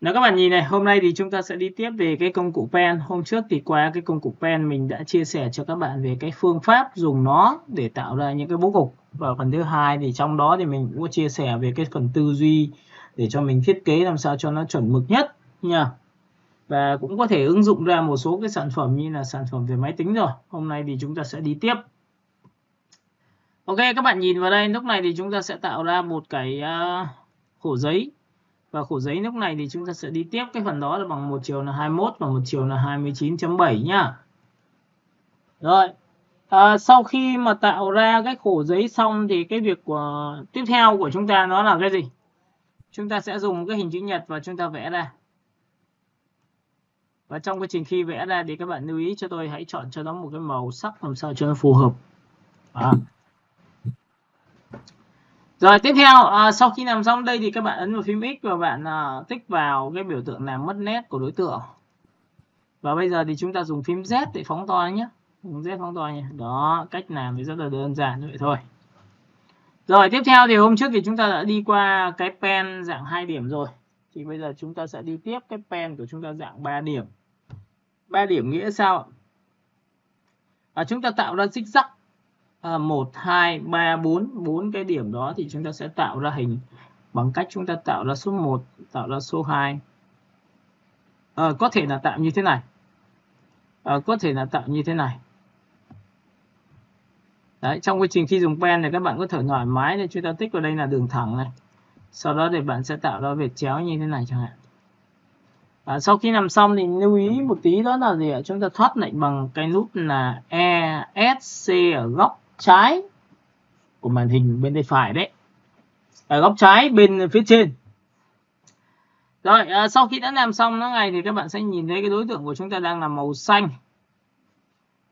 Nếu các bạn nhìn này, hôm nay thì chúng ta sẽ đi tiếp về cái công cụ pen. Hôm trước thì qua cái công cụ pen mình đã chia sẻ cho các bạn về cái phương pháp dùng nó để tạo ra những cái bố cục. Và phần thứ hai thì trong đó thì mình cũng có chia sẻ về cái phần tư duy để cho mình thiết kế làm sao cho nó chuẩn mực nhất nha. Và cũng có thể ứng dụng ra một số cái sản phẩm như là sản phẩm về máy tính rồi. Hôm nay thì chúng ta sẽ đi tiếp. Ok, các bạn nhìn vào đây, lúc này thì chúng ta sẽ tạo ra một cái khổ giấy. Và khổ giấy lúc này thì chúng ta sẽ đi tiếp cái phần đó là bằng một chiều là 21 và một chiều là 29.7 nhá. Rồi, sau khi mà tạo ra cái khổ giấy xong thì cái việc tiếp theo của chúng ta nó là cái gì? Chúng ta sẽ dùng cái hình chữ nhật và chúng ta vẽ ra. Và trong quá trình khi vẽ ra thì các bạn lưu ý cho tôi hãy chọn cho nó một cái màu sắc làm sao cho nó phù hợp. Rồi tiếp theo, sau khi làm xong đây thì các bạn ấn vào phím X và bạn tích vào cái biểu tượng làm mất nét của đối tượng. Và bây giờ thì chúng ta dùng phím Z để phóng to nhé. Dùng Z phóng to nhé. Đó, cách làm thì rất là đơn giản như vậy thôi. Rồi tiếp theo thì hôm trước thì chúng ta đã đi qua cái pen dạng 2 điểm rồi. Thì bây giờ chúng ta sẽ đi tiếp cái pen của chúng ta dạng 3 điểm. 3 điểm nghĩa sao? Chúng ta tạo ra zig zag 1, 2, 3, 4. 4 cái điểm đó thì chúng ta sẽ tạo ra hình bằng cách chúng ta tạo ra số 1, tạo ra số 2. Có thể là tạo như thế này. Có thể là tạo như thế này. Đấy, trong quá trình khi dùng pen thì các bạn có thể thoải mái để chúng ta tích vào đây là đường thẳng này. Sau đó thì bạn sẽ tạo ra vệt chéo như thế này chẳng hạn. Sau khi làm xong thì lưu ý một tí đó là gì ạ? Chúng ta thoát lệnh bằng cái nút là ESC ở góc trái của màn hình bên tay phải đấy. Ở góc trái bên phía trên. Rồi, sau khi đã làm xong nó này thì các bạn sẽ nhìn thấy cái đối tượng của chúng ta đang là màu xanh.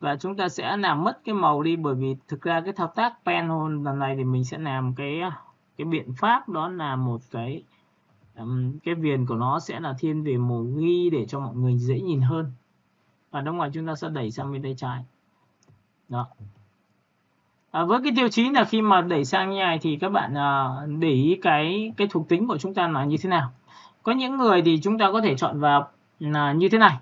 Và chúng ta sẽ làm mất cái màu đi bởi vì thực ra cái thao tác pen lần này thì mình sẽ làm cái biện pháp đó là một cái viền của nó sẽ là thiên về màu ghi để cho mọi người dễ nhìn hơn. Và trong ngoài chúng ta sẽ đẩy sang bên tay trái. Đó. Với cái tiêu chí là khi mà đẩy sang như này thì các bạn để ý cái thuộc tính của chúng ta là như thế nào. Có những người thì chúng ta có thể chọn vào là như thế này.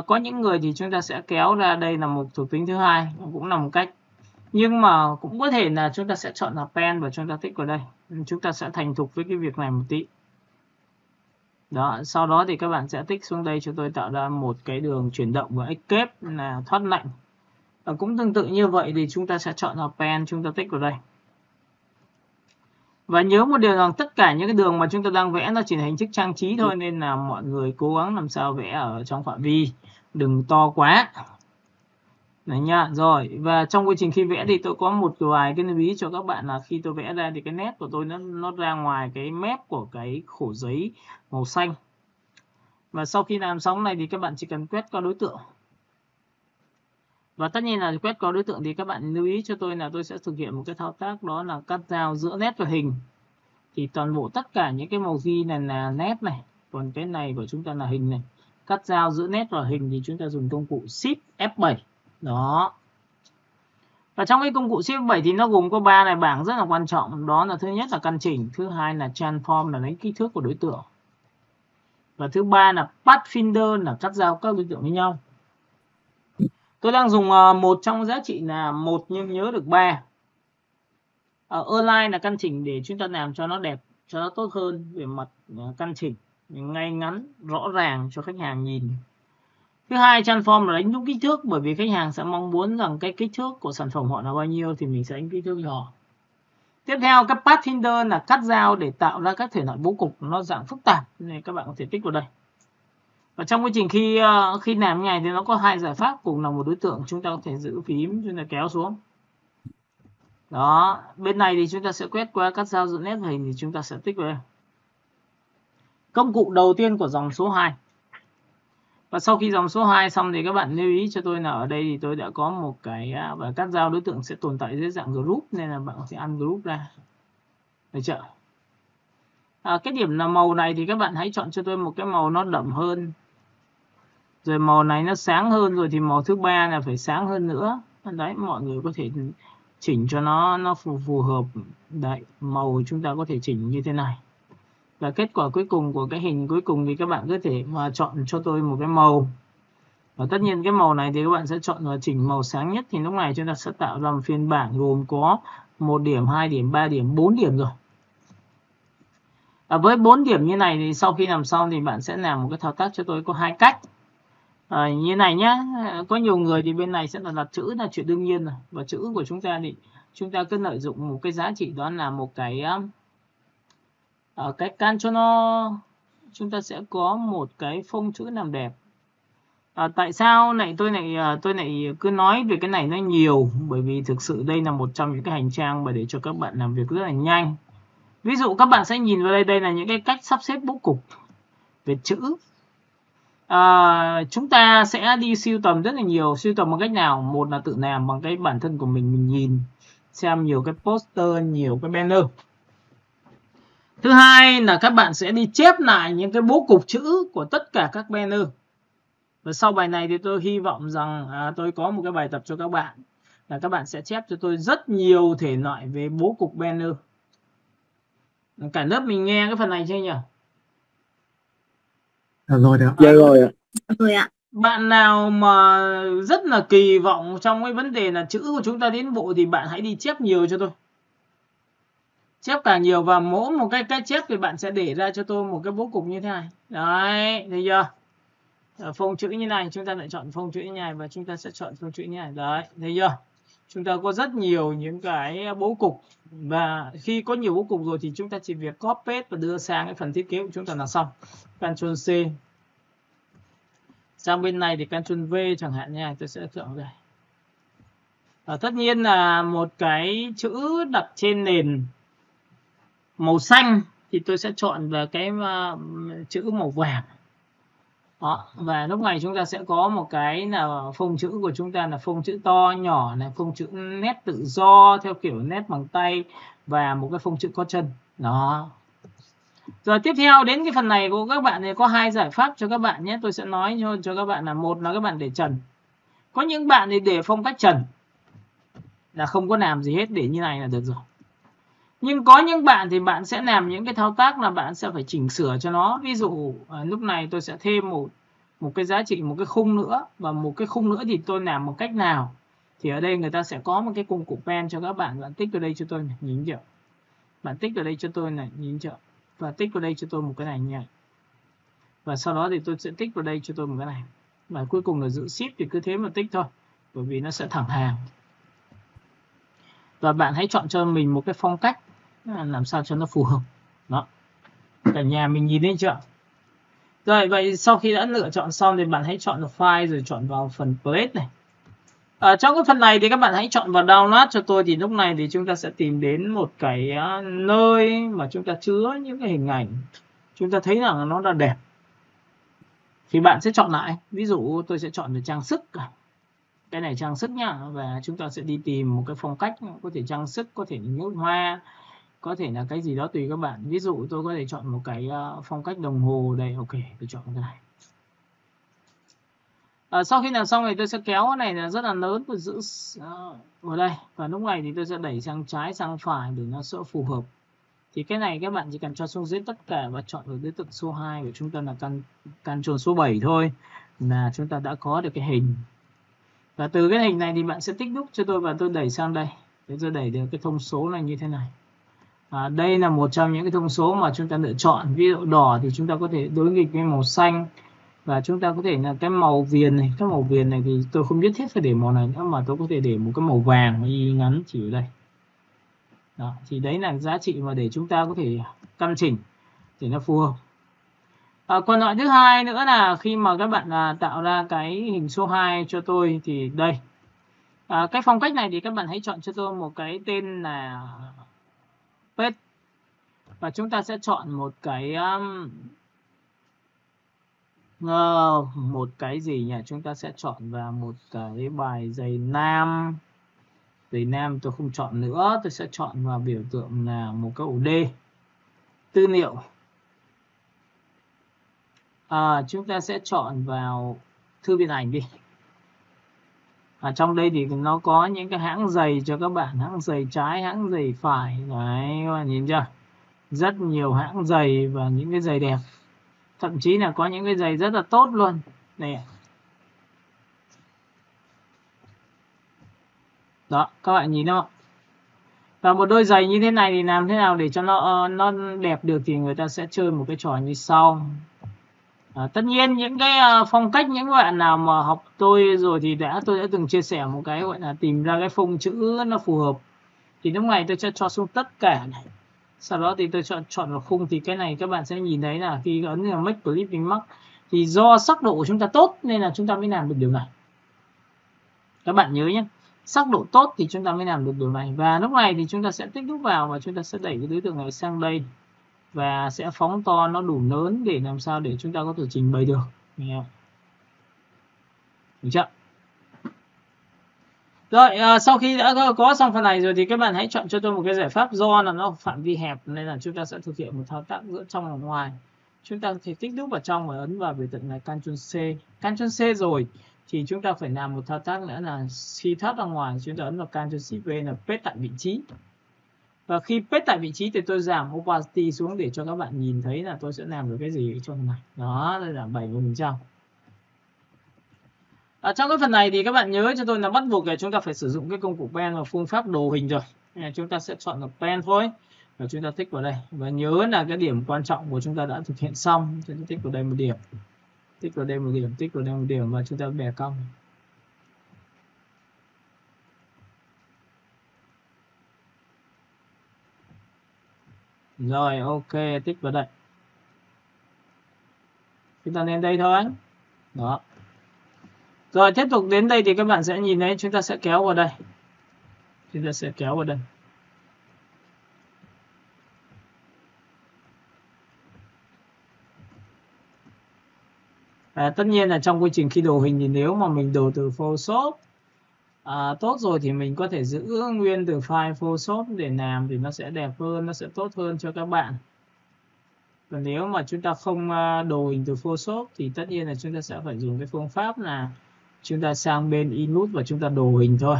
Có những người thì chúng ta sẽ kéo ra đây là một thuộc tính thứ hai, cũng là một cách. Nhưng mà cũng có thể là chúng ta sẽ chọn là pen và chúng ta tích vào đây. Chúng ta sẽ thành thục với cái việc này một tí. Đó, sau đó thì các bạn sẽ tích xuống đây cho tôi tạo ra một cái đường chuyển động và escape là thoát lệnh. Cũng tương tự như vậy thì chúng ta sẽ chọn là pen, chúng ta tích vào đây. Và nhớ một điều rằng tất cả những cái đường mà chúng ta đang vẽ nó chỉ là hình thức trang trí thôi, nên là mọi người cố gắng làm sao vẽ ở trong phạm vi, đừng to quá. Đấy nha. Rồi, và trong quá trình khi vẽ thì tôi có một vài cái lưu ý cho các bạn là khi tôi vẽ ra thì cái nét của tôi nó ra ngoài cái mép của cái khổ giấy màu xanh. Và sau khi làm xong này thì các bạn chỉ cần quét qua đối tượng. Và tất nhiên là quét qua đối tượng thì các bạn lưu ý cho tôi là tôi sẽ thực hiện một cái thao tác đó là cắt dao giữa nét và hình. Thì toàn bộ tất cả những cái màu ghi này là nét này, còn cái này của chúng ta là hình này. Cắt dao giữa nét và hình thì chúng ta dùng công cụ Shift F7. Đó. Và trong cái công cụ Shift F7 thì nó gồm có 3 này bảng rất là quan trọng. Đó là thứ nhất là căn chỉnh, thứ hai là transform là lấy kích thước của đối tượng. Và thứ ba là pathfinder là cắt giao các đối tượng với nhau. Tôi đang dùng một trong giá trị là 1 nhưng nhớ được 3. Align là căn chỉnh để chúng ta làm cho nó đẹp, cho nó tốt hơn về mặt căn chỉnh, ngay ngắn, rõ ràng cho khách hàng nhìn. Thứ hai, transform là đánh đúng kích thước, bởi vì khách hàng sẽ mong muốn rằng cái kích thước của sản phẩm họ là bao nhiêu thì mình sẽ đánh kích thước cho họ. Tiếp theo, các pathfinder là cắt dao để tạo ra các thể loại bố cục nó dạng phức tạp, nên các bạn có thể tích vào đây. Và trong quá trình khi làm như này thì nó có 2 giải pháp cùng là một đối tượng, chúng ta có thể giữ phím chúng ta kéo xuống. Đó, bên này thì chúng ta sẽ quét qua cắt dao giữa nét và hình thì chúng ta sẽ tích vào đây. Công cụ đầu tiên của dòng số 2. Và sau khi dòng số 2 xong thì các bạn lưu ý cho tôi là ở đây thì tôi đã có một cái và cắt dao đối tượng sẽ tồn tại dưới dạng group, nên là bạn sẽ ăn group ra. Được chưa? Cái điểm là màu này thì các bạn hãy chọn cho tôi một cái màu nó đậm hơn. Rồi màu này nó sáng hơn, rồi thì màu thứ ba là phải sáng hơn nữa. Đấy, mọi người có thể chỉnh cho nó phù hợp. Đấy, màu chúng ta có thể chỉnh như thế này. Và kết quả cuối cùng của cái hình cuối cùng thì các bạn có thể mà chọn cho tôi một cái màu. Và tất nhiên cái màu này thì các bạn sẽ chọn vào chỉnh màu sáng nhất, thì lúc này chúng ta sẽ tạo ra một phiên bản gồm có 1 điểm, 2 điểm, 3 điểm, 4 điểm rồi. Với 4 điểm như này thì sau khi làm xong thì bạn sẽ làm một cái thao tác cho tôi có 2 cách. Như này nhé, có nhiều người thì bên này sẽ là đặt chữ là chuyện đương nhiên rồi, và chữ của chúng ta thì chúng ta cứ lợi dụng một cái giá trị đó là một cái can cho nó, chúng ta sẽ có một cái phông chữ làm đẹp. Tại sao tôi lại cứ nói về cái này nó nhiều, bởi vì thực sự đây là một trong những cái hành trang mà để cho các bạn làm việc rất là nhanh. Ví dụ các bạn sẽ nhìn vào đây là những cái cách sắp xếp bố cục về chữ. Chúng ta sẽ đi sưu tầm rất là nhiều. Sưu tầm bằng cách nào? Một là tự làm bằng cái bản thân của mình nhìn xem nhiều cái poster, nhiều cái banner. Thứ hai là các bạn sẽ đi chép lại những cái bố cục chữ của tất cả các banner. Và sau bài này thì tôi hy vọng rằng tôi có một cái bài tập cho các bạn là các bạn sẽ chép cho tôi rất nhiều thể loại về bố cục banner. Cả lớp mình nghe cái phần này chưa nhỉ? Rồi ạ. Dạ rồi ạ. Bạn nào mà rất là kỳ vọng trong cái vấn đề là chữ của chúng ta tiến bộ thì bạn hãy đi chép nhiều cho tôi. Chép càng nhiều, và mỗi một cái chép thì bạn sẽ để ra cho tôi một cái bố cục như thế này. Đấy, thấy chưa? Phông chữ như này, chúng ta lại chọn phông chữ như này và chúng ta sẽ chọn phông chữ như này. Đấy, thấy chưa? Chúng ta có rất nhiều những cái bố cục, và khi có nhiều bố cục rồi thì chúng ta chỉ việc copy paste và đưa sang cái phần thiết kế của chúng ta là xong. Ctrl C. Sang bên này thì Ctrl V chẳng hạn nha, tôi sẽ chọn đây. Tất nhiên là một cái chữ đặt trên nền màu xanh thì tôi sẽ chọn về cái chữ màu vàng. Đó, và lúc này chúng ta sẽ có một cái là phông chữ của chúng ta là phông chữ to nhỏ này, phông chữ nét tự do theo kiểu nét bằng tay, và một cái phông chữ có chân. Đó. Rồi tiếp theo đến cái phần này của các bạn thì có 2 giải pháp cho các bạn nhé. Tôi sẽ nói cho các bạn là, một là các bạn để trần. Có những bạn thì để phong cách trần là không có làm gì hết, để như này là được rồi. Nhưng có những bạn thì bạn sẽ làm những cái thao tác là bạn sẽ phải chỉnh sửa cho nó. Ví dụ lúc này tôi sẽ thêm một cái giá trị, một cái khung nữa, và một cái khung nữa thì tôi làm một cách nào. Thì ở đây người ta sẽ có một cái công cụ pen cho các bạn. Bạn tích vào đây cho tôi này, nhìn chưa? Bạn tích vào đây cho tôi này, nhìn chưa? Và tích vào đây cho tôi một cái này nha. Và sau đó thì tôi sẽ tích vào đây cho tôi một cái này. Và cuối cùng là giữ ship thì cứ thế mà tích thôi, bởi vì nó sẽ thẳng hàng. Và bạn hãy chọn cho mình một cái phong cách làm sao cho nó phù hợp. Đó. Cả nhà mình nhìn thấy chưa? Rồi, vậy sau khi đã lựa chọn xong thì bạn hãy chọn vào file rồi chọn vào phần plate này. Trong cái phần này thì các bạn hãy chọn vào download cho tôi. Thì lúc này thì chúng ta sẽ tìm đến một cái nơi mà chúng ta chứa những cái hình ảnh chúng ta thấy rằng nó là đẹp. Thì bạn sẽ chọn lại. Ví dụ tôi sẽ chọn về trang sức. Cái này trang sức nhá. Và chúng ta sẽ đi tìm một cái phong cách, có thể trang sức, có thể là nước hoa, có thể là cái gì đó tùy các bạn. Ví dụ tôi có thể chọn một cái phong cách đồng hồ đây. Ok, tôi chọn cái này. Sau khi làm xong thì tôi sẽ kéo cái này là rất là lớn, tôi giữ ở đây, và lúc này thì tôi sẽ đẩy sang trái sang phải để nó sẽ phù hợp. Thì cái này các bạn chỉ cần cho xuống dưới tất cả và chọn ở đối tượng số 2 của chúng ta là Ctrl số 7 thôi là chúng ta đã có được cái hình. Và từ cái hình này thì bạn sẽ tích đúc cho tôi và tôi đẩy sang đây để tôi đẩy được cái thông số này như thế này. Đây là một trong những cái thông số mà chúng ta lựa chọn. Ví dụ đỏ thì chúng ta có thể đối nghịch với màu xanh, và chúng ta có thể là cái màu viền này. Cái màu viền này thì tôi không nhất thiết phải để màu này nữa, mà tôi có thể để một cái màu vàng y ngắn chỉ ở đây. Đó, thì đấy là giá trị mà để chúng ta có thể căn chỉnh để nó phù hợp. Còn loại thứ hai nữa là khi mà các bạn tạo ra cái hình số 2 cho tôi thì đây. Cái phong cách này thì các bạn hãy chọn cho tôi một cái tên là page. Và chúng ta sẽ chọn một cái gì nhỉ? Chúng ta sẽ chọn vào một cái bài giày nam. Giày nam tôi không chọn nữa, tôi sẽ chọn vào biểu tượng là một cái ổ D. Tư liệu. Chúng ta sẽ chọn vào thư viện ảnh đi. Trong đây thì nó có những cái hãng giày cho các bạn, hãng giày trái, hãng giày phải. Đấy, các bạn nhìn chưa? rất nhiều hãng giày và những cái giày đẹp, thậm chí là có những cái giày rất là tốt luôn này. Đó, các bạn nhìn không? Và một đôi giày như thế này thì làm thế nào để cho nó đẹp được thì người ta sẽ chơi một cái trò như sau. Tất nhiên những cái phong cách, những bạn nào mà học tôi rồi thì tôi đã từng chia sẻ một cái gọi là tìm ra cái phông chữ nó phù hợp. Thì lúc này tôi sẽ cho xuống tất cả này. Sau đó thì tôi chọn vào khung, thì cái này các bạn sẽ nhìn thấy là khi ấn vào Make Clipping Mask thì do sắc độ của chúng ta tốt nên là chúng ta mới làm được điều này. Các bạn nhớ nhé, sắc độ tốt thì chúng ta mới làm được điều này. Và lúc này thì chúng ta sẽ tích nút vào và chúng ta sẽ đẩy cái đối tượng này sang đây và sẽ phóng to nó đủ lớn để làm sao để chúng ta có thể trình bày được. Được chưa? Rồi, sau khi đã có xong phần này rồi thì các bạn hãy chọn cho tôi một cái giải pháp, do là nó phạm vi hẹp nên là chúng ta sẽ thực hiện một thao tác giữa trong và ngoài. Chúng ta thì tích nút vào trong và ấn vào biểu tượng này Ctrl C. Ctrl C rồi thì chúng ta phải làm một thao tác nữa là khi thoát ra ngoài chúng ta ấn vào Ctrl Shift V là paste tại vị trí. Và khi paste tại vị trí thì tôi giảm opacity xuống để cho các bạn nhìn thấy là tôi sẽ làm được cái gì ở trong này. Đó, tôi giảm 70%. Trong cái phần này thì các bạn nhớ cho tôi là bắt buộc là chúng ta phải sử dụng cái công cụ pen và phương pháp đồ hình rồi. Chúng ta sẽ chọn được pen thôi và chúng ta tích vào đây. Và nhớ là cái điểm quan trọng của chúng ta đã thực hiện xong. Chúng ta tích vào đây một điểm, tích vào đây một điểm, tích vào đây một điểm và chúng ta bẻ cong. Rồi, ok, tích vào đây. Chúng ta lên đây thôi. Đó. Rồi tiếp tục đến đây thì các bạn sẽ nhìn thấy chúng ta sẽ kéo vào đây. Chúng ta sẽ kéo vào đây. Tất nhiên là trong quy trình khi đồ hình thì nếu mà mình đồ từ Photoshop tốt rồi thì mình có thể giữ nguyên từ file Photoshop để làm thì nó sẽ đẹp hơn, nó sẽ tốt hơn cho các bạn. Còn nếu mà chúng ta không đồ hình từ Photoshop thì tất nhiên là chúng ta sẽ phải dùng cái phương pháp là chúng ta sang bên Input và chúng ta đồ hình thôi.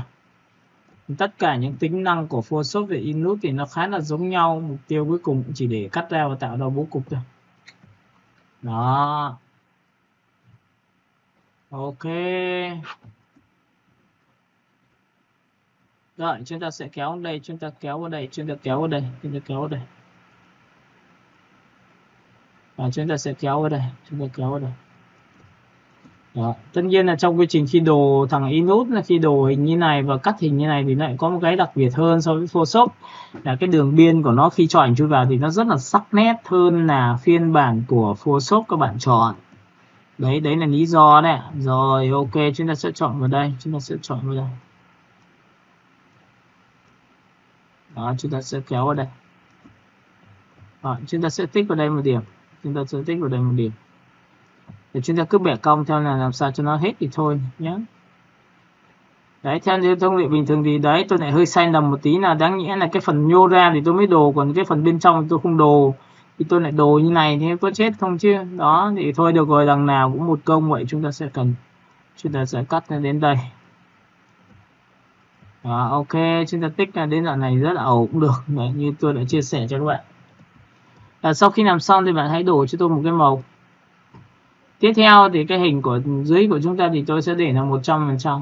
Tất cả những tính năng của Photoshop về Input thì nó khá là giống nhau, mục tiêu cuối cùng chỉ để cắt ra và tạo ra bố cục thôi. Đó. Ok. Rồi chúng ta sẽ kéo đây, chúng ta kéo vào đây, chúng ta kéo vào đây, chúng ta kéo vào đây. Và chúng ta sẽ kéo vào đây, chúng ta kéo vào đây. Đó. Tất nhiên là trong quy trình khi đồ thằng Input là khi đồ hình như này và cắt hình như này thì lại có một cái đặc biệt hơn so với Photoshop là cái đường biên của nó khi cho ảnh chui vào thì nó rất là sắc nét hơn là phiên bản của Photoshop các bạn chọn. Đấy là lý do đấy. Rồi ok, chúng ta sẽ chọn vào đây, chúng ta sẽ chọn vào đây. Đó, chúng ta sẽ kéo vào đây. Đó, chúng ta sẽ tích vào đây một điểm, chúng ta sẽ tích vào đây một điểm. Để chúng ta cứ bẻ cong theo là làm sao cho nó hết thì thôi nhé. Đấy, theo như thông lệ bình thường thì đấy tôi lại hơi sai lầm một tí, là đáng nhẽ là cái phần nhô ra thì tôi mới đồ, còn cái phần bên trong thì tôi không đồ, thì tôi lại đồ như này thì có chết không chứ. Đó thì thôi được rồi, đằng nào cũng một công vậy, chúng ta sẽ cắt đến đây. Đó, ok, chúng ta tích đến đoạn này rất là ổn cũng được. Đấy, như tôi đã chia sẻ cho các bạn. Sau khi làm xong thì bạn hãy đổ cho tôi một cái màu. Tiếp theo thì cái hình của dưới của chúng ta thì tôi sẽ để là 100%.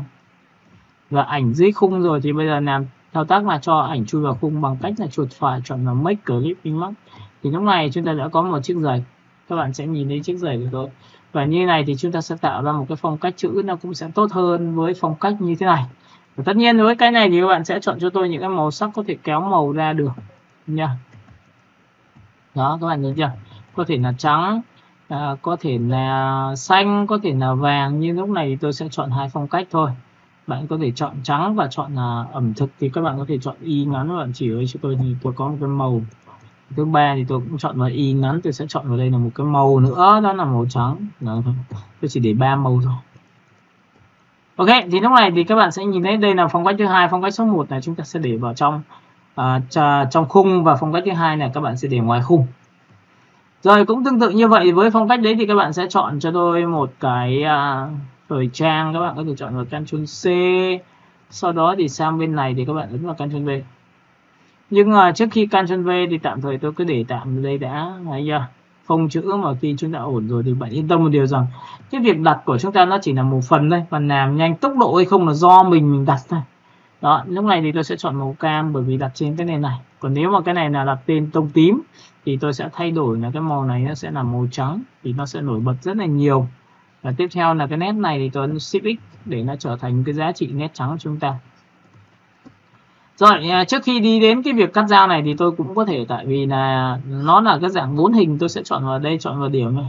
Và ảnh dưới khung rồi thì bây giờ làm thao tác là cho ảnh chui vào khung bằng cách là chuột phải chọn vào Make Clipping Mask. Thì lúc này chúng ta đã có một chiếc giày. Các bạn sẽ nhìn thấy chiếc giày của tôi. Và như này thì chúng ta sẽ tạo ra một cái phong cách chữ nó cũng sẽ tốt hơn với phong cách như thế này. Và tất nhiên với cái này thì các bạn sẽ chọn cho tôi những cái màu sắc có thể kéo màu ra được nha. Đó, các bạn nhìn chưa? Có thể là trắng, có thể là xanh, có thể là vàng. Nhưng lúc này thì tôi sẽ chọn hai phong cách thôi. Bạn có thể chọn trắng và chọn ẩm thực thì các bạn có thể chọn y ngắn. Các bạn chỉ ơi cho tôi thì tôi có một cái màu thứ ba thì tôi cũng chọn vào y ngắn, tôi sẽ chọn vào đây là một cái màu nữa, đó là màu trắng. Đó, tôi chỉ để 3 màu thôi. Ok, thì lúc này thì các bạn sẽ nhìn thấy đây là phong cách thứ hai. Phong cách số 1 là chúng ta sẽ để vào trong khung, và phong cách thứ hai là các bạn sẽ để ngoài khung. Rồi cũng tương tự như vậy với phong cách đấy thì các bạn sẽ chọn cho tôi một cái thời trang. Các bạn có thể chọn vào Ctrl C, sau đó thì sang bên này thì các bạn ấn vào Ctrl V. Nhưng trước khi Ctrl V thì tạm thời tôi cứ để tạm đây đã, thấy chưa? Phông chữ mà khi chúng ta ổn rồi thì bạn yên tâm một điều rằng cái việc đặt của chúng ta nó chỉ là một phần thôi, còn làm nhanh tốc độ hay không là do mình đặt thôi. Đó, lúc này thì tôi sẽ chọn màu cam bởi vì đặt trên cái nền này. Còn nếu mà cái này là đặt tên tông tím thì tôi sẽ thay đổi là cái màu này nó sẽ là màu trắng thì nó sẽ nổi bật rất là nhiều. Và tiếp theo là cái nét này thì tôi ấn Shift X để nó trở thành cái giá trị nét trắng của chúng ta. Rồi, trước khi đi đến cái việc cắt dao này thì tôi cũng có thể, tại vì là nó là cái dạng 4 hình, tôi sẽ chọn vào đây, chọn vào điểm này.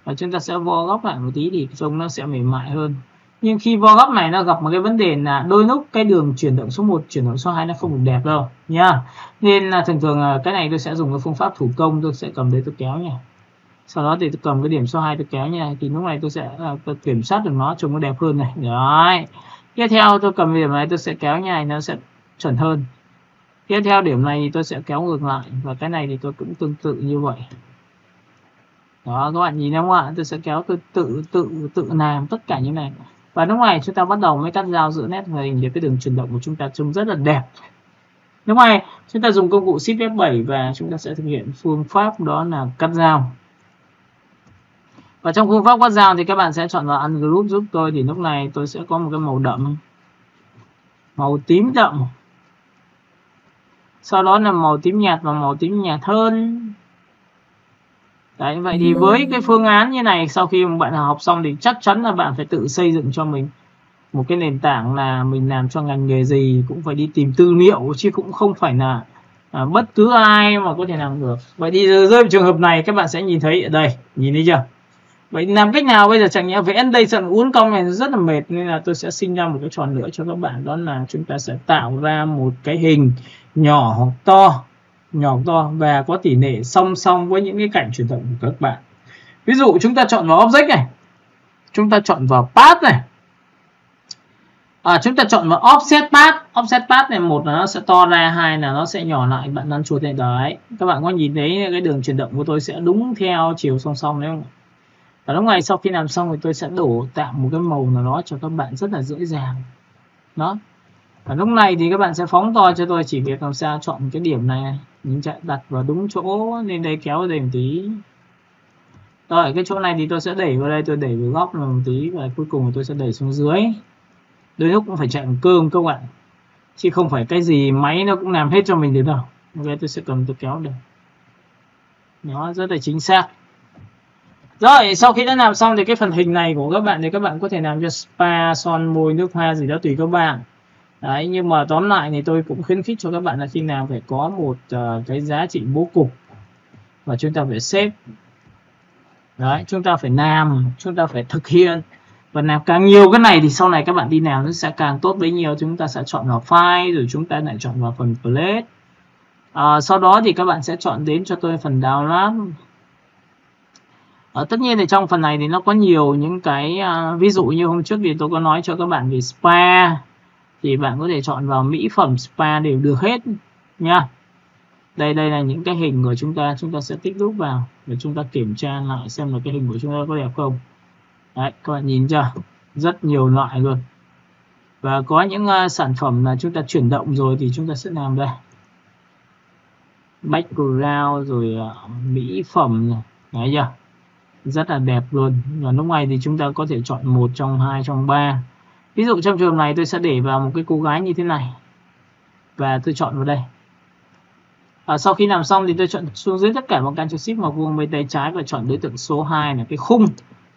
Và chúng ta sẽ vo góc lại một tí thì trông nó sẽ mềm mại hơn. Nhưng khi vo góc này nó gặp một cái vấn đề là đôi lúc cái đường chuyển động số 1, chuyển động số 2 nó không được đẹp đâu nha. Nên là thường thường cái này tôi sẽ dùng cái phương pháp thủ công, tôi sẽ cầm đây tôi kéo nha. Sau đó thì tôi cầm cái điểm số 2 tôi kéo nha, thì lúc này tôi sẽ kiểm soát được nó trông nó đẹp hơn này. Đấy. Tiếp theo tôi cầm điểm này tôi sẽ kéo nha, nó sẽ chuẩn hơn. Tiếp theo điểm này thì tôi sẽ kéo ngược lại, và cái này thì tôi cũng tương tự như vậy. Đó, các bạn nhìn thấy không ạ? Tôi sẽ kéo, tôi tự làm tất cả những này. Và lúc này chúng ta bắt đầu mới cắt dao giữa nét và hình để cái đường chuyển động của chúng ta trông rất là đẹp. Lúc này chúng ta dùng công cụ Shift F7 và chúng ta sẽ thực hiện phương pháp đó là cắt dao. Và trong phương pháp cắt dao thì các bạn sẽ chọn vào Ungroup giúp tôi, thì lúc này tôi sẽ có một cái màu đậm, màu tím đậm. Sau đó là màu tím nhạt và màu tím nhạt hơn. Đấy, vậy thì với cái phương án như này, sau khi bạn học xong thì chắc chắn là bạn phải tự xây dựng cho mình một cái nền tảng, là mình làm cho ngành nghề gì cũng phải đi tìm tư liệu, chứ cũng không phải là bất cứ ai mà có thể làm được. Vậy thì rơi vào trường hợp này các bạn sẽ nhìn thấy ở đây, nhìn thấy chưa? Vậy làm cách nào bây giờ? Chẳng nhẽ vẽ đây sẵn uốn cong này rất là mệt, nên là tôi sẽ sinh ra một cái trò nữa cho các bạn, đó là chúng ta sẽ tạo ra một cái hình nhỏ hoặc to và có tỷ lệ song song với những cái cạnh chuyển động của các bạn. Ví dụ chúng ta chọn vào object này, chúng ta chọn vào path này, chúng ta chọn vào offset path này, một là nó sẽ to ra, hai là nó sẽ nhỏ lại. Bạn ấn chuột lên đấy, các bạn có nhìn thấy cái đường chuyển động của tôi sẽ đúng theo chiều song song đấy không? Và lúc này sau khi làm xong thì tôi sẽ tạo một cái màu nào đó cho các bạn rất là dễ dàng. Đó. Và lúc này thì các bạn sẽ phóng to cho tôi, chỉ việc làm sao chọn cái điểm này, mình chạy đặt vào đúng chỗ, nên đây kéo đây một tí. Rồi cái chỗ này thì tôi sẽ đẩy vào đây, tôi đẩy vào góc một tí, và cuối cùng tôi sẽ đẩy xuống dưới. Đôi lúc cũng phải chạy một cơm các bạn, chứ không phải cái gì máy nó cũng làm hết cho mình được đâu. Ok, tôi sẽ cầm tôi kéo được. Nó rất là chính xác. Rồi, sau khi đã làm xong thì cái phần hình này của các bạn thì các bạn có thể làm cho spa, son môi, nước hoa gì đó tùy các bạn. Đấy, nhưng mà tóm lại thì tôi cũng khuyến khích cho các bạn là khi nào phải có một cái giá trị bố cục và chúng ta phải xếp. Đấy, chúng ta phải làm, chúng ta phải thực hiện. Và làm càng nhiều cái này thì sau này các bạn đi làm nó sẽ càng tốt bấy nhiêu. Chúng ta sẽ chọn vào file, rồi chúng ta lại chọn vào phần plate. Sau đó thì các bạn sẽ chọn đến cho tôi phần download. Tất nhiên thì trong phần này thì nó có nhiều những cái ví dụ như hôm trước thì tôi có nói cho các bạn về spa, thì bạn có thể chọn vào mỹ phẩm spa đều được hết nha. Đây là những cái hình của chúng ta sẽ tích lũy vào để chúng ta kiểm tra lại xem là cái hình của chúng ta có đẹp không. Đấy, các bạn nhìn chưa, rất nhiều loại luôn. Và có những sản phẩm là chúng ta chuyển động rồi thì chúng ta sẽ làm đây, background rồi mỹ phẩm này, thấy chưa, rất là đẹp luôn. Và lúc này thì chúng ta có thể chọn một trong hai, trong ba. Ví dụ trong trường này tôi sẽ để vào một cái cô gái như thế này và tôi chọn vào đây. Sau khi làm xong thì tôi chọn xuống dưới tất cả bằng Ctrl Shift hoặc vuông bên tay trái và chọn đối tượng số 2 là cái khung,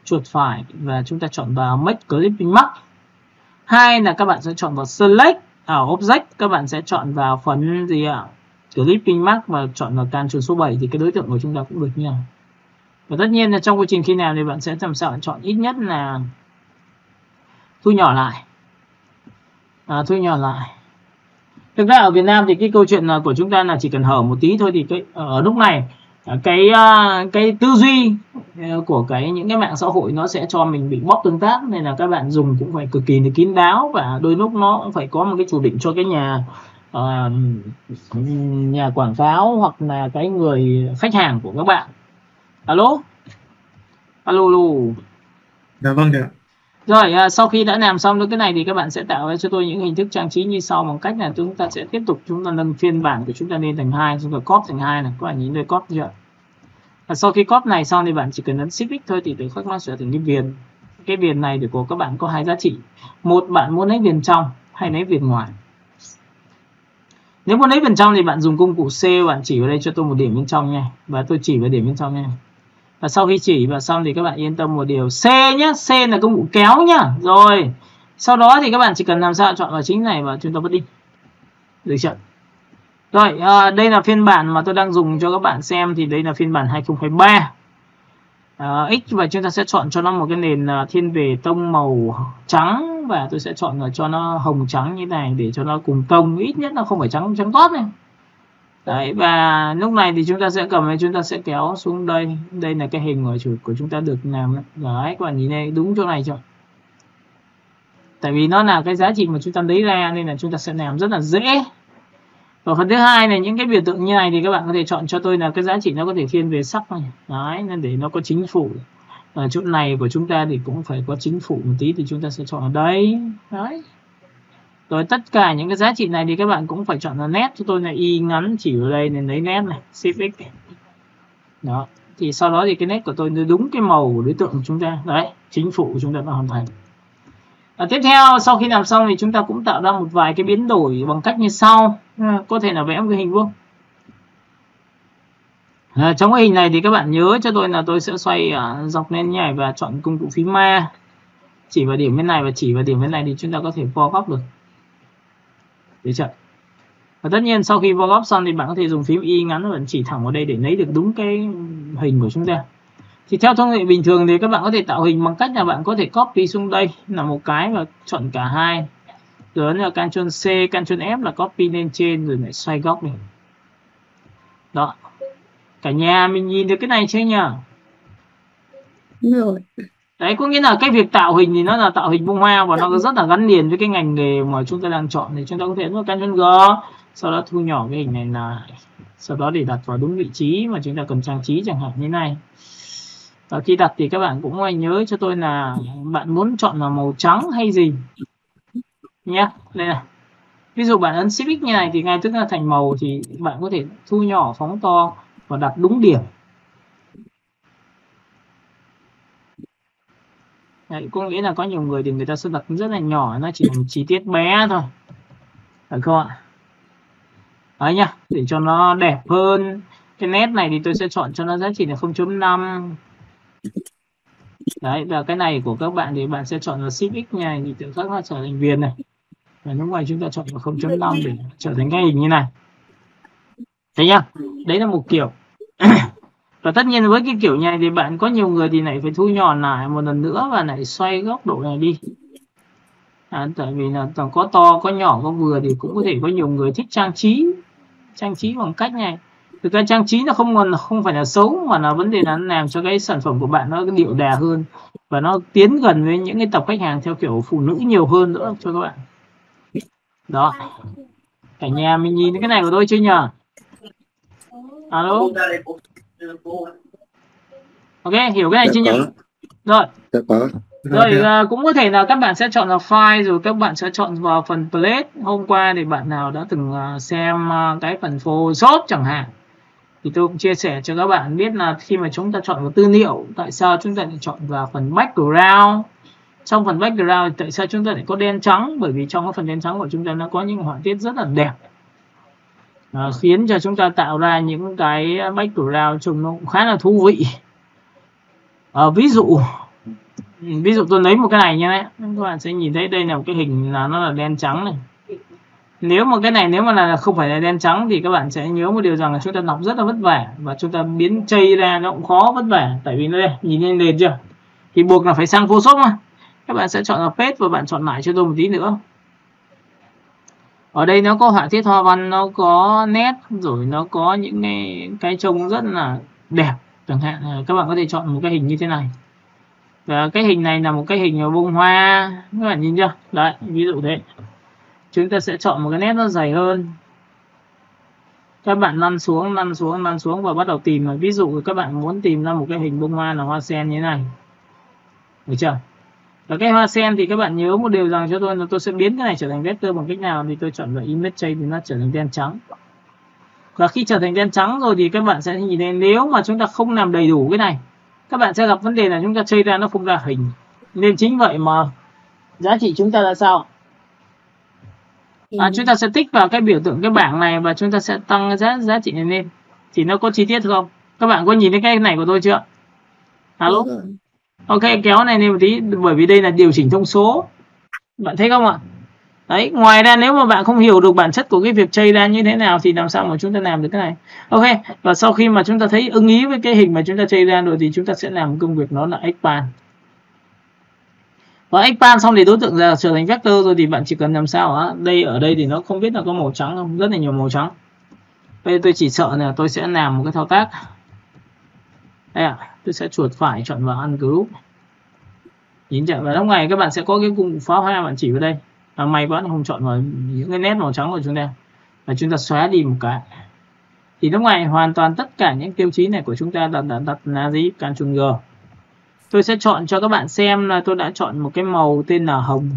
chuột phải và chúng ta chọn vào Make Clipping Mask. Hai là các bạn sẽ chọn vào Select ở Object, các bạn sẽ chọn vào phần gì ạ, Clipping Mask, và chọn vào Ctrl số 7 thì cái đối tượng của chúng ta cũng được nha. Và tất nhiên là trong quá trình khi nào thì bạn sẽ làm sao chọn ít nhất là thu nhỏ lại. Thu nhỏ lại. Thực ra ở Việt Nam thì cái câu chuyện của chúng ta là chỉ cần hở một tí thôi, thì ở lúc này cái tư duy của những cái mạng xã hội nó sẽ cho mình bị bóp tương tác, nên là các bạn dùng cũng phải cực kỳ là kín đáo, và đôi lúc nó cũng phải có một cái chủ định cho cái nhà quảng cáo hoặc là cái người khách hàng của các bạn. Alo. Alo. Dạ vâng ạ. Rồi, sau khi đã làm xong được cái này thì các bạn sẽ tạo ra cho tôi những hình thức trang trí như sau, bằng cách là chúng ta sẽ tiếp tục chúng ta nâng phiên bản của chúng ta lên thành 2, chúng ta copy thành 2 này, các bạn nhìn đây copy chưa? Và sau khi copy này xong thì bạn chỉ cần ấn Shift X thôi thì tự khắc nó sẽ thành cái viền. Cái viền này thì của các bạn có hai giá trị. Một, bạn muốn lấy viền trong hay lấy viền ngoài. Nếu muốn lấy viền trong thì bạn dùng công cụ C, bạn chỉ vào đây cho tôi một điểm bên trong nha, và tôi chỉ vào điểm bên trong nha. Và sau khi chỉ vào xong thì các bạn yên tâm một điều, C nhé, C là công cụ kéo nhá. Rồi, sau đó thì các bạn chỉ cần làm sao chọn vào chính này và chúng ta vứt đi, được chưa? Rồi, đây là phiên bản mà tôi đang dùng cho các bạn xem, thì đây là phiên bản 2023. X và chúng ta sẽ chọn cho nó một cái nền thiên về tông màu trắng, và tôi sẽ chọn cho nó hồng trắng như này để cho nó cùng tông, ít nhất nó không phải trắng trắng toát này. Đấy, và lúc này thì chúng ta sẽ cầm, chúng ta sẽ kéo xuống đây. Đây là cái hình của chúng ta được làm đấy. Đấy, các bạn nhìn đây, đúng chỗ này chưa? Tại vì nó là cái giá trị mà chúng ta lấy ra nên là chúng ta sẽ làm rất là dễ. Và phần thứ hai là những cái biểu tượng như này thì các bạn có thể chọn cho tôi là cái giá trị nó có thể thiên về sắc này. Đấy, nên để nó có chính phủ. Ở chỗ này của chúng ta thì cũng phải có chính phủ một tí thì chúng ta sẽ chọn ở đây. Đấy. Rồi tất cả những cái giá trị này thì các bạn cũng phải chọn là nét cho tôi là y ngắn chỉ vào đây nên lấy nét này, Shift X. Đó. Thì sau đó thì cái nét của tôi đúng cái màu của đối tượng của chúng ta. Đấy, chính phủ của chúng ta đã hoàn thành. Tiếp theo, sau khi làm xong thì chúng ta cũng tạo ra một vài cái biến đổi bằng cách như sau. Có thể là vẽ một cái hình vuông. Trong cái hình này thì các bạn nhớ cho tôi là tôi sẽ xoay dọc lên như này và chọn công cụ phím ma. Chỉ vào điểm bên này và chỉ vào điểm bên này thì chúng ta có thể vo góc được. Được chưa? Và tất nhiên sau khi vo góc xong thì bạn có thể dùng phím Y ngắn và chỉ thẳng vào đây để lấy được đúng cái hình của chúng ta. Thì theo thông lệ bình thường thì các bạn có thể tạo hình bằng cách là bạn có thể copy xuống đây là một cái và chọn cả hai. Rồi là Ctrl C, Ctrl F là copy lên trên rồi lại xoay góc này. Đó. Cả nhà mình nhìn được cái này chưa nhỉ? Rồi. Đấy, có nghĩa là cái việc tạo hình thì nó là tạo hình bông hoa và nó rất là gắn liền với cái ngành nghề mà chúng ta đang chọn. Thì chúng ta có thể ấn Ctrl G, sau đó thu nhỏ cái hình này lại, sau đó để đặt vào đúng vị trí mà chúng ta cần trang trí, chẳng hạn như này. Và khi đặt thì các bạn cũng hãy nhớ cho tôi là bạn muốn chọn là màu trắng hay gì nhé. Đây này. Ví dụ bạn ấn Shift X như này thì ngay tức là thành màu, thì bạn có thể thu nhỏ phóng to và đặt đúng điểm. Đấy, có nghĩa là có nhiều người thì người ta sẽ đặt rất là nhỏ, nó chỉ là một chi tiết bé thôi, phải không ạ? Đấy nhá, để cho nó đẹp hơn. Cái nét này thì tôi sẽ chọn cho nó giá trị là 0.5. Đấy, và cái này của các bạn thì bạn sẽ chọn là Shift X này thì tự khắc nó trở thành viền này. Và lúc này chúng ta chọn vào 0.5 để trở thành cái hình như này. Thấy nhá? Đấy là một kiểu. Và tất nhiên với cái kiểu này thì bạn có nhiều người thì lại phải thu nhỏ lại một lần nữa và lại xoay góc độ này đi. Tại vì là có to, có nhỏ, có vừa thì cũng có thể có nhiều người thích trang trí bằng cách này. Thực ra trang trí nó không phải là xấu, mà là vấn đề là làm cho cái sản phẩm của bạn nó điệu đà hơn và nó tiến gần với những cái tập khách hàng theo kiểu phụ nữ nhiều hơn nữa cho các bạn. Đó. Cả nhà mình nhìn cái này của tôi chưa nhỉ? Alo. Ok, hiểu cái này chưa nhỉ? Rồi. Rồi cũng có thể là các bạn sẽ chọn là file, rồi các bạn sẽ chọn vào phần plate. Hôm qua thì bạn nào đã từng xem cái phần Photoshop chẳng hạn, thì tôi cũng chia sẻ cho các bạn biết là khi mà chúng ta chọn vào tư liệu, tại sao chúng ta lại chọn vào phần background. Trong phần background tại sao chúng ta lại có đen trắng? Bởi vì trong cái phần đen trắng của chúng ta nó có những họa tiết rất là đẹp, khiến cho chúng ta tạo ra những cái background trông nó cũng khá là thú vị. Ví dụ tôi lấy một cái này nha, các bạn sẽ nhìn thấy đây là một cái hình là nó là đen trắng này. Nếu mà cái này nếu mà là không phải là đen trắng thì các bạn sẽ nhớ một điều rằng là chúng ta đọc rất là vất vả, và chúng ta biến chây ra nó cũng khó, vất vả. Tại vì đây nhìn lên nền chưa, thì buộc là phải sang Photoshop mà. Các bạn sẽ chọn là Paste và bạn chọn lại cho tôi một tí nữa. Ở đây nó có họa tiết hoa văn, nó có nét, rồi nó có những cái trông rất là đẹp. Chẳng hạn các bạn có thể chọn một cái hình như thế này. Và cái hình này là một cái hình bông hoa, các bạn nhìn chưa? Đấy, ví dụ thế. Chúng ta sẽ chọn một cái nét nó dày hơn. Các bạn lăn xuống và bắt đầu tìm. Ví dụ các bạn muốn tìm ra một cái hình bông hoa là hoa sen như thế này. Được chưa? Ở cái hoa sen thì các bạn nhớ một điều rằng cho tôi là tôi sẽ biến cái này trở thành vector bằng cách nào, thì tôi chọn vào image shape thì nó trở thành đen trắng. Và khi trở thành đen trắng rồi thì các bạn sẽ nhìn thấy nếu mà chúng ta không làm đầy đủ cái này, các bạn sẽ gặp vấn đề là chúng ta chơi ra nó không ra hình. Nên chính vậy mà giá trị chúng ta là sao? Chúng ta sẽ tích vào cái biểu tượng cái bảng này và chúng ta sẽ tăng giá trị này lên. Thì nó có chi tiết không? Các bạn có nhìn thấy cái này của tôi chưa? Alo? Ok, kéo này lên một tí bởi vì đây là điều chỉnh thông số. Bạn thấy không ạ? Đấy, ngoài ra nếu mà bạn không hiểu được bản chất của cái việc chây ra như thế nào thì làm sao mà chúng ta làm được cái này. Ok, và sau khi mà chúng ta thấy ưng ý với cái hình mà chúng ta chây ra rồi thì chúng ta sẽ làm công việc nó là expand. Và expand xong thì đối tượng là trở thành vector rồi thì bạn chỉ cần làm sao á, ở đây thì nó không biết là có màu trắng không, rất là nhiều màu trắng. Bây giờ tôi chỉ sợ là tôi sẽ làm một cái thao tác. Đây ạ, tôi sẽ chuột phải chọn vào ungroup. Nhìn chưa? Và lúc này các bạn sẽ có cái cung pháo hoa bạn chỉ vào đây. May quá nó không chọn vào những cái nét màu trắng của chúng ta. Và chúng ta xóa đi một cái. Thì lúc này hoàn toàn tất cả những tiêu chí này của chúng ta đặt là gì? Ctrl G. Tôi sẽ chọn cho các bạn xem là tôi đã chọn một cái màu tên là hồng.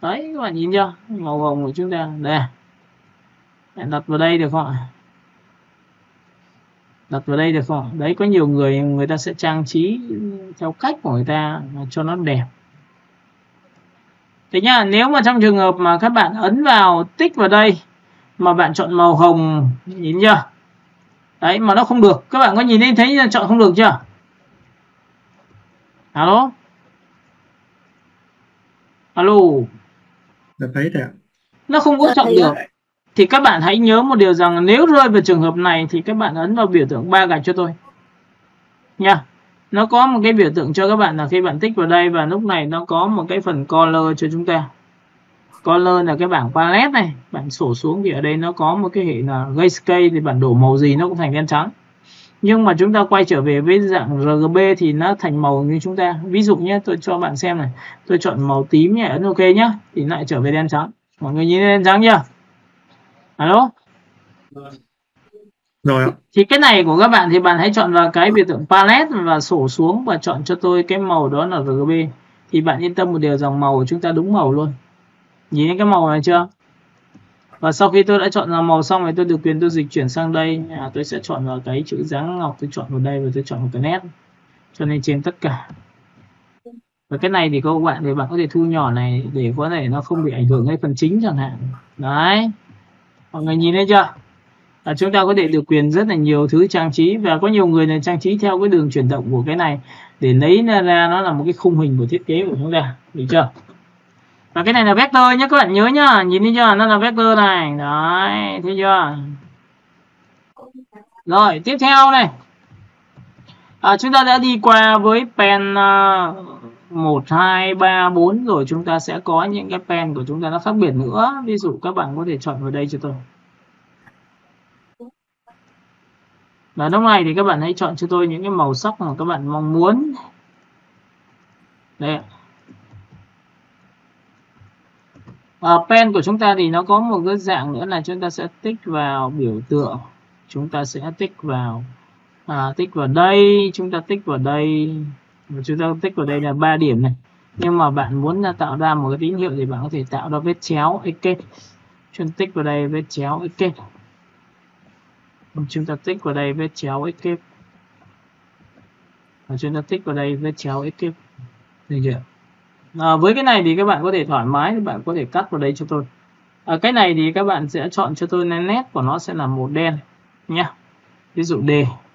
Đấy, các bạn nhìn chưa? Màu hồng của chúng ta. Đây. Đặt vào đây được không ạ? Đặt vào đây được không? Đấy, có nhiều người ta sẽ trang trí theo cách của người ta cho nó đẹp. Thế nhá, nếu mà trong trường hợp mà các bạn ấn vào tích vào đây mà bạn chọn màu hồng, nhìn chưa? Đấy, mà nó không được. Các bạn có nhìn thấy là chọn không được chưa? Alo? Alo? Đã thấy rồi ạ. Nó không có chọn được. Thì các bạn hãy nhớ một điều rằng nếu rơi vào trường hợp này thì các bạn ấn vào biểu tượng 3 gạch cho tôi. Nha. Nó có một cái biểu tượng cho các bạn là khi bạn tích vào đây và lúc này nó có một cái phần color cho chúng ta. Color là cái bảng palette này, bạn sổ xuống thì ở đây nó có một cái hệ là grayscale, thì bạn đổ màu gì nó cũng thành đen trắng. Nhưng mà chúng ta quay trở về với dạng RGB thì nó thành màu như chúng ta. Ví dụ nhé, tôi cho bạn xem này, tôi chọn màu tím nhé, ấn ok nhé, thì lại trở về đen trắng. Mọi người nhìn đen trắng chưa? Alo? Rồi ạ. Thì cái này của các bạn thì bạn hãy chọn vào cái biểu tượng palette và sổ xuống và chọn cho tôi cái màu đó là RGB. Thì bạn yên tâm một điều rằng màu của chúng ta đúng màu luôn. Nhìn thấy cái màu này chưa? Và sau khi tôi đã chọn là màu xong thì tôi được quyền tôi dịch chuyển sang đây. Tôi sẽ chọn vào cái chữ dáng ngọc, tôi chọn vào đây và tôi chọn một cái nét. Cho nên trên tất cả. Và cái này thì các bạn thì bạn có thể thu nhỏ này để có thể nó không bị ảnh hưởng đến phần chính chẳng hạn. Đấy. Mọi người nhìn thấy chưa? Chúng ta có thể được quyền rất là nhiều thứ trang trí, và có nhiều người là trang trí theo cái đường chuyển động của cái này để lấy ra nó là một cái khung hình của thiết kế của chúng ta, được chưa? Và cái này là vector nhé, các bạn nhớ nhá, nhìn thấy chưa, nó là vector này, đấy, thấy chưa? Rồi tiếp theo này, chúng ta đã đi qua với pen 1, 2, 3, 4 rồi, chúng ta sẽ có những cái pen của chúng ta nó khác biệt nữa. Ví dụ các bạn có thể chọn vào đây cho tôi. Và lúc này thì các bạn hãy chọn cho tôi những cái màu sắc mà các bạn mong muốn. Đây. Pen của chúng ta thì nó có một cái dạng nữa là chúng ta sẽ tích vào biểu tượng. Chúng ta sẽ tích vào đây, chúng ta tích vào đây, và chúng ta tích vào đây là 3 điểm này. Nhưng mà bạn muốn tạo ra một cái tín hiệu thì bạn có thể tạo ra vết chéo escape. Chúng ta tích vào đây vết chéo escape. Chúng ta tích vào đây vết chéo escape. Và chúng ta tích vào đây vết chéo escape. Được chưa? Với cái này thì các bạn có thể thoải mái, thì bạn có thể cắt vào đây cho tôi. Cái này thì các bạn sẽ chọn cho tôi nét của nó sẽ là màu đen nhé. Ví dụ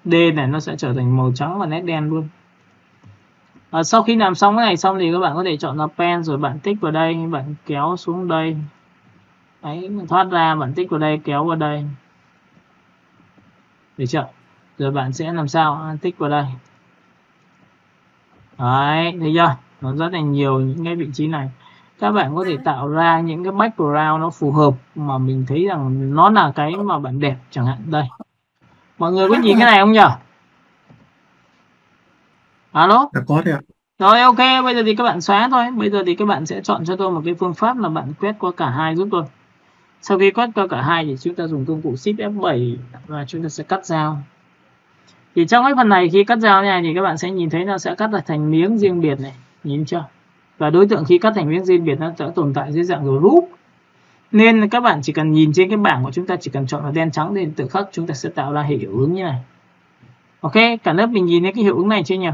D này nó sẽ trở thành màu trắng và nét đen luôn. Sau khi làm xong cái này xong thì các bạn có thể chọn là pen, rồi bạn tích vào đây, bạn kéo xuống đây. Đấy, thoát ra, bạn tích vào đây, kéo vào đây. Được chưa? Rồi bạn sẽ làm sao? Tích vào đây. Đấy, thấy chưa? Nó rất là nhiều những cái vị trí này. Các bạn có thể tạo ra những cái background nó phù hợp mà mình thấy rằng nó là cái mà bạn đẹp chẳng hạn. Đây. Mọi người có nhìn cái này không nhỉ? Alo? Đã có đấy ạ. Rồi ok, bây giờ thì các bạn xóa thôi. Bây giờ thì các bạn sẽ chọn cho tôi một cái phương pháp là bạn quét qua cả hai giúp tôi. Sau khi quét qua cả hai thì chúng ta dùng công cụ Shift F7 và chúng ta sẽ cắt dao. Thì trong cái phần này khi cắt giao này thì các bạn sẽ nhìn thấy nó sẽ cắt ra thành miếng riêng biệt này, nhìn chưa? Và đối tượng khi cắt thành miếng riêng biệt nó sẽ tồn tại dưới dạng group. Nên các bạn chỉ cần nhìn trên cái bảng của chúng ta, chỉ cần chọn vào đen trắng thì tự khắc chúng ta sẽ tạo ra hiệu ứng như này. Ok, cả lớp mình nhìn thấy cái hiệu ứng này chưa nhỉ?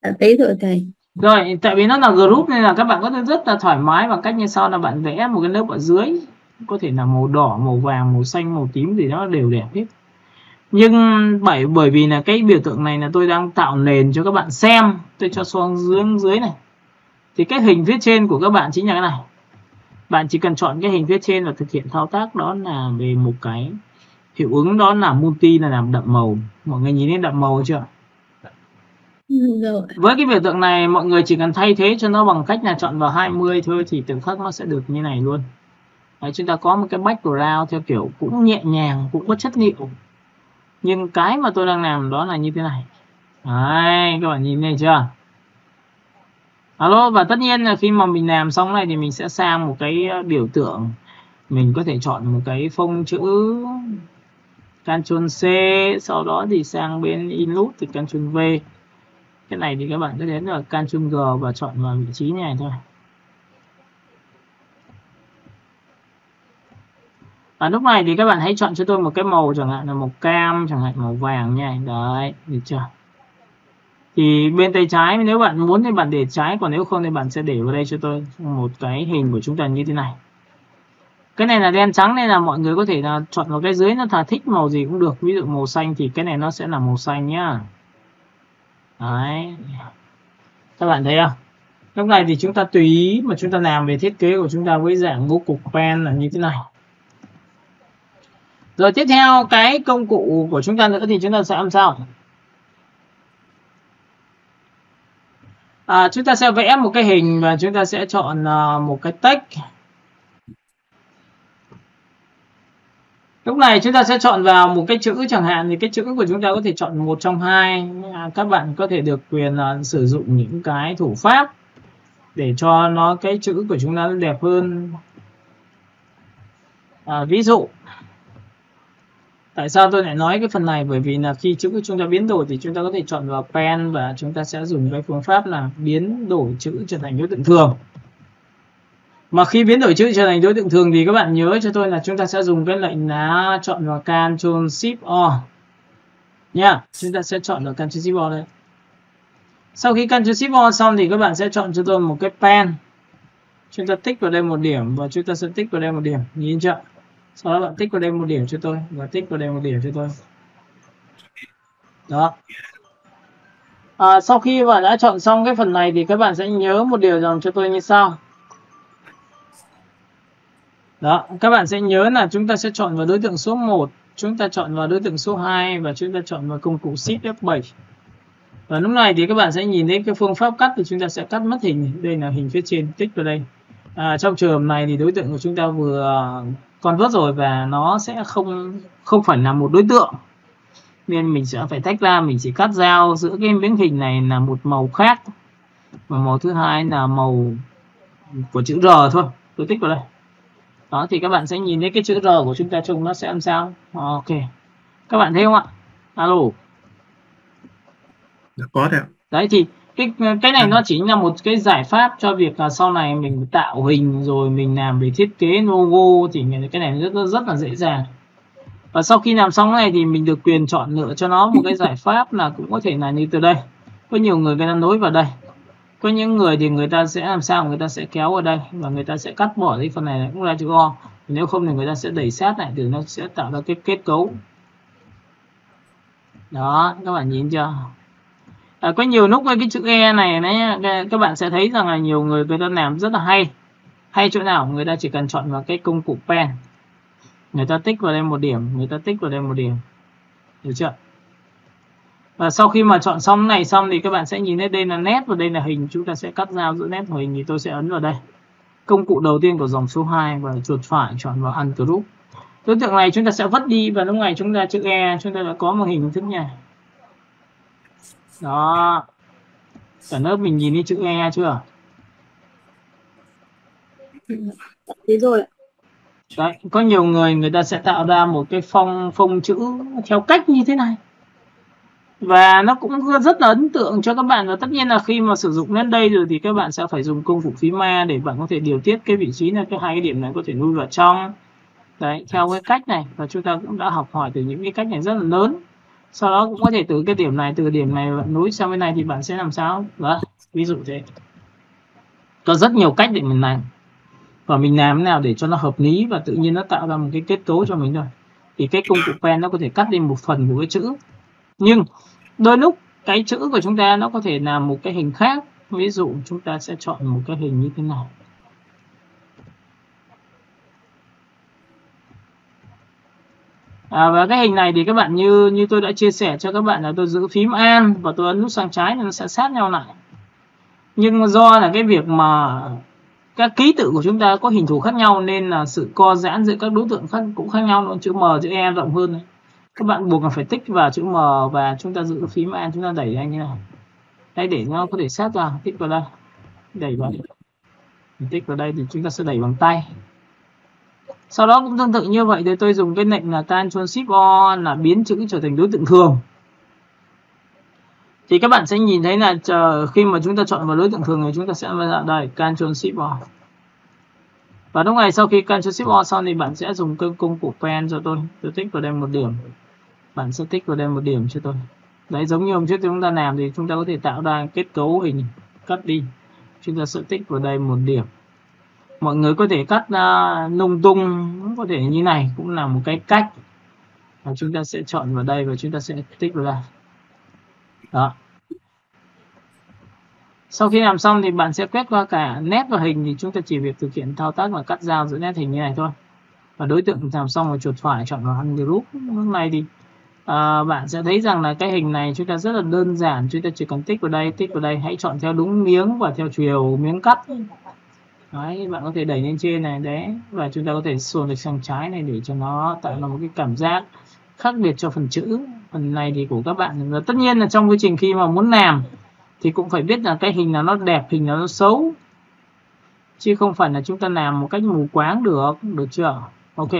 Đã thấy rồi thầy. Rồi, tại vì nó là group nên là các bạn có thể rất là thoải mái bằng cách như sau là bạn vẽ một cái lớp ở dưới, có thể là màu đỏ, màu vàng, màu xanh, màu tím thì nó đều đẹp hết. Nhưng bởi vì là cái biểu tượng này là tôi đang tạo nền cho các bạn xem, tôi cho xuống dưới này. Thì cái hình phía trên của các bạn chính là cái này. Bạn chỉ cần chọn cái hình phía trên và thực hiện thao tác đó là về một cái hiệu ứng đó là multi, là làm đậm màu. Mọi người nhìn thấy đậm màu chưa? Rồi. Với cái biểu tượng này mọi người chỉ cần thay thế cho nó bằng cách là chọn vào 20 thôi thì tự khắc nó sẽ được như này luôn. Đấy, chúng ta có một cái background theo kiểu cũng nhẹ nhàng, cũng có chất liệu. Nhưng cái mà tôi đang làm đó là như thế này. Đấy, các bạn nhìn thấy chưa? Alo, và tất nhiên là khi mà mình làm xong này thì mình sẽ sang một cái biểu tượng. Mình có thể chọn một cái phông chữ Ctrl C, sau đó thì sang bên Inloop thì Ctrl V. Cái này thì các bạn có đến là Ctrl G và chọn vào vị trí này thôi. Và lúc này thì các bạn hãy chọn cho tôi một cái màu, chẳng hạn là màu cam, chẳng hạn màu vàng nha. Đấy, được chưa? Thì bên tay trái nếu bạn muốn thì bạn để trái, còn nếu không thì bạn sẽ để vào đây cho tôi một cái hình của chúng ta như thế này. Cái này là đen trắng nên là mọi người có thể là chọn vào cái dưới, nó thà thích màu gì cũng được. Ví dụ màu xanh thì cái này nó sẽ là màu xanh nhá. Đấy. Các bạn thấy không? Lúc này thì chúng ta tùy ý mà chúng ta làm về thiết kế của chúng ta với dạng bố cục pen là như thế này. Rồi tiếp theo cái công cụ của chúng ta nữa thì chúng ta sẽ làm sao? Chúng ta sẽ vẽ một cái hình và chúng ta sẽ chọn một cái text. Lúc này chúng ta sẽ chọn vào một cái chữ, chẳng hạn thì cái chữ của chúng ta có thể chọn một trong hai. Các bạn có thể được quyền sử dụng những cái thủ pháp để cho nó cái chữ của chúng ta đẹp hơn. Ví dụ, tại sao tôi lại nói cái phần này? Bởi vì là khi chữ của chúng ta biến đổi thì chúng ta có thể chọn vào pen và chúng ta sẽ dùng cái phương pháp là biến đổi chữ trở thành đối tượng thường. Mà khi biến đổi chữ trở thành đối tượng thường thì các bạn nhớ cho tôi là chúng ta sẽ dùng cái lệnh là chọn vào Ctrl Shift O nha. Chúng ta sẽ chọn vào Ctrl Shift O đây. Sau khi Ctrl Shift O xong thì các bạn sẽ chọn cho tôi một cái pen. Chúng ta tích vào đây một điểm và chúng ta sẽ tích vào đây một điểm, nhìn chưa? Sau đó bạn tích vào đây một điểm cho tôi và tích vào đây một điểm cho tôi. Đó. Sau khi bạn đã chọn xong cái phần này thì các bạn sẽ nhớ một điều rằng cho tôi như sau. Đó, các bạn sẽ nhớ là chúng ta sẽ chọn vào đối tượng số 1, chúng ta chọn vào đối tượng số 2 và chúng ta chọn vào công cụ Shift F7. Và lúc này thì các bạn sẽ nhìn thấy cái phương pháp cắt thì chúng ta sẽ cắt mất hình. Đây là hình phía trên, tích vào đây. Trong trường hợp này thì đối tượng của chúng ta vừa convert rồi và nó sẽ không phải là một đối tượng. Nên mình sẽ phải tách ra, mình chỉ cắt giao giữa cái miếng hình này là một màu khác. Và màu thứ hai là màu của chữ R thôi. Tôi tích vào đây. Đó thì các bạn sẽ nhìn thấy cái chữ R của chúng ta trông nó sẽ làm sao. Ok. Các bạn thấy không ạ? Alo. Có đấy ạ. Đấy thì cái này nó chính là một cái giải pháp cho việc là sau này mình tạo hình rồi mình làm về thiết kế logo thì cái này rất là dễ dàng. Và sau khi làm xong này thì mình được quyền chọn lựa cho nó một cái giải pháp là cũng có thể là như từ đây. Có nhiều người ta nối vào đây. Có những người thì người ta sẽ làm sao, người ta sẽ kéo vào đây và người ta sẽ cắt bỏ cái phần này cũng là chữ O. Nếu không thì người ta sẽ đẩy sát lại thì nó sẽ tạo ra cái kết cấu. Đó, các bạn nhìn chưa? Có nhiều lúc với cái chữ E này các bạn sẽ thấy rằng là nhiều người ta làm rất là hay. Hay chỗ nào? Người ta chỉ cần chọn vào cái công cụ pen. Người ta tích vào đây một điểm, người ta tích vào đây một điểm. Được chưa? Và sau khi mà chọn xong này xong thì các bạn sẽ nhìn thấy đây là nét và đây là hình. Chúng ta sẽ cắt giao giữa nét và hình thì tôi sẽ ấn vào đây. Công cụ đầu tiên của dòng số 2 và chuột phải chọn vào Ungroup. Đối tượng này chúng ta sẽ vứt đi và lúc này chúng ta chữ E chúng ta đã có một hình thức nha. Đó. Cả lớp mình nhìn thấy chữ E chưa? Thế rồi. Đấy, có nhiều người ta sẽ tạo ra một cái phông chữ theo cách như thế này. Và nó cũng rất là ấn tượng cho các bạn. Và tất nhiên là khi mà sử dụng đến đây rồi thì các bạn sẽ phải dùng công cụ phím A để bạn có thể điều tiết cái vị trí là cái hai cái điểm này có thể nuôi vào trong. Đấy, theo cái cách này, và chúng ta cũng đã học hỏi từ những cái cách này rất là lớn. Sau đó cũng có thể từ điểm này bạn nối sang bên này thì bạn sẽ làm sao? Đó, ví dụ thế. Có rất nhiều cách để mình làm. Và mình làm thế nào để cho nó hợp lý và tự nhiên nó tạo ra một cái kết cấu cho mình thôi. Thì cái công cụ pen nó có thể cắt đi một phần của cái chữ. Nhưng đôi lúc cái chữ của chúng ta nó có thể làm một cái hình khác. Ví dụ chúng ta sẽ chọn một cái hình như thế này. Và cái hình này thì các bạn như tôi đã chia sẻ cho các bạn là tôi giữ phím An và tôi ấn nút sang trái nên nó sẽ sát nhau lại. Nhưng do là cái việc mà các ký tự của chúng ta có hình thù khác nhau nên là sự co giãn giữa các đối tượng khác cũng khác nhau. Chữ M, chữ E rộng hơn. Các bạn buộc là phải tích vào chữ M và chúng ta giữ phím An, chúng ta đẩy ra như này. Đây để nó có thể sát vào, tích vào đây. Đẩy vào. Tích vào đây thì chúng ta sẽ đẩy bằng tay. Sau đó cũng tương tự như vậy thì tôi dùng cái lệnh là Ctrl+Shift+O là biến chữ trở thành đối tượng thường. Thì các bạn sẽ nhìn thấy là khi mà chúng ta chọn vào đối tượng thường thì chúng ta sẽ vào đây Ctrl+Shift+O. Và lúc này sau khi Ctrl+Shift+O xong thì bạn sẽ dùng công cụ pen cho tôi tích vào đây một điểm. Bạn sẽ tích vào đây một điểm cho tôi. Đấy, giống như hôm trước chúng ta làm thì chúng ta có thể tạo ra kết cấu hình cắt đi. Chúng ta sẽ tích vào đây một điểm. Mọi người có thể cắt lung tung, có thể như này cũng là một cái cách. Và chúng ta sẽ chọn vào đây và chúng ta sẽ tích vào đây. Đó. Sau khi làm xong thì bạn sẽ quét qua cả nét và hình thì chúng ta chỉ việc thực hiện thao tác là cắt giao giữa nét hình như này thôi. Và đối tượng làm xong rồi chuột phải chọn vào ungroup. Lúc này thì bạn sẽ thấy rằng là cái hình này chúng ta rất là đơn giản. Chúng ta chỉ cần tích vào đây, hãy chọn theo đúng miếng và theo chiều miếng cắt. Đấy, bạn có thể đẩy lên trên này đấy, và chúng ta có thể xuồng được sang trái này để cho nó tạo ra một cái cảm giác khác biệt cho phần chữ. Phần này thì của các bạn, và tất nhiên là trong quá trình khi mà muốn làm thì cũng phải biết là cái hình nào nó đẹp, hình nào nó xấu, chứ không phải là chúng ta làm một cách mù quáng được chưa? Ok,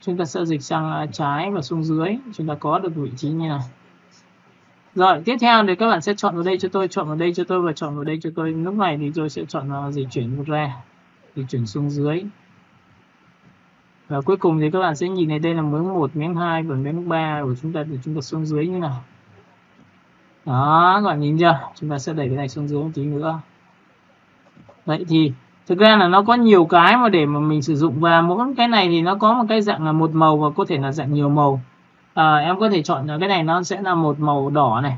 chúng ta sẽ dịch sang trái và xuống dưới, chúng ta có được vị trí như này. Rồi, tiếp theo thì các bạn sẽ chọn vào đây cho tôi, chọn vào đây cho tôi và chọn vào đây cho tôi. Lúc này thì tôi sẽ chọn vào dịch chuyển một ra, dịch chuyển xuống dưới. Và cuối cùng thì các bạn sẽ nhìn thấy đây là miếng 1, miếng 2 và miếng 3 của chúng ta, để chúng ta xuống dưới như nào. Đó, các bạn nhìn chưa? Chúng ta sẽ đẩy cái này xuống dưới một tí nữa. Vậy thì thực ra là nó có nhiều cái mà để mà mình sử dụng, và mỗi cái này thì nó có một cái dạng là một màu và có thể là dạng nhiều màu. Em có thể chọn cái này nó sẽ là một màu đỏ này.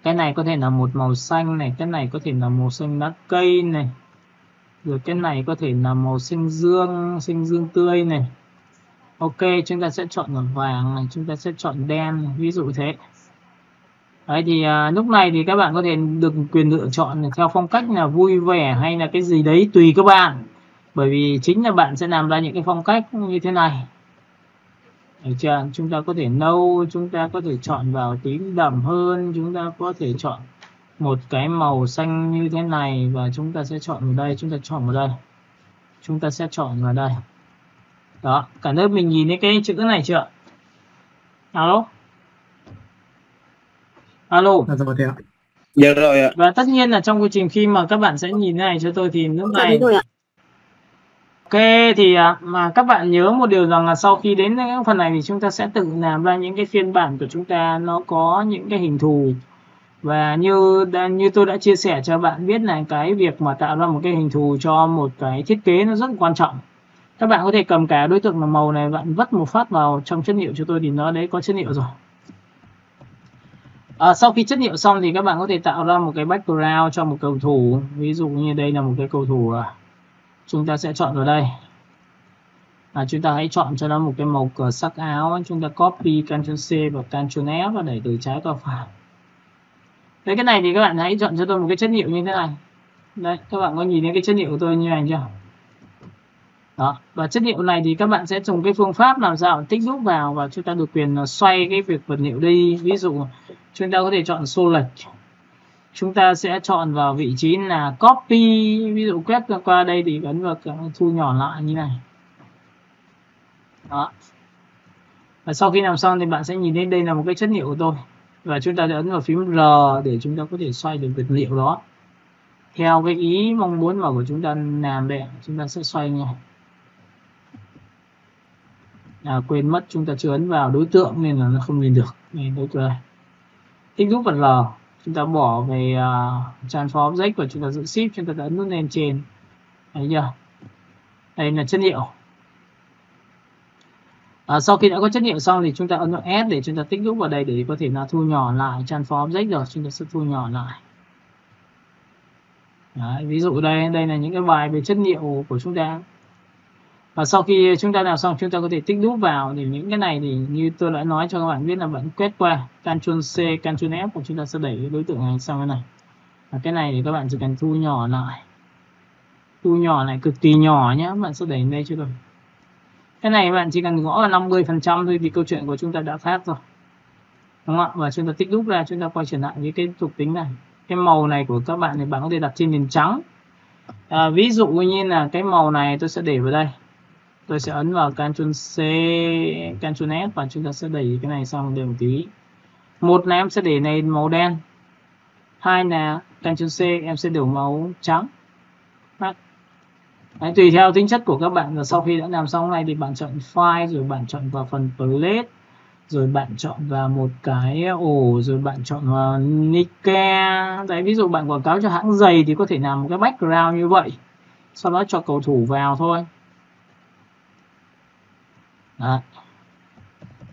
Cái này có thể là một màu xanh này, cái này có thể là màu xanh lá cây này. Rồi cái này có thể là màu xanh dương tươi này. Ok, chúng ta sẽ chọn màu vàng này, chúng ta sẽ chọn đen này, ví dụ thế. Đấy thì lúc này thì các bạn có thể được quyền lựa chọn theo phong cách là vui vẻ hay là cái gì đấy tùy các bạn. Bởi vì chính là bạn sẽ làm ra những cái phong cách như thế này. Được chưa? Chúng ta có thể nâu, chúng ta có thể chọn vào tím đậm hơn, chúng ta có thể chọn một cái màu xanh như thế này và chúng ta sẽ chọn vào đây, chúng ta chọn vào đây. Chúng ta sẽ chọn vào đây. Đó, cả lớp mình nhìn thấy cái chữ này chưa? Alo? Alo. Rồi thầy ạ. Dạ rồi ạ. Và tất nhiên là trong quá trình khi mà các bạn sẽ nhìn thế này cho tôi thì lúc này rồi ạ. Ok, thì mà các bạn nhớ một điều rằng là sau khi đến cái phần này thì chúng ta sẽ tự làm ra những cái phiên bản của chúng ta nó có những cái hình thù. Và như tôi đã chia sẻ cho bạn biết là cái việc mà tạo ra một cái hình thù cho một cái thiết kế nó rất quan trọng. Các bạn có thể cầm cả đối tượng là màu này, bạn vất một phát vào trong chất liệu cho tôi thì nó đấy có chất liệu rồi. Sau khi chất liệu xong thì các bạn có thể tạo ra một cái background cho một cầu thủ. Ví dụ như đây là một cái cầu thủ, chúng ta sẽ chọn vào đây. Chúng ta hãy chọn cho nó một cái màu cờ sắc áo. Chúng ta copy Ctrl+C và Ctrl+F và đẩy từ trái qua phải. Đấy, cái này thì các bạn hãy chọn cho tôi một cái chất liệu như thế này. Đấy, các bạn có nhìn thấy cái chất liệu của tôi như này chưa? Đó, và chất liệu này thì các bạn sẽ dùng cái phương pháp làm sao tích đúc vào và chúng ta được quyền xoay cái việc vật liệu đi. Ví dụ chúng ta có thể chọn xô lệch. Chúng ta sẽ chọn vào vị trí là copy, ví dụ quét qua đây thì ấn vào thu nhỏ lại như này. Đó. Và sau khi làm xong thì bạn sẽ nhìn thấy đây là một cái chất liệu của tôi. Và chúng ta sẽ ấn vào phím R để chúng ta có thể xoay được vật liệu đó theo cái ý mong muốn mà của chúng ta làm đây. Chúng ta sẽ xoay nha. Quên mất chúng ta chưa ấn vào đối tượng nên là nó không nhìn được. Đây, đối tượng tích nút vào L, chúng ta bỏ về transform object và chúng ta giữ shift, chúng ta ấn nút lên trên. Thấy chưa? Đây là chất liệu. Sau khi đã có chất liệu xong thì chúng ta ấn vào S để chúng ta tích nút vào đây để có thể là thu nhỏ lại transform object rồi. Chúng ta sẽ thu nhỏ lại. Đấy, ví dụ đây là những cái bài về chất liệu của chúng ta. Và sau khi chúng ta làm xong, chúng ta có thể tích nút vào thì những cái này thì như tôi đã nói cho các bạn biết là bạn quét qua Ctrl C, Ctrl F của chúng ta sẽ đẩy cái đối tượng này sang cái này. Và cái này thì các bạn chỉ cần thu nhỏ lại. Thu nhỏ lại cực kỳ nhỏ nhé, bạn sẽ đẩy lên đây cho tôi. Cái này bạn chỉ cần gõ là 50% thôi vì câu chuyện của chúng ta đã khác rồi. Đúng không ạ? Và chúng ta tích nút ra, chúng ta quay trở lại với cái thuộc tính này. Cái màu này của các bạn thì bạn có thể đặt trên nền trắng. Ví dụ như là cái màu này tôi sẽ để vào đây. Tôi sẽ ấn vào Ctrl C, Ctrl S và chúng ta sẽ đẩy cái này sang đều một tí. Một là em sẽ để này màu đen. Hai là Ctrl C em sẽ đổi màu trắng. Đấy, tùy theo tính chất của các bạn. Và sau khi đã làm xong này thì bạn chọn file, rồi bạn chọn vào phần palette, rồi bạn chọn vào một cái ổ, rồi bạn chọn vào Nika. Đấy, ví dụ bạn quảng cáo cho hãng giày thì có thể làm một cái background như vậy, sau đó cho cầu thủ vào thôi. Đấy.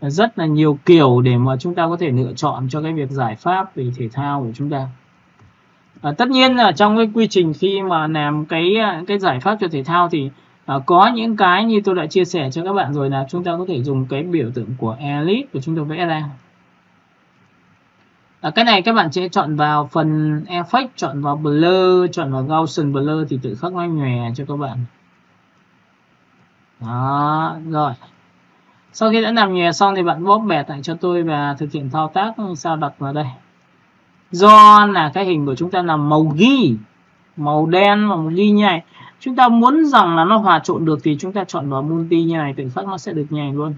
Rất là nhiều kiểu để mà chúng ta có thể lựa chọn cho cái việc giải pháp về thể thao của chúng ta. Tất nhiên là trong cái quy trình khi mà làm cái giải pháp cho thể thao thì có những cái như tôi đã chia sẻ cho các bạn rồi là chúng ta có thể dùng cái biểu tượng của Elite của chúng ta vẽ ra. Cái này các bạn sẽ chọn vào phần Effect, chọn vào Blur, chọn vào Gaussian Blur thì tự khắc nó nhòe cho các bạn. Đó, rồi. Sau khi đã làm nhòe xong thì bạn bóp bẹt lại cho tôi và thực hiện thao tác sao đặt vào đây. Do là cái hình của chúng ta là màu ghi, màu đen và màu ghi như này. Chúng ta muốn rằng là nó hòa trộn được thì chúng ta chọn vào multi như này, tự khắc nó sẽ được như này luôn.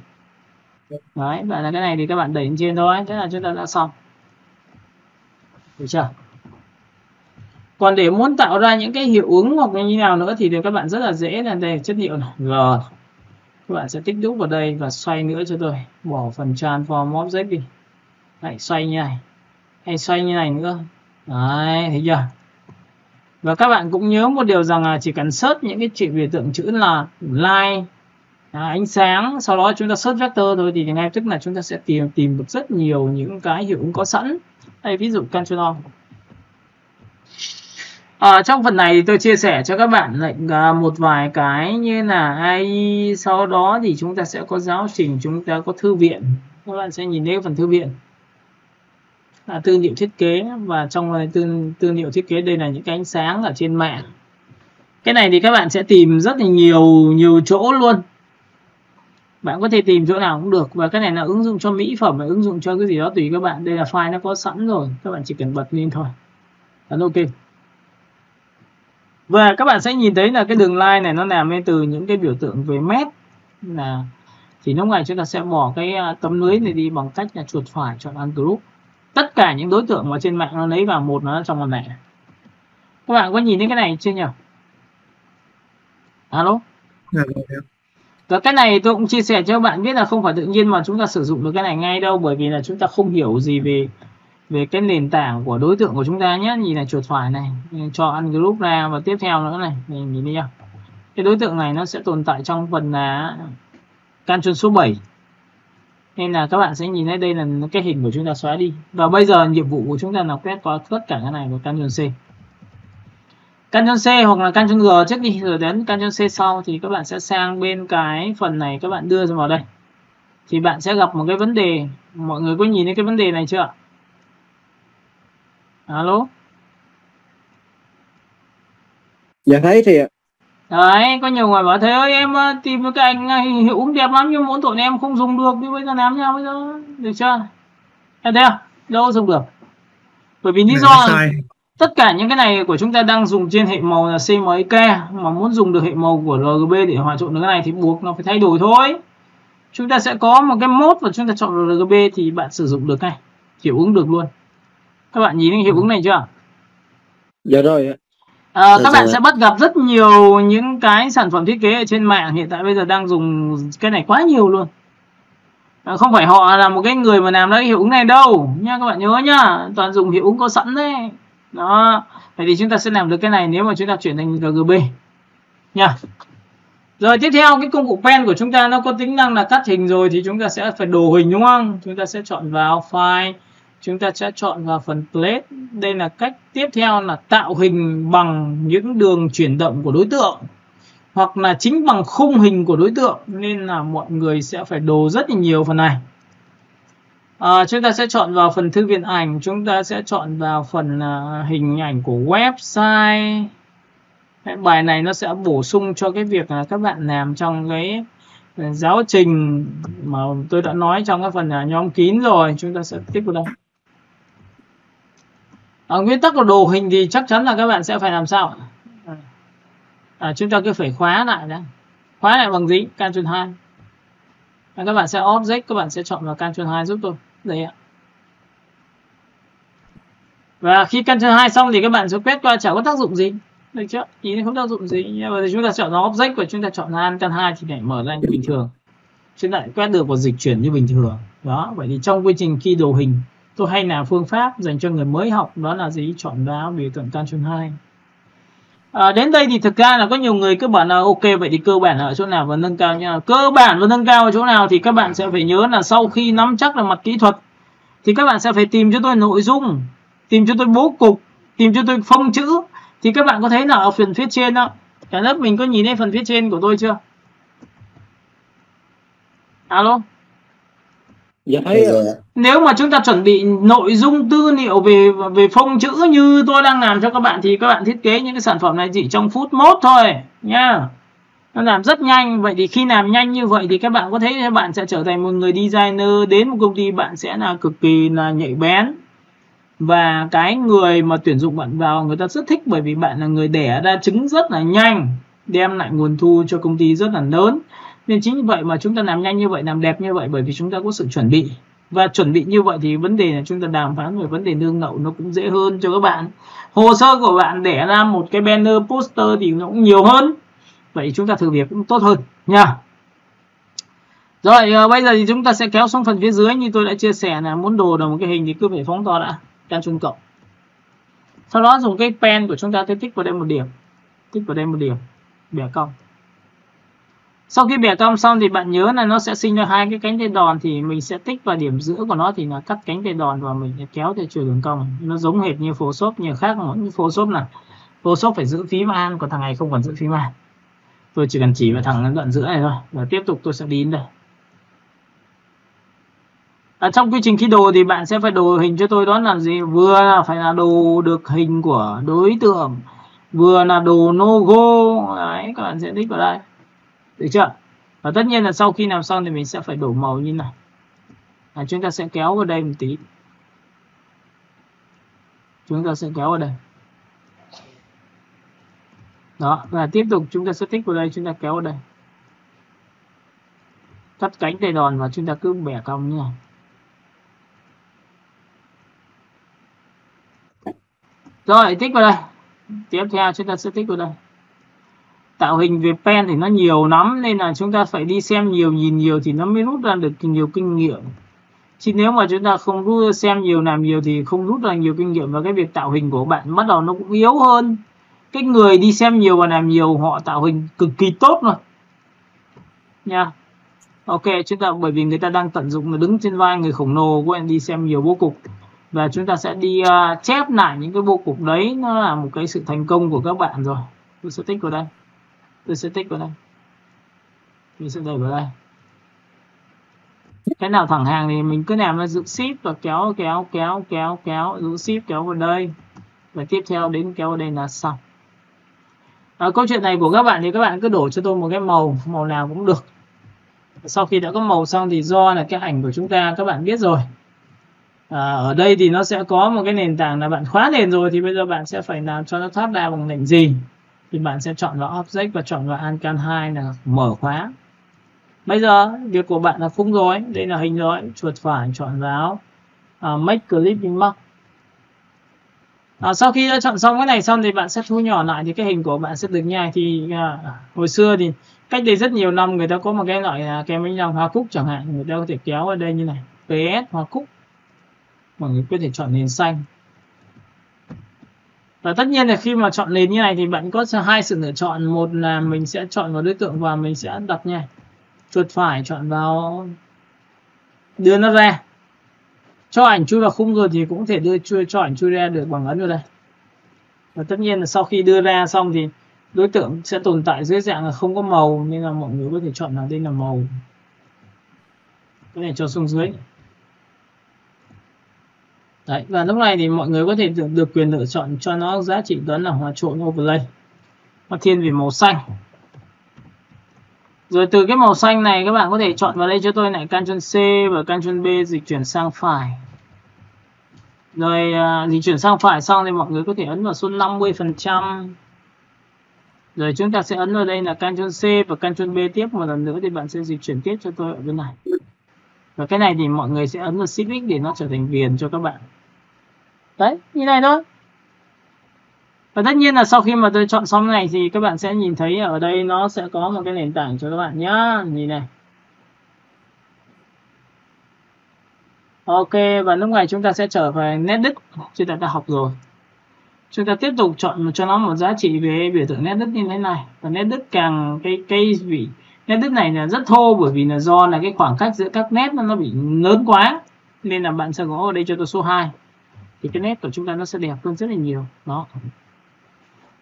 Đấy, và là cái này thì các bạn đẩy lên trên thôi, thế là chúng ta đã xong. Được chưa? Còn để muốn tạo ra những cái hiệu ứng hoặc như nào nữa thì các bạn rất là dễ, là đây chất liệu này. Rồi. Các bạn sẽ tích nút vào đây và xoay nữa cho tôi. Bỏ phần transform object đi. Đấy, xoay như này. Hay xoay như này nữa. Đấy, thấy chưa? Và các bạn cũng nhớ một điều rằng là chỉ cần search những cái biểu tượng chữ là light, ánh sáng, sau đó chúng ta search vector thôi thì ngay tức là chúng ta sẽ tìm được rất nhiều những cái hiệu ứng có sẵn. Đây, ví dụ Ctrl trong phần này thì tôi chia sẻ cho các bạn lệnh một vài cái như là AI, sau đó thì chúng ta sẽ có giáo trình, chúng ta có thư viện. Các bạn sẽ nhìn thấy phần thư viện, tư liệu thiết kế, và trong tư liệu thiết kế đây là những cái ánh sáng ở trên mạng. Cái này thì các bạn sẽ tìm rất là nhiều chỗ luôn. Bạn có thể tìm chỗ nào cũng được. Và cái này là ứng dụng cho mỹ phẩm, và ứng dụng cho cái gì đó tùy các bạn. Đây là file nó có sẵn rồi, các bạn chỉ cần bật lên thôi. Ấn OK. Và các bạn sẽ nhìn thấy là cái đường line này nó làm lên từ những cái biểu tượng về mét. Thì lúc này chúng ta sẽ bỏ cái tấm lưới này đi bằng cách là chuột phải chọn ungroup. Tất cả những đối tượng mà trên mạng nó lấy vào một, nó trong phần này. Các bạn có nhìn thấy cái này chưa nhỉ? Alo? Và cái này tôi cũng chia sẻ cho các bạn biết là không phải tự nhiên mà chúng ta sử dụng được cái này ngay đâu, bởi vì là chúng ta không hiểu gì về cái nền tảng của đối tượng của chúng ta nhé. Nhìn là chuột phải này, cho ungroup ra, và tiếp theo nữa này, nhìn đi nhá. Cái đối tượng này nó sẽ tồn tại trong phần là Ctrl số 7. Nên là các bạn sẽ nhìn thấy đây là cái hình của chúng ta xóa đi. Và bây giờ nhiệm vụ của chúng ta là quét qua tất cả cái này của Ctrl C. Ctrl C hoặc là Ctrl G trước đi, rồi đến Ctrl C sau thì các bạn sẽ sang bên cái phần này, các bạn đưa vào đây. Thì bạn sẽ gặp một cái vấn đề. Mọi người có nhìn thấy cái vấn đề này chưa? Alo? Dạ thấy thì ạ. Đấy, có nhiều người bảo thế ơi em tìm cái ảnh hiệu ứng đẹp lắm nhưng mỗi tội em không dùng được, thì bây giờ làm sao bây giờ? Được chưa? Em thấy không? Đâu dùng được. Bởi vì lý do là tất cả những cái này của chúng ta đang dùng trên hệ màu là CMYK, mà muốn dùng được hệ màu của RGB để hòa trộn được cái này thì buộc nó phải thay đổi thôi. Chúng ta sẽ có một cái mode và chúng ta chọn RGB thì bạn sử dụng được ngay. hiệu ứng được luôn. Các bạn nhìn thấy hiệu ứng này chưa? Dạ rồi ạ. Các bạn sẽ bắt gặp rất nhiều những cái sản phẩm thiết kế ở trên mạng hiện tại bây giờ đang dùng cái này quá nhiều luôn. Không phải họ là một cái người mà làm ra cái hiệu ứng này đâu nha, các bạn nhớ nhá, toàn dùng hiệu ứng có sẵn đấy. Đó, vậy thì chúng ta sẽ làm được cái này nếu mà chúng ta chuyển thành RGB nha. Rồi tiếp theo, cái công cụ pen của chúng ta nó có tính năng là cắt hình rồi thì chúng ta sẽ phải đồ hình, đúng không? Chúng ta sẽ chọn vào file, chúng ta sẽ chọn vào phần plate. Đây là cách tiếp theo là tạo hình bằng những đường chuyển động của đối tượng hoặc là chính bằng khung hình của đối tượng, nên là mọi người sẽ phải đồ rất là nhiều phần này. Chúng ta sẽ chọn vào phần thư viện ảnh, chúng ta sẽ chọn vào phần hình ảnh của website. Bài này nó sẽ bổ sung cho cái việc là các bạn làm trong cái giáo trình mà tôi đã nói trong cái phần nhóm kín rồi. Chúng ta sẽ tiếp vào đây. Nguyên tắc của đồ hình thì chắc chắn là các bạn sẽ phải làm sao? Chúng ta cứ phải khóa lại đã. Khóa lại bằng gì? Ctrl 2. Các bạn sẽ object, các bạn sẽ chọn vào Ctrl 2 giúp tôi. Đây ạ. Và khi Ctrl 2 xong thì các bạn sẽ quét qua, chả có tác dụng gì. Được chưa? Ý này không tác dụng gì. Nhưng mà chúng ta chọn vào object và chúng ta chọn là Ctrl 2 thì lại mở ra như bình thường. Chúng ta lại quét được và dịch chuyển như bình thường. Đó, vậy thì trong quy trình khi đồ hình, tôi hay làm phương pháp dành cho người mới học, đó là gì? Chọn vào biểu tượng Ctrl 2. Đến đây thì thực ra là có nhiều người cứ bảo là ok, vậy thì cơ bản ở chỗ nào và nâng cao nha. Cơ bản và nâng cao ở chỗ nào thì các bạn sẽ phải nhớ là sau khi nắm chắc là mặt kỹ thuật thì các bạn sẽ phải tìm cho tôi nội dung, tìm cho tôi bố cục, tìm cho tôi phông chữ. Thì các bạn có thấy là ở phần phía trên đó, cả lớp mình có nhìn thấy phần phía trên của tôi chưa? Alo? Dạ thấy rồi. Nếu mà chúng ta chuẩn bị nội dung tư liệu về phông chữ như tôi đang làm cho các bạn thì các bạn thiết kế những cái sản phẩm này chỉ trong phút mốt thôi nha. Nó làm rất nhanh. Vậy thì khi làm nhanh như vậy thì các bạn có thấy các bạn sẽ trở thành một người designer, đến một công ty bạn sẽ là cực kỳ là nhạy bén. Và cái người mà tuyển dụng bạn vào người ta rất thích, bởi vì bạn là người đẻ ra trứng rất là nhanh, đem lại nguồn thu cho công ty rất là lớn. Nên chính vì vậy mà chúng ta làm nhanh như vậy, làm đẹp như vậy, bởi vì chúng ta có sự chuẩn bị. Và chuẩn bị như vậy thì vấn đề là chúng ta đàm phán về vấn đề lương lậu nó cũng dễ hơn cho các bạn. Hồ sơ của bạn đẻ ra một cái banner poster thì nó cũng nhiều hơn. Vậy chúng ta thử việc cũng tốt hơn nha. Rồi bây giờ thì chúng ta sẽ kéo xuống phần phía dưới. Như tôi đã chia sẻ là muốn đồ được một cái hình thì cứ phải phóng to đã, Ctrl cộng. Sau đó dùng cái pen của chúng ta tích vào đây một điểm, tích vào đây một điểm, bẻ cong. Sau khi bẻ cong xong thì bạn nhớ là nó sẽ sinh ra hai cái cánh tay đòn, thì mình sẽ tích vào điểm giữa của nó thì là cắt cánh tay đòn và mình kéo theo chiều đường cong. Nó giống hệt như Photoshop, nhưng khác mỗi Photoshop là Photoshop phải giữ phím An, còn thằng này không cần giữ phím An. Tôi chỉ cần chỉ vào thằng đoạn giữa này thôi. Và tiếp tục tôi sẽ đi đến đây. Trong quy trình khi đồ thì bạn sẽ phải đồ hình cho tôi, đó là gì? Vừa là phải là đồ được hình của đối tượng, vừa là đồ logo. Đấy, các bạn sẽ tích vào đây. Được chưa? Và tất nhiên là sau khi làm xong thì mình sẽ phải đổ màu như này. Chúng ta sẽ kéo vào đây một tí. Chúng ta sẽ kéo vào đây. Đó, và tiếp tục chúng ta sẽ tích vào đây, chúng ta kéo vào đây. Cắt cánh tay đòn và chúng ta cứ bẻ cong như này. Rồi, tích vào đây. Tiếp theo chúng ta sẽ tích vào đây. Tạo hình về pen thì nó nhiều lắm, nên là chúng ta phải đi xem nhiều, nhìn nhiều thì nó mới rút ra được nhiều kinh nghiệm. Chứ nếu mà chúng ta không cứ xem nhiều, làm nhiều thì không rút ra nhiều kinh nghiệm, và cái việc tạo hình của bạn bắt đầu nó cũng yếu hơn. Cái người đi xem nhiều và làm nhiều họ tạo hình cực kỳ tốt rồi nha. Ok, chúng ta bởi vì người ta đang tận dụng là đứng trên vai người khổng lồ của em đi xem nhiều bố cục, và chúng ta sẽ đi chép lại những cái bố cục đấy, nó là một cái sự thành công của các bạn rồi. Tôi sẽ tích vào đây, tôi sẽ tích vào đây, tôi sẽ đẩy vào đây. Cái nào thẳng hàng thì mình cứ làm là giữ ship và kéo giữ ship kéo vào đây, và tiếp theo đến kéo vào đây là xong. Câu chuyện này của các bạn thì các bạn cứ đổ cho tôi một cái màu nào cũng được. Sau khi đã có màu xong thì do là cái ảnh của chúng ta các bạn biết rồi. Ở đây thì nó sẽ có một cái nền tảng là bạn khóa nền rồi, thì bây giờ bạn sẽ phải làm cho nó thoát ra bằng lệnh gì. Thì bạn sẽ chọn vào Object và chọn vào Alt 2 là mở khóa. Bây giờ việc của bạn là khung rồi, đây là hình rồi, chuột phải chọn vào make clip inbox. Sau khi đã chọn xong cái này xong thì bạn sẽ thu nhỏ lại thì cái hình của bạn sẽ được như này. Thì hồi xưa thì cách đây rất nhiều năm người ta có một cái loại kem đánh răng hoa cúc chẳng hạn, người ta có thể kéo ở đây như này, PS hoa cúc, mọi người có thể chọn nền xanh. Và tất nhiên là khi mà chọn nền như này thì bạn có hai sự lựa chọn. Một là mình sẽ chọn vào đối tượng và mình sẽ đặt nha, chuột phải chọn vào, đưa nó ra, cho ảnh chui vào khung rồi thì cũng thể cho ảnh chui ra được bằng ấn vào đây. Và tất nhiên là sau khi đưa ra xong thì đối tượng sẽ tồn tại dưới dạng là không có màu, nên là mọi người có thể chọn là đây là màu, có thể cho xuống dưới. Đấy, và lúc này thì mọi người có thể được quyền lựa chọn cho nó giá trị đó là hòa trộn overlay, nó thiên về màu xanh. Rồi từ cái màu xanh này các bạn có thể chọn vào đây cho tôi lại Ctrl C và Ctrl B dịch chuyển sang phải. Rồi dịch chuyển sang phải xong thì mọi người có thể ấn vào số 50%. Rồi chúng ta sẽ ấn vào đây là Ctrl C và Ctrl B tiếp một lần nữa thì bạn sẽ dịch chuyển tiếp cho tôi ở bên này. Và cái này thì mọi người sẽ ấn vào Shift X để nó trở thành viền cho các bạn. Đấy, như này thôi. Và tất nhiên là sau khi mà tôi chọn xong này thì các bạn sẽ nhìn thấy ở đây nó sẽ có một cái nền tảng cho các bạn nhá. Nhìn này. Ok, và lúc này chúng ta sẽ trở về nét đứt. Chúng ta đã học rồi. Chúng ta tiếp tục chọn cho nó một giá trị về biểu tượng nét đứt như thế này. Và nét đứt càng cái vị nét đứt này là rất thô, bởi vì là do là cái khoảng cách giữa các nét nó bị lớn quá. Nên là bạn sẽ có ở đây cho tôi số 2. Thì cái nét của chúng ta nó sẽ đẹp hơn rất là nhiều. Đó.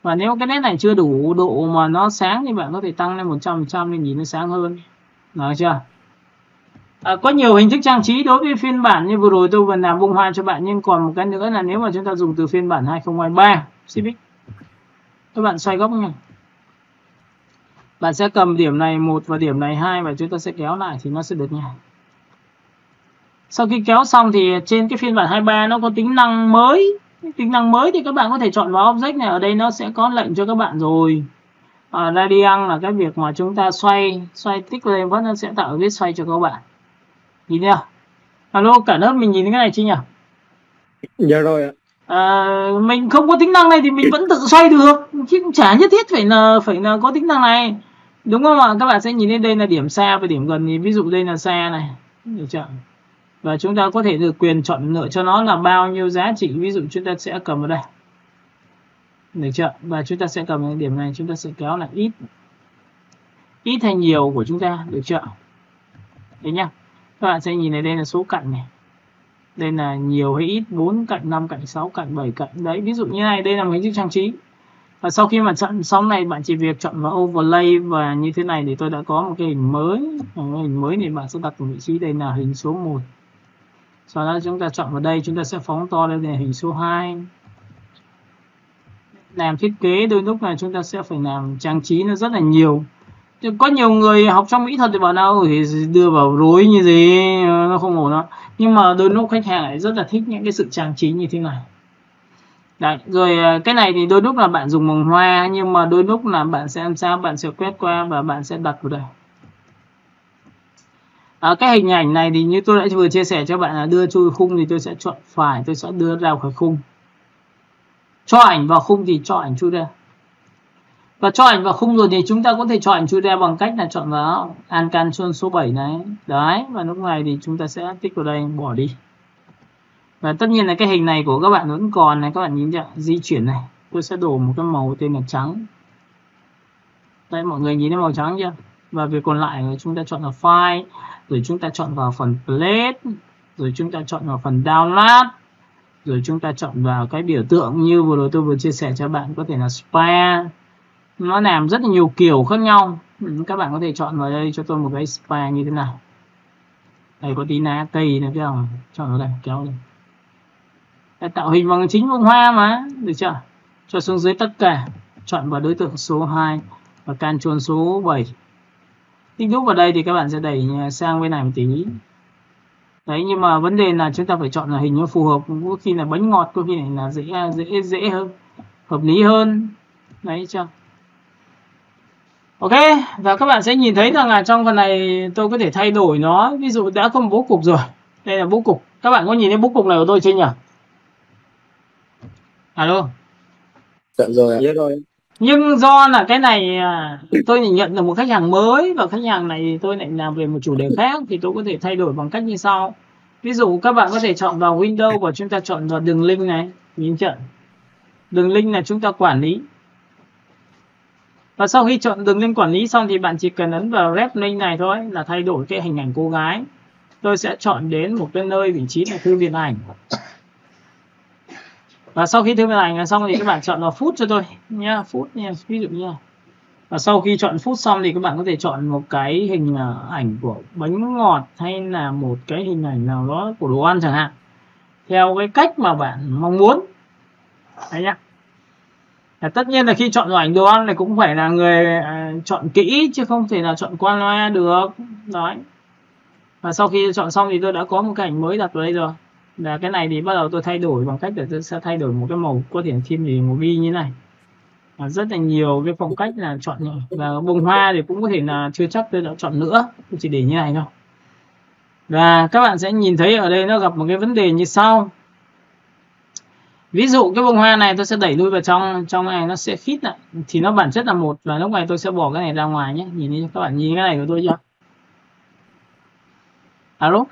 Và nếu cái nét này chưa đủ độ mà nó sáng thì bạn có thể tăng lên 100% để nhìn nó sáng hơn. Được chưa? Có nhiều hình thức trang trí đối với phiên bản như vừa rồi tôi vừa làm bông hoa cho bạn, nhưng còn một cái nữa là nếu mà chúng ta dùng từ phiên bản 2023 Civic, các bạn xoay góc nha. Bạn sẽ cầm điểm này 1 và điểm này 2 và chúng ta sẽ kéo lại thì nó sẽ được nha. Sau khi kéo xong thì trên cái phiên bản 23 nó có tính năng mới. Tính năng mới thì các bạn có thể chọn vào object này, ở đây nó sẽ có lệnh cho các bạn rồi. Radian là cái việc mà chúng ta xoay tích lên vẫn nó sẽ tạo vết xoay cho các bạn. Nhìn thấy không? Alo, cả lớp mình nhìn cái này chưa nhỉ? Dạ rồi ạ. Mình không có tính năng này thì mình vẫn tự xoay được, chứ chả nhất thiết phải là có tính năng này, đúng không ạ? Các bạn sẽ nhìn thấy đây là điểm xa và điểm gần, thì ví dụ đây là xa này, được chưa? Và chúng ta có thể được quyền chọn lựa cho nó là bao nhiêu giá trị. Ví dụ chúng ta sẽ cầm vào đây, được chưa? Và chúng ta sẽ cầm cái điểm này, chúng ta sẽ kéo lại ít hay nhiều của chúng ta, được chưa? Đấy nhá. Các bạn sẽ nhìn thấy đây là số cạnh này, đây là nhiều hay ít, 4 cạnh, 5 cạnh, 6 cạnh, 7 cạnh. Đấy, ví dụ như này, đây là một hình thức trang trí. Và sau khi mà chọn xong này, bạn chỉ việc chọn vào overlay và như thế này thì tôi đã có một cái hình mới. Hình mới thì bạn sẽ đặt vị trí đây là hình số 1. Sau đó chúng ta chọn vào đây, chúng ta sẽ phóng to lên là hình số 2. Làm thiết kế đôi lúc là chúng ta sẽ phải làm trang trí nó rất là nhiều. Có nhiều người học trong mỹ thuật thì bảo nào thì đưa vào rối như gì, nó không ổn đâu. Nhưng mà đôi lúc khách hàng lại rất là thích những cái sự trang trí như thế này. Đấy, rồi cái này thì đôi lúc là bạn dùng bằng hoa, nhưng mà đôi lúc là bạn sẽ làm sao, bạn sẽ quét qua và bạn sẽ đặt vào đây. Cái hình ảnh này thì như tôi đã vừa chia sẻ cho bạn là đưa chui khung thì tôi sẽ chọn phải, tôi sẽ đưa ra khỏi khung. Cho ảnh vào khung thì cho ảnh chui ra. Và cho ảnh vào khung rồi thì chúng ta có thể cho ảnh chui ra bằng cách là chọn vào Ctrl số 7 này. Đấy, và lúc này thì chúng ta sẽ tích vào đây, bỏ đi. Và tất nhiên là cái hình này của các bạn vẫn còn này, các bạn nhìn chưa? Di chuyển này, tôi sẽ đổ một cái màu tên là trắng. Đây, mọi người nhìn thấy màu trắng chưa? Và việc còn lại là chúng ta chọn vào file, rồi chúng ta chọn vào phần plate, rồi chúng ta chọn vào phần download, rồi chúng ta chọn vào cái biểu tượng như vừa rồi tôi vừa chia sẻ cho bạn, có thể là spa. Nó làm rất là nhiều kiểu khác nhau. Các bạn có thể chọn vào đây cho tôi một cái spa như thế này. Đây có tí lá cây này, thấy không? Chọn vào đây, kéo lên. Để tạo hình bằng chính bông hoa mà, được chưa? Cho xuống dưới tất cả, chọn vào đối tượng số 2 và Ctrl số 7. Tích đúc vào đây thì các bạn sẽ đẩy sang bên này một tí. Đấy, nhưng mà vấn đề là chúng ta phải chọn là hình nó phù hợp, có khi là bánh ngọt, có khi này là dễ hơn, hợp lý hơn. Đấy chưa? Ok, và các bạn sẽ nhìn thấy rằng là trong phần này tôi có thể thay đổi nó. Ví dụ đã có một bố cục rồi. Đây là bố cục. Các bạn có nhìn thấy bút cục này của tôi chưa nhỉ? Alo. Dạ rồi. Nhưng do là cái này tôi nhận được một khách hàng mới, và khách hàng này thì tôi lại làm về một chủ đề khác, thì tôi có thể thay đổi bằng cách như sau. Ví dụ các bạn có thể chọn vào Windows và chúng ta chọn vào đường link này, nhìn chưa? Đường link là chúng ta quản lý. Và sau khi chọn đường link quản lý xong thì bạn chỉ cần ấn vào rep link này thôi là thay đổi cái hình ảnh cô gái. Tôi sẽ chọn đến một cái nơi vị trí là thư viện ảnh. Và sau khi thư viện ảnh là xong thì các bạn chọn vào phút cho tôi nhá, phút nha, ví dụ như. Và sau khi chọn phút xong thì các bạn có thể chọn một cái hình ảnh của bánh ngọt hay là một cái hình ảnh nào đó của đồ ăn chẳng hạn, theo cái cách mà bạn mong muốn. Đấy nhá. Tất nhiên là khi chọn ảnh đồ ăn này cũng phải là người chọn kỹ chứ không thể là chọn qua loa được. Đấy. Và sau khi chọn xong thì tôi đã có một cái ảnh mới đặt vào đây rồi. Là cái này thì bắt đầu tôi thay đổi bằng cách là tôi sẽ thay đổi một cái màu, có thể thêm gì màu bi như này. Rất là nhiều cái phong cách là chọn rồi. Và bông hoa thì cũng có thể là chưa chắc tôi đã chọn nữa, tôi chỉ để như này thôi. Và các bạn sẽ nhìn thấy ở đây nó gặp một cái vấn đề như sau. Ví dụ cái bông hoa này tôi sẽ đẩy lui vào trong này, nó sẽ fit lại thì nó bản chất là một, và lúc này tôi sẽ bỏ cái này ra ngoài nhé. Nhìn đi các bạn, nhìn cái này của tôi chưa? Alo.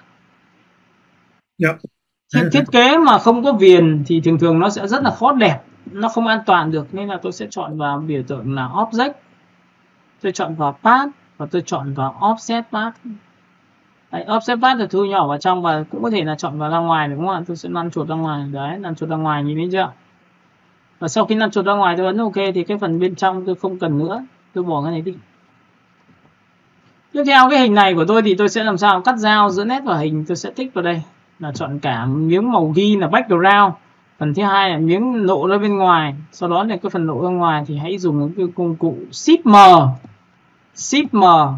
Thiết kế mà không có viền thì thường nó sẽ rất là khó đẹp, nó không an toàn được, nên là tôi sẽ chọn vào biểu tượng là object, tôi chọn vào path và tôi chọn vào offset path. Đấy, offset path là thu nhỏ vào trong, và cũng có thể là chọn vào ra ngoài đúng không ạ? Tôi sẽ lăn chuột ra ngoài. Đấy, lăn chuột ra ngoài, nhìn thấy chưa? Và sau khi lăn chuột ra ngoài tôi ấn OK thì cái phần bên trong tôi không cần nữa, tôi bỏ cái này đi. Tiếp theo cái hình này của tôi thì tôi sẽ làm sao cắt giao giữa nét và hình. Tôi sẽ tích vào đây là chọn cả miếng màu ghi là background. Phần thứ hai là miếng lộ ra bên ngoài. Sau đó là cái phần lộ ra ngoài thì hãy dùng cái công cụ Shift M. Shift M.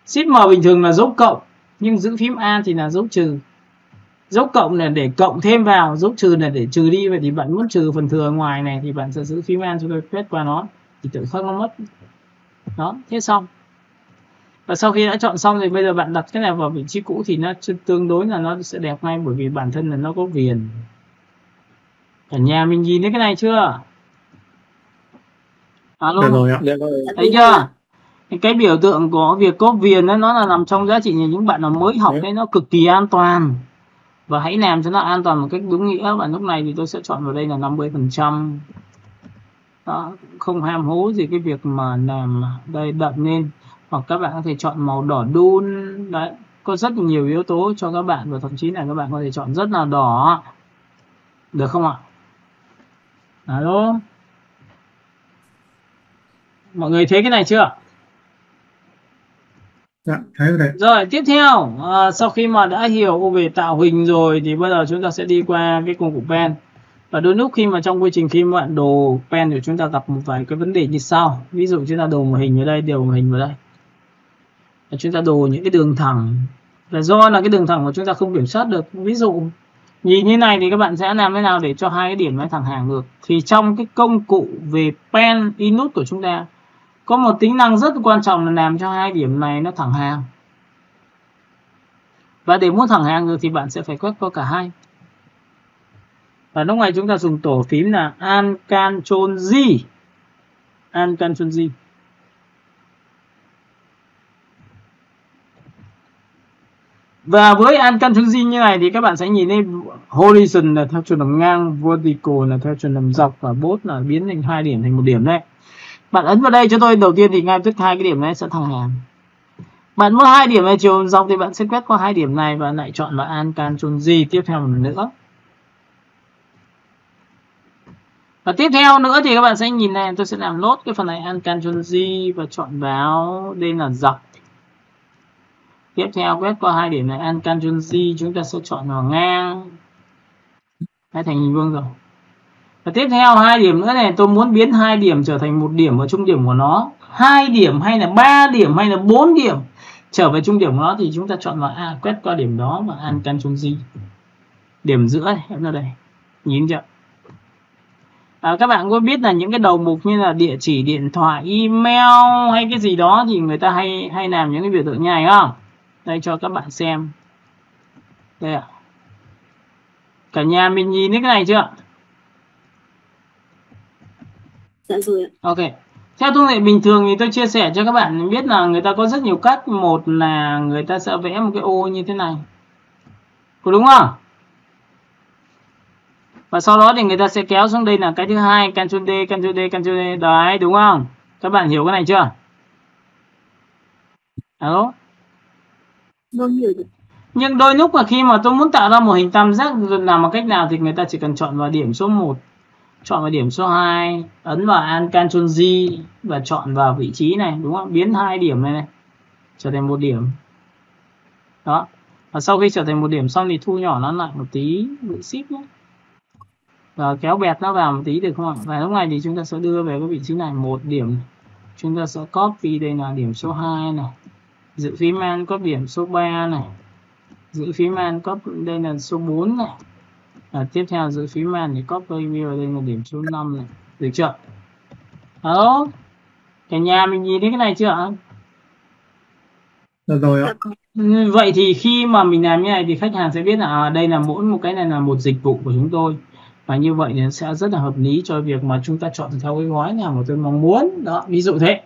Shift M bình thường là dấu cộng, nhưng giữ phím A thì là dấu trừ. Dấu cộng là để cộng thêm vào, dấu trừ là để trừ đi. Vậy thì bạn muốn trừ phần thừa ngoài này thì bạn sẽ giữ phím A cho tôi quét qua nó, thì tự khắc nó mất. Đó, thế xong. Và sau khi đã chọn xong thì bây giờ bạn đặt cái này vào vị trí cũ thì nó tương đối là nó sẽ đẹp ngay, bởi vì bản thân là nó có viền. Cả nhà mình nhìn thấy cái này chưa? Alo. Thấy chưa? Cái biểu tượng của việc có viền đó, nó là nằm trong giá trị nhà những bạn nào mới học đấy, nó cực kỳ an toàn. Và hãy làm cho nó an toàn một cách đúng nghĩa. Và lúc này thì tôi sẽ chọn vào đây là 50%. Đó, không ham hố gì cái việc mà làm đây đậm lên. Hoặc các bạn có thể chọn màu đỏ đun. Đấy, có rất nhiều yếu tố cho các bạn, và thậm chí là các bạn có thể chọn rất là đỏ. Được không ạ? Alo. Mọi người thấy cái này chưa? Dạ, thấy rồi. Rồi, tiếp theo, sau khi mà đã hiểu về tạo hình rồi thì bây giờ chúng ta sẽ đi qua cái công cụ pen. Và đôi lúc khi mà trong quy trình khi mà bạn đồ pen thì chúng ta gặp một vài cái vấn đề như sau. Ví dụ chúng ta đồ một hình ở đây, điều một hình vào đây. Và chúng ta đồ những cái đường thẳng. Và do là cái đường thẳng của chúng ta không kiểm soát được. Ví dụ nhìn như này thì các bạn sẽ làm thế nào để cho hai cái điểm nó thẳng hàng được. Thì trong cái công cụ về pen input của chúng ta có một tính năng rất quan trọng là làm cho hai điểm này nó thẳng hàng. Và để muốn thẳng hàng được thì bạn sẽ phải quét qua cả hai. Và lúc này chúng ta dùng tổ phím là Alt Ctrl J. Alt Ctrl J. Và với Alt Ctrl J như này thì các bạn sẽ nhìn thấy horizon là theo chiều nằm ngang, vertical là theo chiều nằm dọc, và both là biến thành hai điểm thành một điểm đấy. Bạn ấn vào đây cho tôi, đầu tiên thì ngay tức hai cái điểm này sẽ thẳng hàng. Bạn muốn hai điểm này chiều dọc thì bạn sẽ quét qua hai điểm này và lại chọn vào Alt Ctrl J tiếp theo một nữa. Và tiếp theo nữa thì các bạn sẽ nhìn này, tôi sẽ làm lốt cái phần này Alt Ctrl J và chọn vào đây là dọc. Tiếp theo quét qua hai điểm này Alt Ctrl J, chúng ta sẽ chọn vào ngang. Đã thành hình vuông rồi. Và tiếp theo hai điểm nữa này, tôi muốn biến hai điểm trở thành một điểm ở trung điểm của nó. Hai điểm hay là 3 điểm hay là 4 điểm trở về trung điểm của nó thì chúng ta chọn vào quét qua điểm đó và Alt Ctrl J. Điểm giữa này, em ra đây. Nhìn chưa? Các bạn có biết là những cái đầu mục như là địa chỉ điện thoại, email hay cái gì đó thì người ta hay làm những cái biểu tượng như này không? Đây cho các bạn xem. Đây ạ. Cả nhà mình nhìn thấy cái này chưa? Dạ rồi ạ. Ok. Theo thông lệ bình thường thì tôi chia sẻ cho các bạn biết là người ta có rất nhiều cách. Một là người ta sẽ vẽ một cái ô như thế này, có đúng không? Và sau đó thì người ta sẽ kéo xuống đây là cái thứ hai, Ctrl D, Ctrl D, Ctrl D. Đấy, đúng không? Các bạn hiểu cái này chưa? Alo? Vâng, hiểu rồi. Nhưng đôi lúc là khi mà tôi muốn tạo ra một hình tam giác làm bằng cách nào thì người ta chỉ cần chọn vào điểm số 1, chọn vào điểm số 2, ấn vào Alt Ctrl G và chọn vào vị trí này, đúng không? Biến hai điểm này trở thành một điểm. Đó. Và sau khi trở thành một điểm xong thì thu nhỏ nó lại một tí, bị ship nhé. Và kéo bẹt nó vào một tí được không ạ? Và lúc này thì chúng ta sẽ đưa về cái vị trí này một điểm. Chúng ta sẽ copy đây là điểm số 2 này. Giữ phím Alt copy điểm số 3 này. Giữ phím Alt copy đây là số 4 này. Tiếp theo giữ phím Alt thì copy vào đây là điểm số 5 này. Được chưa? Alo? Cả nhà mình nhìn thấy cái này chưa ạ? Được rồi ạ. Vậy thì khi mà mình làm như này thì khách hàng sẽ biết là đây là mỗi một cái này là một dịch vụ của chúng tôi. Và như vậy thì sẽ rất là hợp lý cho việc mà chúng ta chọn theo cái gói nào mà tôi mong muốn. Đó, ví dụ thế.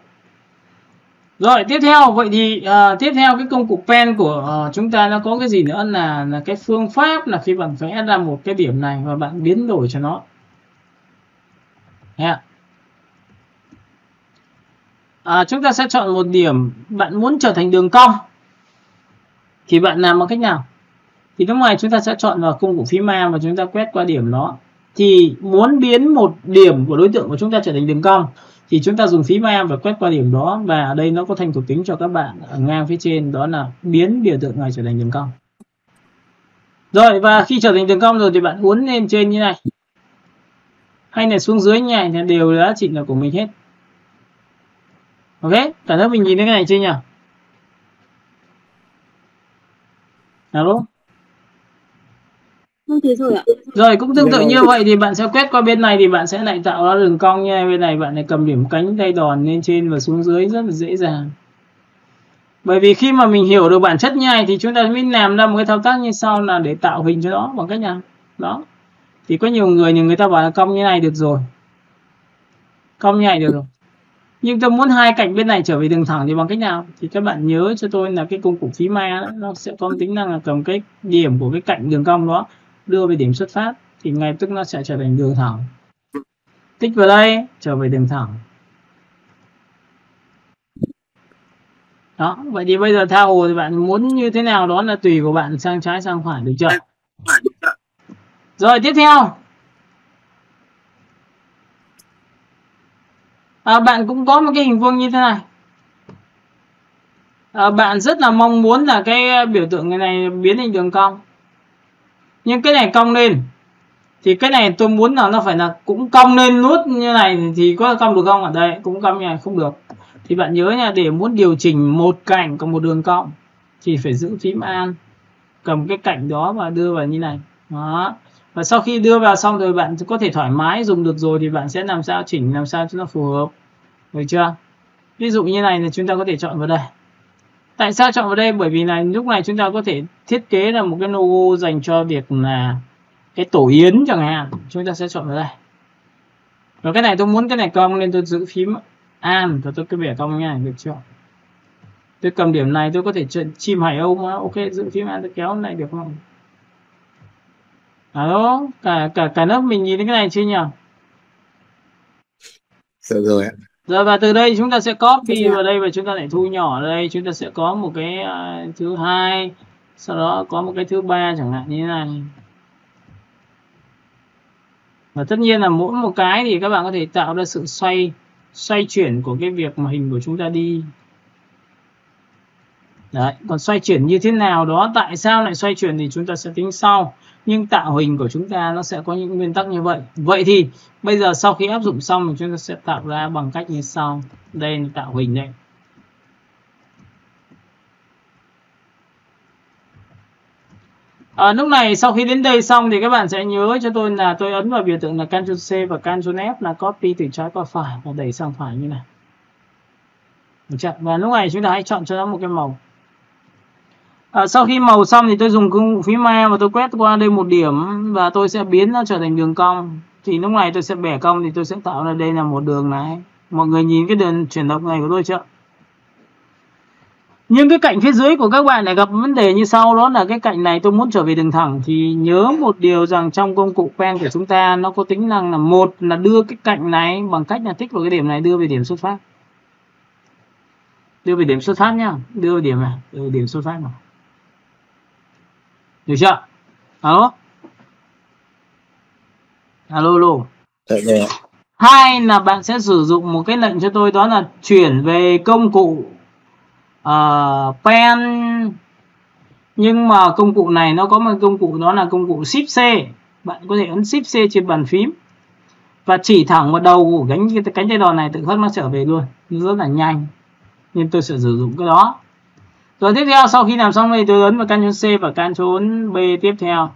Rồi, tiếp theo, vậy thì tiếp theo cái công cụ pen của chúng ta nó có cái gì nữa là cái phương pháp là khi bạn vẽ ra một cái điểm này và bạn biến đổi cho nó. Chúng ta sẽ chọn một điểm bạn muốn trở thành đường cong. Thì bạn làm bằng cách nào? Thì lúc này chúng ta sẽ chọn vào công cụ phím A và chúng ta quét qua điểm đó. Thì muốn biến một điểm của đối tượng của chúng ta trở thành đường cong thì chúng ta dùng phím A và quét qua điểm đó. Và ở đây nó có thành thuộc tính cho các bạn ở ngang phía trên, đó là biến biểu tượng này trở thành đường cong. Rồi, và khi trở thành đường cong rồi thì bạn uốn lên trên như này hay là xuống dưới như này thì đều giá trị là của mình hết. Ok, cả lớp mình nhìn thấy cái này chưa nhỉ? Alo? Vâng, thế rồi ạ. Rồi, cũng tương tự như vậy thì bạn sẽ quét qua bên này thì bạn sẽ lại tạo ra đường cong như này. Bên này bạn lại cầm điểm cánh tay đòn lên trên và xuống dưới rất là dễ dàng. Bởi vì khi mà mình hiểu được bản chất như này thì chúng ta mới làm ra một cái thao tác như sau là để tạo hình cho nó bằng cách nào. Đó. Thì có nhiều người thì người ta bảo là cong như này được rồi. Cong như này được rồi. Nhưng tôi muốn hai cạnh bên này trở về đường thẳng thì bằng cách nào? Thì các bạn nhớ cho tôi là cái công cụ phím A nó sẽ có tính năng là cầm cái điểm của cái cạnh đường cong đó đưa về điểm xuất phát thì ngay tức nó sẽ trở thành đường thẳng. Tích vào đây trở về đường thẳng. Đó, vậy thì bây giờ tha hồ thì bạn muốn như thế nào đó là tùy của bạn, sang trái sang phải, được chưa? Rồi, tiếp theo bạn cũng có một cái hình vuông như thế này. Bạn rất là mong muốn là cái biểu tượng này biến thành đường cong, nhưng cái này cong lên thì cái này tôi muốn là nó phải là cũng cong lên nút như này thì có cong được không? Ở đây cũng cong như này không được. Thì bạn nhớ nha, để muốn điều chỉnh một cạnh có một đường cong thì phải giữ phím Alt, cầm cái cạnh đó và đưa vào như này. Đó. Và sau khi đưa vào xong rồi bạn có thể thoải mái dùng được rồi thì bạn sẽ làm sao chỉnh làm sao cho nó phù hợp. Được chưa? Ví dụ như này thì chúng ta có thể chọn vào đây. Tại sao chọn vào đây? Bởi vì là lúc này chúng ta có thể thiết kế ra một cái logo dành cho việc là cái tổ yến chẳng hạn. Chúng ta sẽ chọn vào đây. Và cái này tôi muốn cái này cong nên tôi giữ phím Alt và tôi cái bẻ cong như này, được chưa? Tôi cầm điểm này tôi có thể chim hải âu mà. Ok, giữ phím Alt tôi kéo này được không? Đó, cả lớp mình nhìn thấy cái này chưa nhỉ? Được rồi ạ. Rồi, và từ đây chúng ta sẽ copy vào đây và chúng ta lại thu nhỏ ở đây. Chúng ta sẽ có một cái thứ hai, sau đó có một cái thứ ba chẳng hạn như thế này. Và tất nhiên là mỗi một cái thì các bạn có thể tạo ra sự xoay chuyển của cái việc mà hình của chúng ta đi. Đấy, còn xoay chuyển như thế nào đó, tại sao lại xoay chuyển thì chúng ta sẽ tính sau. Nhưng tạo hình của chúng ta nó sẽ có những nguyên tắc như vậy. Vậy thì bây giờ sau khi áp dụng xong thì chúng ta sẽ tạo ra bằng cách như sau. Đây là tạo hình đây. Lúc này sau khi đến đây xong thì các bạn sẽ nhớ cho tôi là tôi ấn vào biểu tượng là Ctrl C và Ctrl F là copy từ trái qua phải và đẩy sang phải như này. Được chưa? Và lúc này chúng ta hãy chọn cho nó một cái màu. Sau khi màu xong thì tôi dùng công cụ phím A và tôi quét qua đây một điểm và tôi sẽ biến nó trở thành đường cong. Thì lúc này tôi sẽ bẻ cong thì tôi sẽ tạo ra đây là một đường này. Mọi người nhìn cái đường chuyển động này của tôi chưa? Nhưng cái cạnh phía dưới của các bạn lại gặp vấn đề như sau, đó là cái cạnh này tôi muốn trở về đường thẳng. Thì nhớ một điều rằng trong công cụ pen của chúng ta nó có tính năng là một là đưa cái cạnh này bằng cách là tích vào cái điểm này đưa về điểm xuất phát. Đưa về điểm xuất phát nhá, đưa về điểm này, đưa về điểm xuất phát này. Được chưa? Alo? Alo, alo. Hai là bạn sẽ sử dụng một cái lệnh cho tôi, đó là chuyển về công cụ pen, nhưng mà công cụ này nó có một công cụ đó là công cụ Shift C. Bạn có thể ấn Shift C trên bàn phím và chỉ thẳng vào đầu của cánh tay đòn này, tự khắc nó trở về luôn, rất là nhanh, nên tôi sẽ sử dụng cái đó. Rồi tiếp theo sau khi làm xong thì tôi ấn vào Ctrl C và Ctrl B tiếp theo,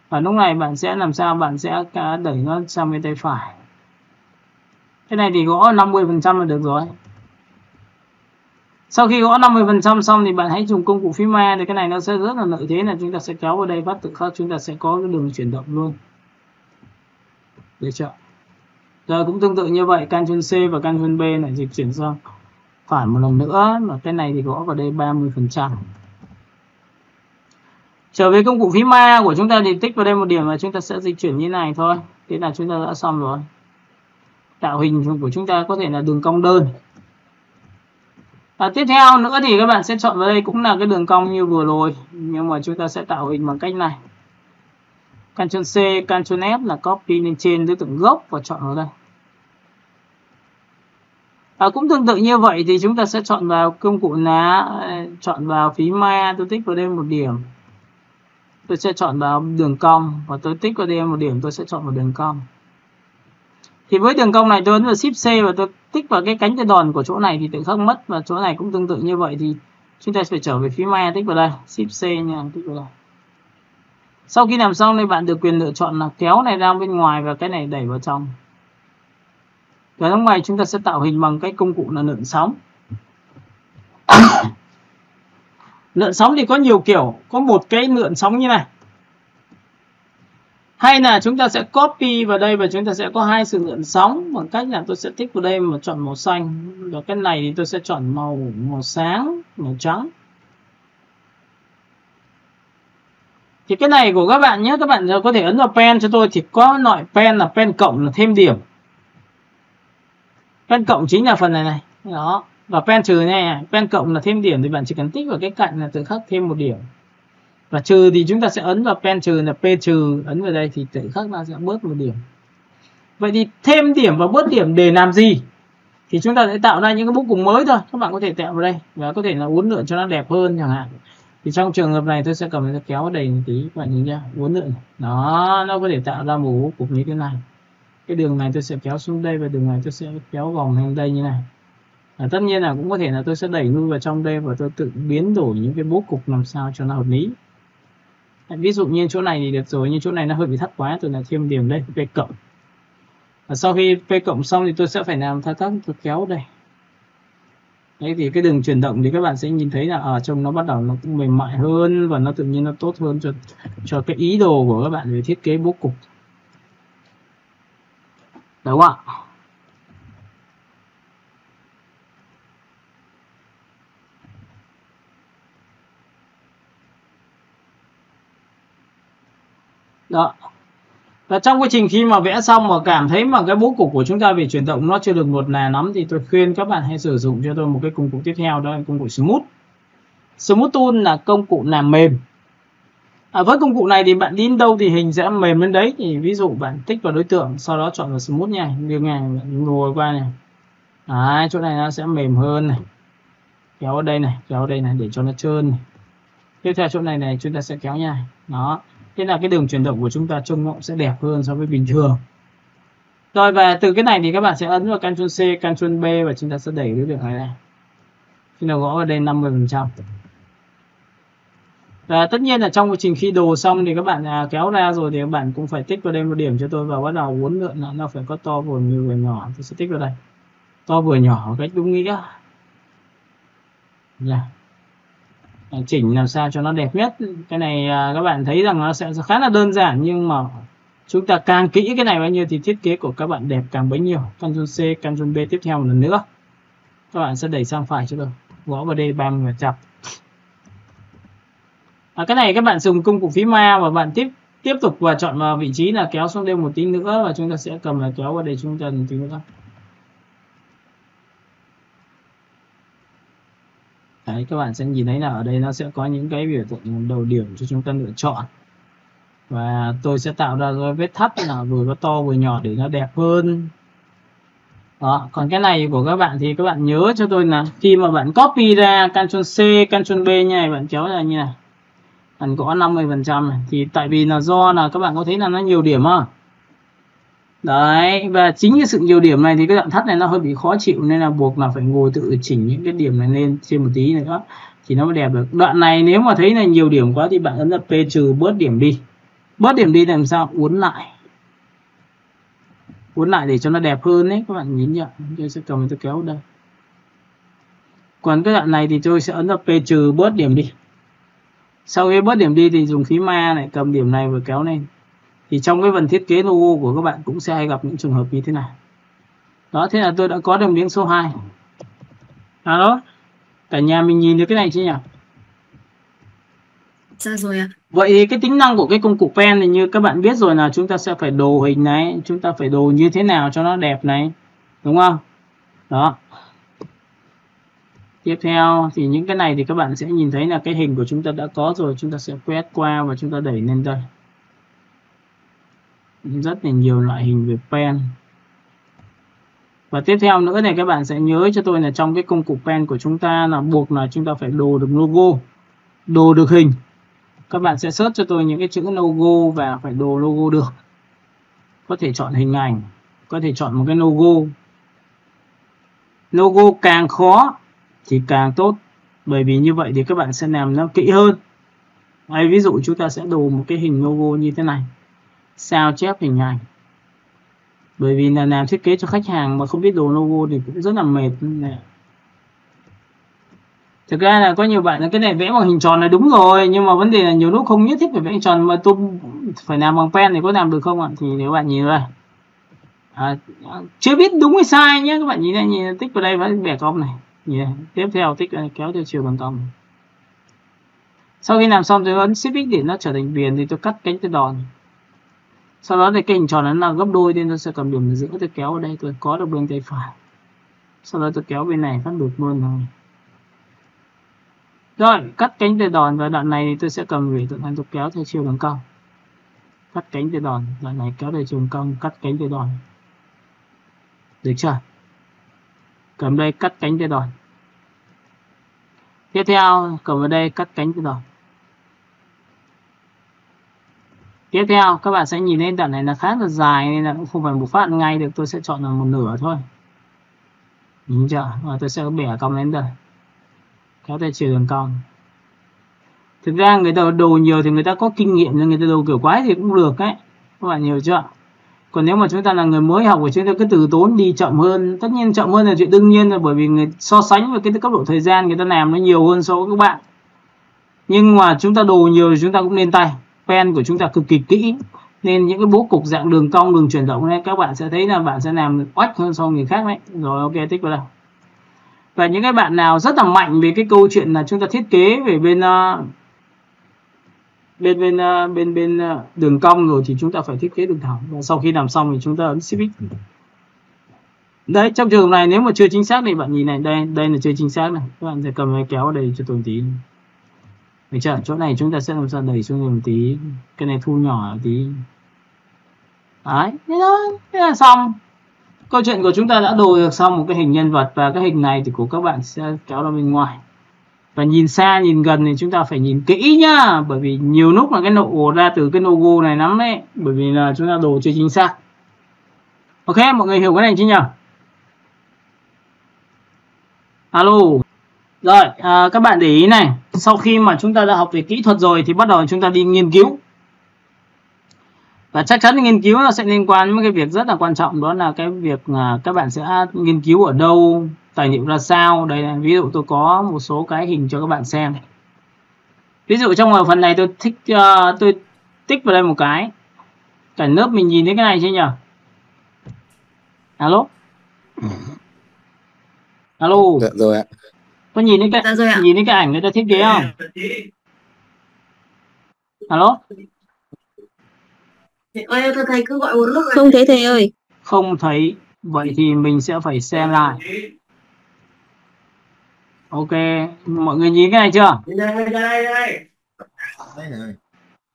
và lúc này bạn sẽ làm sao, bạn sẽ đẩy nó sang bên tay phải. Cái này thì gõ 50% là được rồi. Sau khi gõ 50% xong thì bạn hãy dùng công cụ phím A, thì cái này nó sẽ rất là lợi thế là chúng ta sẽ kéo vào đây và tự khắc chúng ta sẽ có cái đường chuyển động luôn. Được chưa? Rồi cũng tương tự như vậy, Ctrl C và Ctrl B lại dịch chuyển sang phải một lần nữa, và cái này thì gõ vào đây 30%. Trở về công cụ phím A của chúng ta thì tích vào đây một điểm và chúng ta sẽ dịch chuyển như này thôi. Thế là chúng ta đã xong rồi. Tạo hình của chúng ta có thể là đường cong đơn. Tiếp theo nữa thì các bạn sẽ chọn vào đây cũng là cái đường cong như vừa rồi, nhưng mà chúng ta sẽ tạo hình bằng cách này. Ctrl C, Ctrl F là copy lên trên đối tượng gốc và chọn vào đây. Cũng tương tự như vậy thì chúng ta sẽ chọn vào công cụ lá, chọn vào phím A, tôi tích vào đây một điểm. Tôi sẽ chọn vào đường cong và tôi tích vào đây một điểm, tôi sẽ chọn vào đường cong. Thì với đường cong này tôi ấn vào Shift C và tôi tích vào cái cánh tay đòn của chỗ này thì tự khắc mất, và chỗ này cũng tương tự như vậy thì chúng ta phải trở về phím A, tích vào đây, Shift C nha, tích vào đây. Sau khi làm xong thì bạn được quyền lựa chọn là kéo này ra bên ngoài và cái này đẩy vào trong. Và lúc này chúng ta sẽ tạo hình bằng cái công cụ là lượn sóng. Lượn sóng thì có nhiều kiểu, có một cái lượn sóng như này. Hay là chúng ta sẽ copy vào đây và chúng ta sẽ có hai sự lượn sóng bằng cách là tôi sẽ tích vào đây mà chọn màu xanh, và cái này thì tôi sẽ chọn màu sáng, màu trắng. Thì cái này của các bạn nhé, các bạn có thể ấn vào pen cho tôi, thì có loại pen là pen cộng là thêm điểm. Pen cộng chính là phần này này, đó, và pen trừ này, pen cộng là thêm điểm thì bạn chỉ cần tích vào cái cạnh là tự khắc thêm một điểm. Và trừ thì chúng ta sẽ ấn vào pen trừ là P trừ, ấn vào đây thì tự khắc nó sẽ bớt một điểm. Vậy thì thêm điểm và bớt điểm để làm gì? Thì chúng ta sẽ tạo ra những cái bố cục mới thôi. Các bạn có thể tạo vào đây và có thể là uốn lượn cho nó đẹp hơn chẳng hạn. Thì trong trường hợp này tôi sẽ cầm nó kéo đầy một tí, các bạn nhìn nhá, uốn lượn. Đó, nó có thể tạo ra một bố cục như thế này. Cái đường này tôi sẽ kéo xuống đây và đường này tôi sẽ kéo vòng lên đây như này. Tất nhiên là cũng có thể là tôi sẽ đẩy lui vào trong đây và tôi tự biến đổi những cái bố cục làm sao cho nó hợp lý. Ví dụ như chỗ này thì được rồi, nhưng chỗ này nó hơi bị thấp quá, tôi là thêm điểm đây, P cộng. Và sau khi P cộng xong thì tôi sẽ phải làm thao tác tôi kéo đây. Đấy, thì cái đường chuyển động thì các bạn sẽ nhìn thấy là ở trong nó bắt đầu nó cũng mềm mại hơn và nó tự nhiên nó tốt hơn cho cái ý đồ của các bạn về thiết kế bố cục. Đúng không ạ? Đó. Và trong quá trình khi mà vẽ xong mà cảm thấy mà cái bố cục của chúng ta về chuyển động nó chưa được một là lắm thì tôi khuyên các bạn hãy sử dụng cho tôi một cái công cụ tiếp theo, đó là công cụ Smooth. Smooth Tool là công cụ làm mềm. Với công cụ này thì bạn đi đến đâu thì hình sẽ mềm lên đấy. Thì ví dụ bạn tích vào đối tượng, sau đó chọn vào Smooth nha, như này, bạn ngồi qua này. Đấy, chỗ này nó sẽ mềm hơn này. Kéo ở đây này, kéo ở đây này để cho nó trơn này. Tiếp theo chỗ này này chúng ta sẽ kéo nha. Đó. Thế là cái đường chuyển động của chúng ta trông nó sẽ đẹp hơn so với bình thường. Rồi, và từ cái này thì các bạn sẽ ấn vào Ctrl C, Ctrl B và chúng ta sẽ đẩy cái đường này. Chúng ta gõ vào đây 50%. Và tất nhiên là trong quá trình khi đồ xong thì các bạn kéo ra rồi thì các bạn cũng phải tích vào đây một điểm cho tôi và bắt đầu uốn lượn nó phải có to vừa như vừa nhỏ. Tôi sẽ tích vào đây. To vừa nhỏ cách đúng nghĩa. Yeah. chỉnh làm sao cho nó đẹp nhất. Cái này các bạn thấy rằng nó sẽ khá là đơn giản, nhưng mà chúng ta càng kỹ cái này bao nhiêu thì thiết kế của các bạn đẹp càng bấy nhiêu. Ctrl C, Ctrl B tiếp theo một lần nữa. Các bạn sẽ đẩy sang phải cho tôi, gõ vào đây 30 và chập. Cái này các bạn dùng công cụ phím ma và bạn tiếp tục và chọn vào vị trí là kéo xuống đây một tí nữa, và chúng ta sẽ cầm là kéo vào đây chúng ta một tí nữa. Đấy, các bạn sẽ nhìn thấy là ở đây nó sẽ có những cái biểu tượng đầu điểm cho chúng ta lựa chọn, và tôi sẽ tạo ra vết thắt là vừa có to vừa nhỏ để nó đẹp hơn. Đó, còn cái này của các bạn thì các bạn nhớ cho tôi là khi mà bạn copy ra Ctrl C, Ctrl B như này, bạn kéo ra như này, bạn gõ 50% này, thì tại vì là do là các bạn có thấy là nó nhiều điểm không? Đấy, và chính cái sự nhiều điểm này thì cái đoạn thắt này nó hơi bị khó chịu, nên là buộc là phải ngồi tự chỉnh những cái điểm này lên trên một tí nữa thì nó mới đẹp được. Đoạn này nếu mà thấy là nhiều điểm quá thì bạn ấn là P trừ bớt điểm đi. Bớt điểm đi làm sao? Uốn lại để cho nó đẹp hơn đấy, các bạn nhìn nhận. Tôi sẽ cầm tôi kéo đây. Còn cái đoạn này thì tôi sẽ ấn là P trừ bớt điểm đi. Sau khi bớt điểm đi thì dùng phím ma này, cầm điểm này và kéo lên. Thì trong cái phần thiết kế logo của các bạn cũng sẽ hay gặp những trường hợp như thế này. Đó, thế là tôi đã có được miếng số 2. Đó, cả nhà mình nhìn được cái này chưa nhỉ? Dạ rồi ạ. Vậy thì cái tính năng của cái công cụ pen thì như các bạn biết rồi, là chúng ta sẽ phải đồ hình này, chúng ta phải đồ như thế nào cho nó đẹp này, đúng không? Đó. Tiếp theo thì những cái này thì các bạn sẽ nhìn thấy là cái hình của chúng ta đã có rồi, chúng ta sẽ quét qua và chúng ta đẩy lên đây. Rất là nhiều loại hình về pen. Và tiếp theo nữa này, các bạn sẽ nhớ cho tôi là trong cái công cụ pen của chúng ta là buộc là chúng ta phải đồ được logo, đồ được hình. Các bạn sẽ search cho tôi những cái chữ logo và phải đồ logo được. Có thể chọn hình ảnh, có thể chọn một cái logo. Logo càng khó thì càng tốt, bởi vì như vậy thì các bạn sẽ làm nó kỹ hơn. Đây, ví dụ chúng ta sẽ đồ một cái hình logo như thế này, sao chép hình ảnh. Bởi vì là làm thiết kế cho khách hàng mà không biết đồ logo thì cũng rất là mệt này. Thực ra là có nhiều bạn là cái này vẽ bằng hình tròn là đúng rồi, nhưng mà vấn đề là nhiều lúc không nhất thiết phải vẽ hình tròn, mà tôi phải làm bằng pen thì có làm được không ạ? Thì nếu bạn nhìn đây, chưa biết đúng hay sai nhé, các bạn nhìn đây, nhìn tích vào đây và bẻ cong này, nhìn đây. Tiếp theo tích này, kéo theo chiều bằng cong. Sau khi làm xong tôi ấn Shift X để nó trở thành viền thì tôi cắt cánh tay đòn. Sau đó thì cái hình tròn nó là gấp đôi nên tôi sẽ cầm điểm ở giữa, tôi kéo ở đây, tôi có được bên tay phải. Sau đó tôi kéo bên này phát được luôn rồi. Rồi, cắt cánh tay đòn, và đoạn này thì tôi sẽ cầm về tượng này, tôi kéo theo chiều bằng cong. Cắt cánh tay đòn, đoạn này kéo theo chiều bằng cong, cắt cánh tay đòn. Được chưa? Cầm đây cắt cánh tay đòn. Tiếp theo cầm vào đây cắt cánh tay đòn. Tiếp theo các bạn sẽ nhìn thấy đoạn này là khá là dài nên là cũng không phải một phát ngay được, tôi sẽ chọn là một nửa thôi. Nhìn chưa? Và tôi sẽ bẻ cong lên đây, kéo theo chiều đường cong. Thực ra người ta đồ nhiều thì người ta có kinh nghiệm, nên người ta đồ kiểu quái thì cũng được đấy, các bạn hiểu chưa? Còn nếu mà chúng ta là người mới học thì chúng ta cứ từ tốn đi chậm hơn. Tất nhiên chậm hơn là chuyện đương nhiên, là bởi vì người so sánh với cái cấp độ thời gian người ta làm nó nhiều hơn so với các bạn. Nhưng mà chúng ta đồ nhiều thì chúng ta cũng lên tay. Pen của chúng ta cực kỳ kỹ, nên những cái bố cục dạng đường cong, đường chuyển động này các bạn sẽ thấy là bạn sẽ làm oách hơn so với người khác đấy. Rồi, ok, tích vào đây. Và những cái bạn nào rất là mạnh về cái câu chuyện là chúng ta thiết kế về bên đường cong rồi thì chúng ta phải thiết kế đường thẳng. Và sau khi làm xong thì chúng ta ấn Shift X. Đấy, trong trường hợp này nếu mà chưa chính xác thì bạn nhìn này, đây là chưa chính xác này, các bạn sẽ cầm cái kéo ở đây cho tôi một tí. Được chưa? Chỗ này chúng ta sẽ làm sao đẩy xuống một tí, cái này thu nhỏ một tí. Đấy, thế thôi, thế là xong. Câu chuyện của chúng ta đã đồ được xong một cái hình nhân vật, và cái hình này thì của các bạn sẽ kéo ra bên ngoài. Và nhìn xa nhìn gần thì chúng ta phải nhìn kỹ nhá, bởi vì nhiều lúc là cái nộ ra từ cái logo này lắm đấy, bởi vì là chúng ta đồ chưa chính xác. Ok, mọi người hiểu cái này chứ nhỉ? Alo. Rồi, các bạn để ý này, sau khi mà chúng ta đã học về kỹ thuật rồi thì bắt đầu chúng ta đi nghiên cứu. Và chắc chắn nghiên cứu nó sẽ liên quan đến cái việc rất là quan trọng, đó là cái việc các bạn sẽ nghiên cứu ở đâu, tài liệu ra sao. Đây là ví dụ tôi có một số cái hình cho các bạn xem. Ví dụ trong ở phần này tôi thích tôi tích vào đây một cái. Cả lớp mình nhìn thấy cái này chưa nhỉ? Alo? Alo? Dạ rồi ạ. Có nhìn thấy cái nhìn thấy cái ảnh người ta thiết kế không? Alo? Ôi, tôi thấy cứ gọi một lúc. Không thấy thầy ơi. Không thấy. Vậy thì mình sẽ phải xem lại. Ok, mọi người nhìn cái này chưa?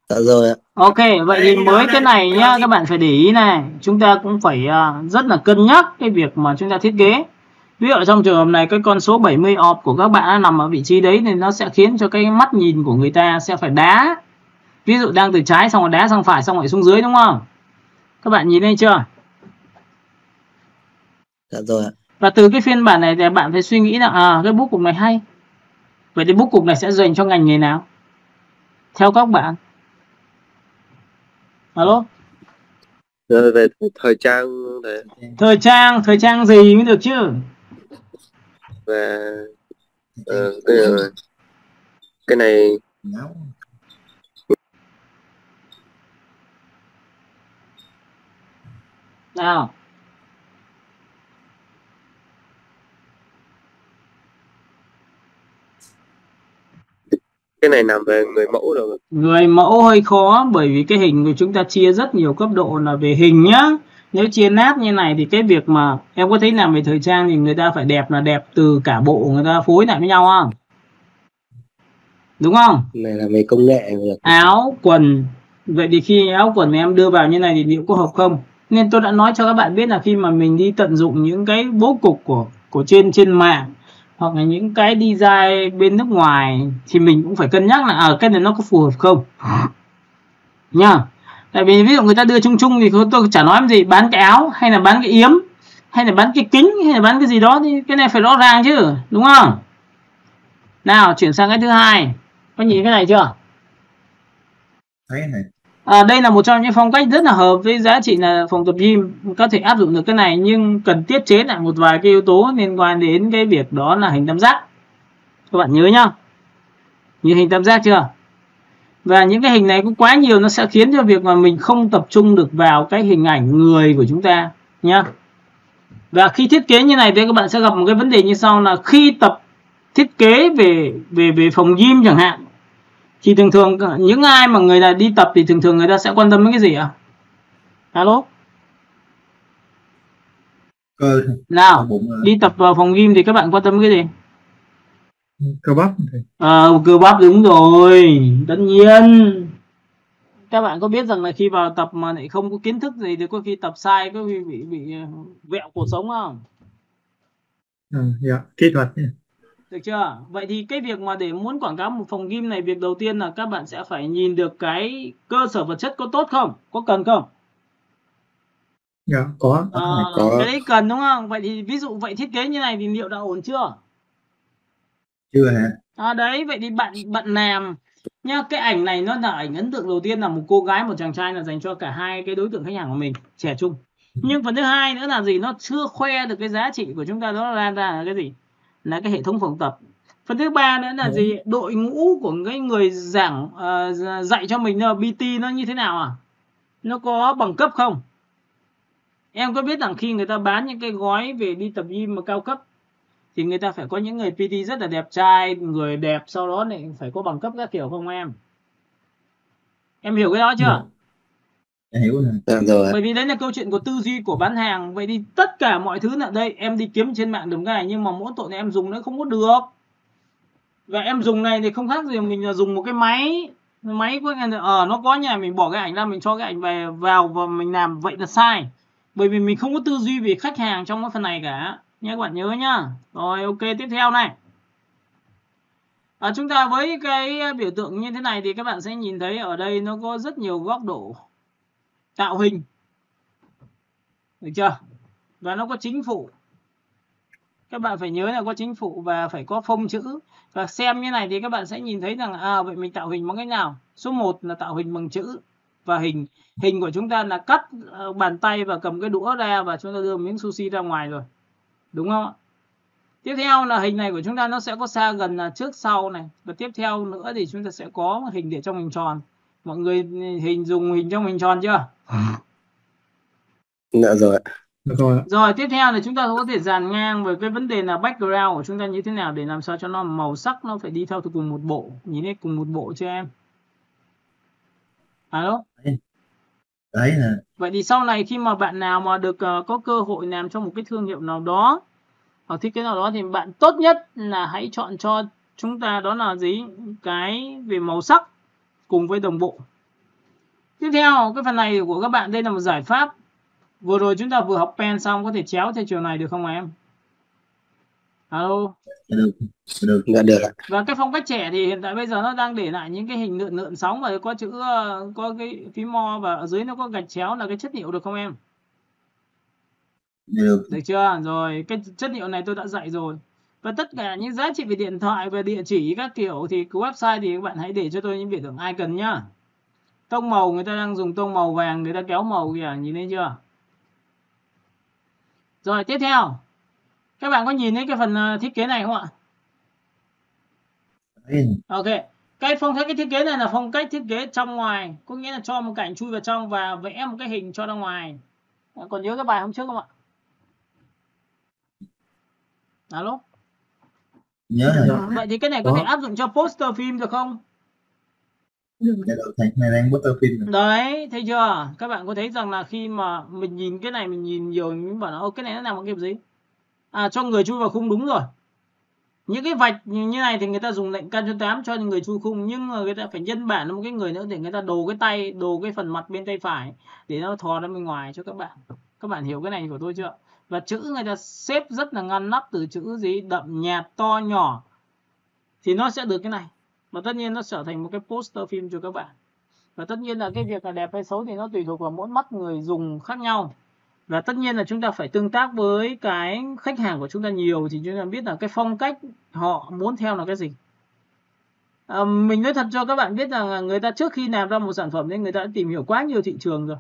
Dạ rồi ạ. Ok, vậy thì mới cái này nhá, các bạn phải để ý này. Chúng ta cũng phải rất là cân nhắc cái việc mà chúng ta thiết kế. Ví dụ trong trường hợp này cái con số 70 off của các bạn nằm ở vị trí đấy thì nó sẽ khiến cho cái mắt nhìn của người ta sẽ phải đá. Ví dụ đang từ trái xong rồi đá sang phải xong rồi xuống dưới đúng không? Các bạn nhìn thấy chưa? Dạ rồi ạ. Và từ cái phiên bản này thì bạn phải suy nghĩ là cái bố cục này hay. Vậy thì bố cục này sẽ dành cho ngành nghề nào? Theo các bạn. Alo? Về thời trang thế. Thời trang gì mới được chứ? Và cái này Nào. cái này nằm về người mẫu rồi. Người mẫu hơi khó bởi vì cái hình của chúng ta chia rất nhiều cấp độ là về hình nhá. Nếu chia nát như này thì cái việc mà em có thấy làm về thời trang thì người ta phải đẹp là đẹp từ cả bộ người ta phối lại với nhau không? Đúng không? Này là về công nghệ. Áo, quần. Vậy thì khi áo quần mà em đưa vào như này thì liệu có hợp không? Nên tôi đã nói cho các bạn biết là khi mà mình đi tận dụng những cái bố cục của trên mạng hoặc là những cái design bên nước ngoài thì mình cũng phải cân nhắc là cái này nó có phù hợp không nha. Tại vì ví dụ người ta đưa chung chung thì tôi chả nói gì, bán cái áo hay là bán cái yếm hay là bán cái kính hay là bán cái gì đó thì cái này phải rõ ràng chứ, đúng không? Nào chuyển sang cái thứ hai, có nhìn cái này chưa? Thấy này. Đây là một trong những phong cách rất là hợp với giá trị là phòng tập gym, có thể áp dụng được cái này nhưng cần tiết chế lại một vài cái yếu tố liên quan đến cái việc đó là hình tam giác. Các bạn nhớ nhá, như hình tam giác chưa? Và những cái hình này cũng quá nhiều nó sẽ khiến cho việc mà mình không tập trung được vào cái hình ảnh người của chúng ta nhá. Và khi thiết kế như này thì các bạn sẽ gặp một cái vấn đề như sau là khi tập thiết kế về phòng gym chẳng hạn thì thường thường những ai mà người ta đi tập thì thường thường người ta sẽ quan tâm đến cái gì ạ? Alo? Cơ. Nào, đi tập vào phòng gym thì các bạn quan tâm đến cái gì? Cơ bắp. Cơ bắp đúng rồi, tất nhiên. Các bạn có biết rằng là khi vào tập mà lại không có kiến thức gì thì có khi tập sai, có khi bị vẹo cuộc sống không? Dạ, kỹ thuật. Được chưa? Vậy thì cái việc mà để muốn quảng cáo một phòng gym này, việc đầu tiên là các bạn sẽ phải nhìn được cái cơ sở vật chất có tốt không? Có cần không? Dạ, có. Cái đấy cần đúng không? Vậy thì ví dụ vậy thiết kế như này thì liệu đã ổn chưa? Chưa hả? Đấy, vậy thì bạn làm nhá, cái ảnh này nó là ảnh ấn tượng đầu tiên là một cô gái, một chàng trai là dành cho cả hai cái đối tượng khách hàng của mình, trẻ trung. Nhưng phần thứ hai nữa là gì? Nó chưa khoe được cái giá trị của chúng ta, đó là cái gì? Là cái hệ thống phòng tập. Phần thứ ba nữa là gì? Đội ngũ của cái người giảng dạy cho mình là PT nó như thế nào nó có bằng cấp không? Em có biết rằng khi người ta bán những cái gói về đi tập gym mà cao cấp thì người ta phải có những người PT rất là đẹp trai, người đẹp, sau đó lại phải có bằng cấp các kiểu không em? Em hiểu cái đó chưa? Hiểu rồi. Bởi vì đấy là câu chuyện của tư duy của bán hàng. Vậy thì tất cả mọi thứ là đây, em đi kiếm trên mạng được cái này nhưng mà mỗi tội này em dùng nó không có được. Và em dùng này thì không khác gì mình là dùng một cái máy của nó có nhà mình bỏ cái ảnh ra, mình cho cái ảnh về vào và mình làm, vậy là sai. Bởi vì mình không có tư duy về khách hàng trong cái phần này cả nhé, các bạn nhớ nhá. Rồi ok, tiếp theo này. Chúng ta với cái biểu tượng như thế này thì các bạn sẽ nhìn thấy ở đây nó có rất nhiều góc độ tạo hình. Được chưa? Và nó có chính phủ. Các bạn phải nhớ là có chính phủ và phải có phông chữ. Và xem như này thì các bạn sẽ nhìn thấy rằng vậy mình tạo hình bằng cách nào? Số 1 là tạo hình bằng chữ. Và hình của chúng ta là cắt bàn tay và cầm cái đũa ra và chúng ta đưa miếng sushi ra ngoài rồi. Đúng không ạ? Tiếp theo là hình này của chúng ta nó sẽ có xa gần là trước sau này, và tiếp theo nữa thì chúng ta sẽ có hình để trong hình tròn. Mọi người dùng hình trong hình tròn chưa? Dạ rồi ạ. Rồi tiếp theo là chúng ta có thể dàn ngang về cái vấn đề là background của chúng ta như thế nào để làm sao cho nó màu sắc nó phải đi theo cùng một bộ. Nhìn thấy cùng một bộ cho em. Alo. Đấy nè. Vậy thì sau này khi mà bạn nào mà được có cơ hội làm trong một cái thương hiệu nào đó hoặc thiết kế nào đó thì bạn tốt nhất là hãy chọn cho chúng ta đó là gì? Cái về màu sắc cùng với đồng bộ. Tiếp theo cái phần này của các bạn đây là một giải pháp. Vừa rồi chúng ta vừa học pen xong, có thể chéo theo chiều này được không em? Alo. Được. Dạ được ạ. Và cái phong cách trẻ thì hiện tại bây giờ nó đang để lại những cái hình lượn sóng và có chữ có cái phím mo và ở dưới nó có gạch chéo là cái chất liệu được không em? Được. Được chưa? Rồi cái chất liệu này tôi đã dạy rồi. Và tất cả những giá trị về điện thoại và địa chỉ các kiểu thì cái website thì các bạn hãy để cho tôi những biểu tượng icon nhá. Tông màu người ta đang dùng tông màu vàng, người ta kéo màu kìa, nhìn thấy chưa? Rồi tiếp theo, các bạn có nhìn thấy cái phần thiết kế này không ạ? Ok, cái phong cách cái thiết kế này là phong cách thiết kế trong ngoài, có nghĩa là cho một cảnh chui vào trong và vẽ một cái hình cho ra ngoài. Còn nhớ cái bài hôm trước không ạ? Alo. Nhớ rồi. Vậy thì cái này có thể áp dụng cho poster phim được không? Dạ được, thầy này đang poster phim. Đấy, thấy chưa? Các bạn có thấy rằng là khi mà mình nhìn cái này, mình nhìn nhiều mình bảo là cái này nó làm một cái gì? Cho người chui vào khung, đúng rồi. Những cái vạch như này thì người ta dùng lệnh Ctrl 8 cho người chui khung, nhưng mà người ta phải nhân bản một cái người nữa để người ta đồ cái tay, đồ cái phần mặt bên tay phải để nó thò ra bên ngoài cho các bạn. Các bạn hiểu cái này của tôi chưa? Và chữ người ta xếp rất là ngăn nắp, từ chữ gì đậm nhạt to nhỏ thì nó sẽ được cái này. Và tất nhiên nó trở thành một cái poster phim cho các bạn. Và tất nhiên là cái việc là đẹp hay xấu thì nó tùy thuộc vào mỗi mắt người dùng khác nhau. Và tất nhiên là chúng ta phải tương tác với cái khách hàng của chúng ta nhiều thì chúng ta biết là cái phong cách họ muốn theo là cái gì. Mình nói thật cho các bạn biết rằng là người ta trước khi làm ra một sản phẩm nên người ta đã tìm hiểu quá nhiều thị trường rồi.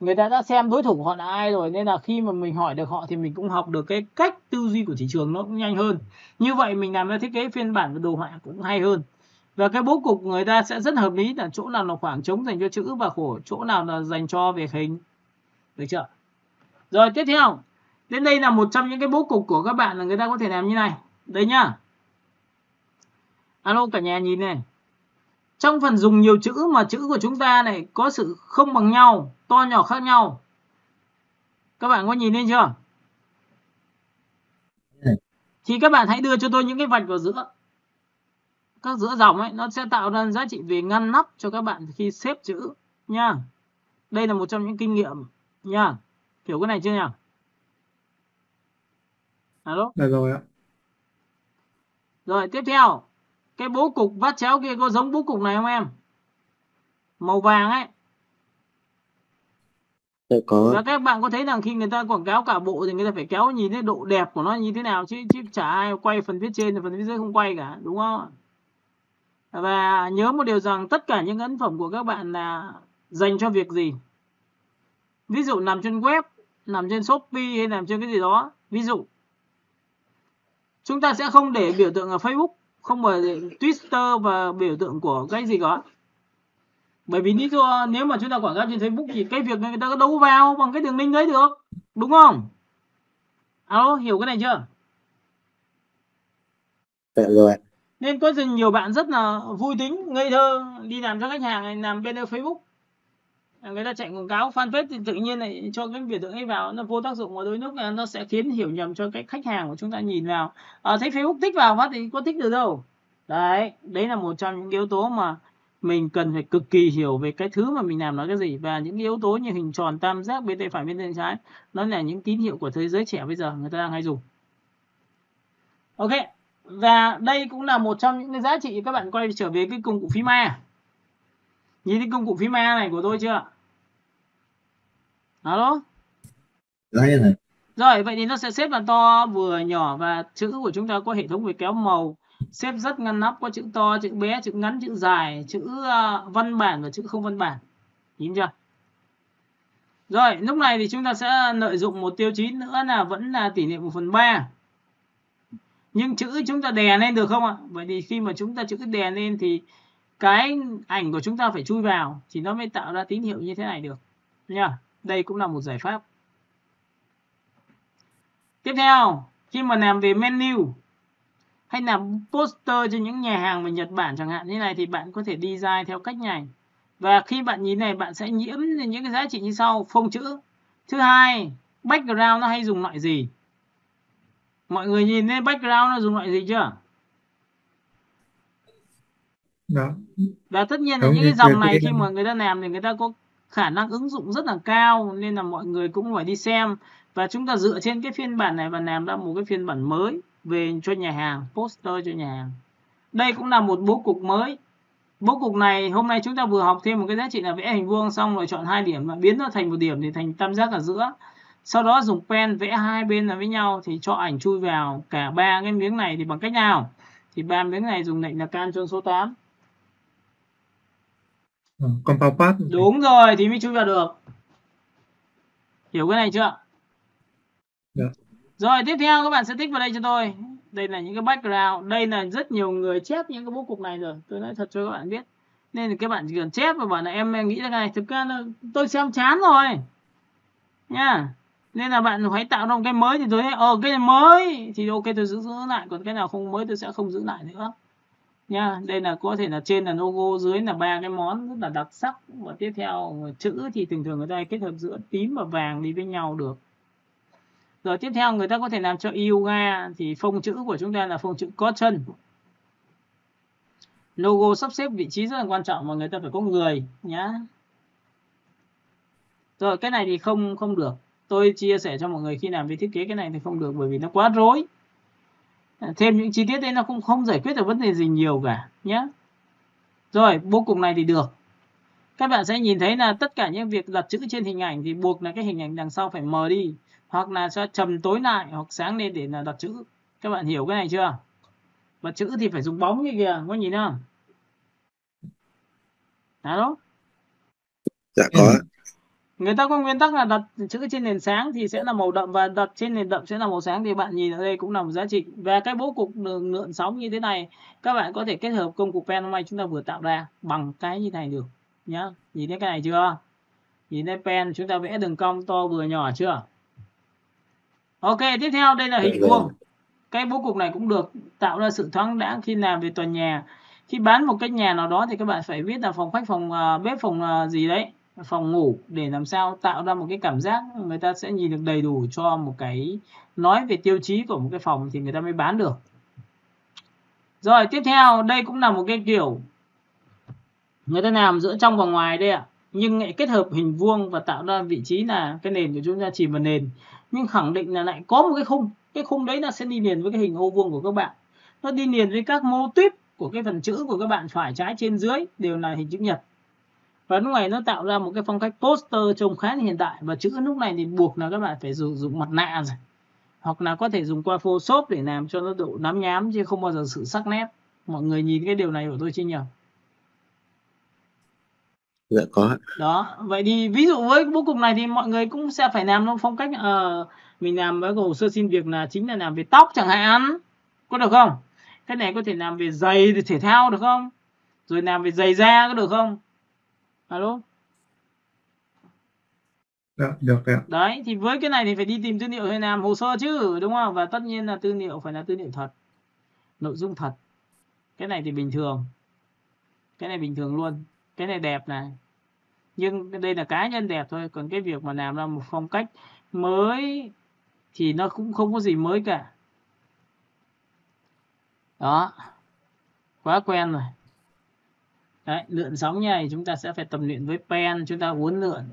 Người ta đã xem đối thủ của họ là ai rồi, nên là khi mà mình hỏi được họ thì mình cũng học được cái cách tư duy của thị trường nó cũng nhanh hơn. Như vậy mình làm ra thiết kế phiên bản và đồ họa cũng hay hơn. Và cái bố cục người ta sẽ rất hợp lý, là chỗ nào là khoảng trống dành cho chữ và chỗ nào là dành cho việc hình. Được chưa? Rồi tiếp theo, đến đây là một trong những cái bố cục của các bạn là người ta có thể làm như này. Đây nhá. Alo cả nhà nhìn này. Trong phần dùng nhiều chữ mà chữ của chúng ta này có sự không bằng nhau, to nhỏ khác nhau. Các bạn có nhìn thấy chưa? Thì các bạn hãy đưa cho tôi những cái vạch vào giữa. Các giữa dòng ấy nó sẽ tạo ra giá trị về ngăn nắp cho các bạn khi xếp chữ nha. Đây là một trong những kinh nghiệm nha. Hiểu cái này chưa nhỉ? Alo? Được rồi ạ. Rồi tiếp theo, cái bố cục vát chéo kia có giống bố cục này không em? Màu vàng ấy. Dạ có. Và các bạn có thấy rằng khi người ta quảng cáo cả bộ thì người ta phải kéo nhìn thấy độ đẹp của nó như thế nào, chứ chả ai quay phần phía trên thì phần phía dưới không quay cả, đúng không? Và nhớ một điều rằng tất cả những ấn phẩm của các bạn là dành cho việc gì? Ví dụ nằm trên web, nằm trên Shopee hay nằm trên cái gì đó. Ví dụ chúng ta sẽ không để biểu tượng ở Facebook, không để Twitter và biểu tượng của cái gì đó. Bởi vì lý do nếu mà chúng ta quảng cáo trên Facebook thì cái việc người ta có đấu vào bằng cái đường link đấy được, đúng không? Alo, hiểu cái này chưa? Dạ rồi. Nên có nhiều bạn rất là vui tính, ngây thơ đi làm cho khách hàng này, làm bên Facebook. Người ta chạy quảng cáo fanpage thì tự nhiên lại cho cái biểu tượng ấy vào, nó vô tác dụng, và đôi lúc là nó sẽ khiến hiểu nhầm cho cái khách hàng của chúng ta nhìn vào. Thấy Facebook tích vào phát thì có tích được đâu. Đấy là một trong những yếu tố mà mình cần phải cực kỳ hiểu về cái thứ mà mình làm nó cái gì. Và những yếu tố như hình tròn, tam giác, bên tay phải, bên tay trái, nó là những tín hiệu của thế giới trẻ bây giờ người ta đang hay dùng. Ok, và đây cũng là một trong những cái giá trị. Các bạn quay trở về cái công cụ phím A. Nhìn thấy công cụ phím A này của tôi chưa? Alo? Đấy này. Rồi, vậy thì nó sẽ xếp là to, vừa, nhỏ, và chữ của chúng ta có hệ thống về kéo màu, xếp rất ngăn nắp, có chữ to, chữ bé, chữ ngắn, chữ dài, chữ văn bản và chữ không văn bản. Nhìn chưa? Rồi, lúc này thì chúng ta sẽ lợi dụng một tiêu chí nữa là vẫn là tỷ lệ 1/3. Nhưng chữ chúng ta đè lên được không ạ? Vậy thì khi mà chúng ta chữ đè lên thì cái ảnh của chúng ta phải chui vào thì nó mới tạo ra tín hiệu như thế này được nha. Đây cũng là một giải pháp. Tiếp theo, khi mà làm về menu hay làm poster cho những nhà hàng ở Nhật Bản chẳng hạn như này thì bạn có thể design theo cách này. Và khi bạn nhìn này, bạn sẽ nhiễm những cái giá trị như sau: phông chữ. Thứ hai, background nó hay dùng loại gì? Mọi người nhìn thấy background nó dùng loại gì chưa? Đó. Và tất nhiên là Đúng những cái như dòng này cái khi mà người ta làm thì người ta có khả năng ứng dụng rất là cao, nên là mọi người cũng phải đi xem. Và chúng ta dựa trên cái phiên bản này và làm ra một cái phiên bản mới về cho nhà hàng, poster cho nhà hàng. Đây cũng là một bố cục mới. Bố cục này hôm nay chúng ta vừa học thêm một cái giá trị là vẽ hình vuông, xong rồi chọn 2 điểm và biến nó thành một điểm thì thành tam giác ở giữa. Sau đó dùng pen vẽ hai bên là với nhau thì cho ảnh chui vào cả ba cái miếng này thì bằng cách nào? Thì ba miếng này dùng lệnh là Ctrl số 8. compound path. Đúng rồi, thì mới chui vào được. Hiểu cái này chưa? Dạ. Rồi tiếp theo các bạn sẽ tích vào đây cho tôi. Đây là những cái background. Đây là rất nhiều người chép những cái bố cục này rồi. Tôi nói thật cho các bạn biết. Nên là các bạn chỉ cần chép và bảo là em nghĩ ra cái này. Thực ra là tôi xem chán rồi nha. Nên là bạn phải tạo ra một cái mới thì tôi thấy cái này mới thì ok tôi giữ lại, còn cái nào không mới tôi sẽ không giữ lại nữa nha. Đây là có thể là trên là logo, dưới là ba cái món rất là đặc sắc. Và tiếp theo chữ thì thường thường người ta kết hợp giữa tím và vàng đi với nhau được. Rồi tiếp theo người ta có thể làm cho yoga thì phông chữ của chúng ta là phông chữ có chân. Logo sắp xếp vị trí rất là quan trọng mà người ta phải có người nhá. Rồi cái này thì không được. Tôi chia sẻ cho mọi người khi làm về thiết kế cái này thì không được bởi vì nó quá rối. Thêm những chi tiết đấy nó cũng không giải quyết được vấn đề gì nhiều cả nhé. Rồi bố cục này thì được. Các bạn sẽ nhìn thấy là tất cả những việc đặt chữ trên hình ảnh thì buộc là cái hình ảnh đằng sau phải mờ đi, hoặc là sẽ trầm tối lại hoặc sáng lên để là đặt chữ. Các bạn hiểu cái này chưa? Và chữ thì phải dùng bóng như kìa, có nhìn không? Đó. Dạ có. Người ta có nguyên tắc là đặt chữ trên nền sáng thì sẽ là màu đậm và đặt trên nền đậm sẽ là màu sáng, thì bạn nhìn ở đây cũng là một giá trị. Và cái bố cục đường lượn sóng như thế này các bạn có thể kết hợp công cụ pen hôm nay chúng ta vừa tạo ra bằng cái như này được nhá. Nhìn thấy cái này chưa? Nhìn thấy pen chúng ta vẽ đường cong to vừa nhỏ chưa? Ok, tiếp theo đây là hình vuông. Cái bố cục này cũng được tạo ra sự thoáng đãng khi làm về tòa nhà. Khi bán một cái nhà nào đó thì các bạn phải viết là phòng khách, phòng bếp, phòng gì đấy, phòng ngủ, để làm sao tạo ra một cái cảm giác người ta sẽ nhìn được đầy đủ cho một cái nói về tiêu chí của một cái phòng thì người ta mới bán được. Rồi tiếp theo đây cũng là một cái kiểu người ta làm giữa trong và ngoài đây ạ. Nhưng lại kết hợp hình vuông và tạo ra vị trí là cái nền của chúng ta chìm vào nền. Nhưng khẳng định là lại có một cái khung. Cái khung đấy nó sẽ đi liền với cái hình ô vuông của các bạn. Nó đi liền với các mô típ của cái phần chữ của các bạn, phải trái trên dưới đều là hình chữ nhật. Và lúc này nó tạo ra một cái phong cách poster trông khá là hiện đại. Và chữ lúc này thì buộc là các bạn phải sử dụng mặt nạ rồi. Hoặc là có thể dùng qua Photoshop để làm cho nó độ nắm nhám chứ không bao giờ sự sắc nét. Mọi người nhìn cái điều này của tôi chưa nhỉ? Dạ có. Đó, vậy thì ví dụ với bố cục này thì mọi người cũng sẽ phải làm nó phong cách mình làm với hồ sơ xin việc là chính là làm về tóc chẳng hạn. Có được không? Cái này có thể làm về giày thể thao được không? Rồi làm về giày da có được không? Alo? Được. Đấy, thì với cái này thì phải đi tìm tư liệu hay làm hồ sơ chứ, đúng không? Và tất nhiên là tư liệu phải là tư liệu thật. Nội dung thật. Cái này thì bình thường. Cái này bình thường luôn. Cái này đẹp này. Nhưng đây là cá nhân đẹp thôi. Còn cái việc mà làm ra một phong cách mới thì nó cũng không có gì mới cả. Đó. Quá quen rồi. Đấy, lượn sóng như này chúng ta sẽ phải tập luyện với pen. Chúng ta uốn lượn.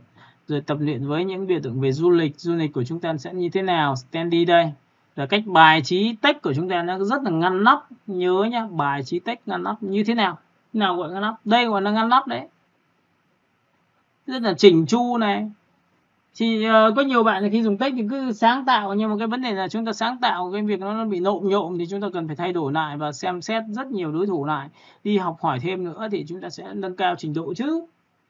Rồi tập luyện với những biểu tượng về du lịch. Du lịch của chúng ta sẽ như thế nào? Standy đây. Rồi cách bài trí text của chúng ta nó rất là ngăn nắp. Nhớ nhá, bài trí text ngăn nắp như thế nào? Nào gọi ngăn nắp? Đây gọi là ngăn nắp đấy. Rất là chỉnh chu này. Thì có nhiều bạn là khi dùng text thì cứ sáng tạo, nhưng mà cái vấn đề là chúng ta sáng tạo cái việc nó bị nhộm thì chúng ta cần phải thay đổi lại và xem xét rất nhiều đối thủ lại, đi học hỏi thêm nữa thì chúng ta sẽ nâng cao trình độ chứ,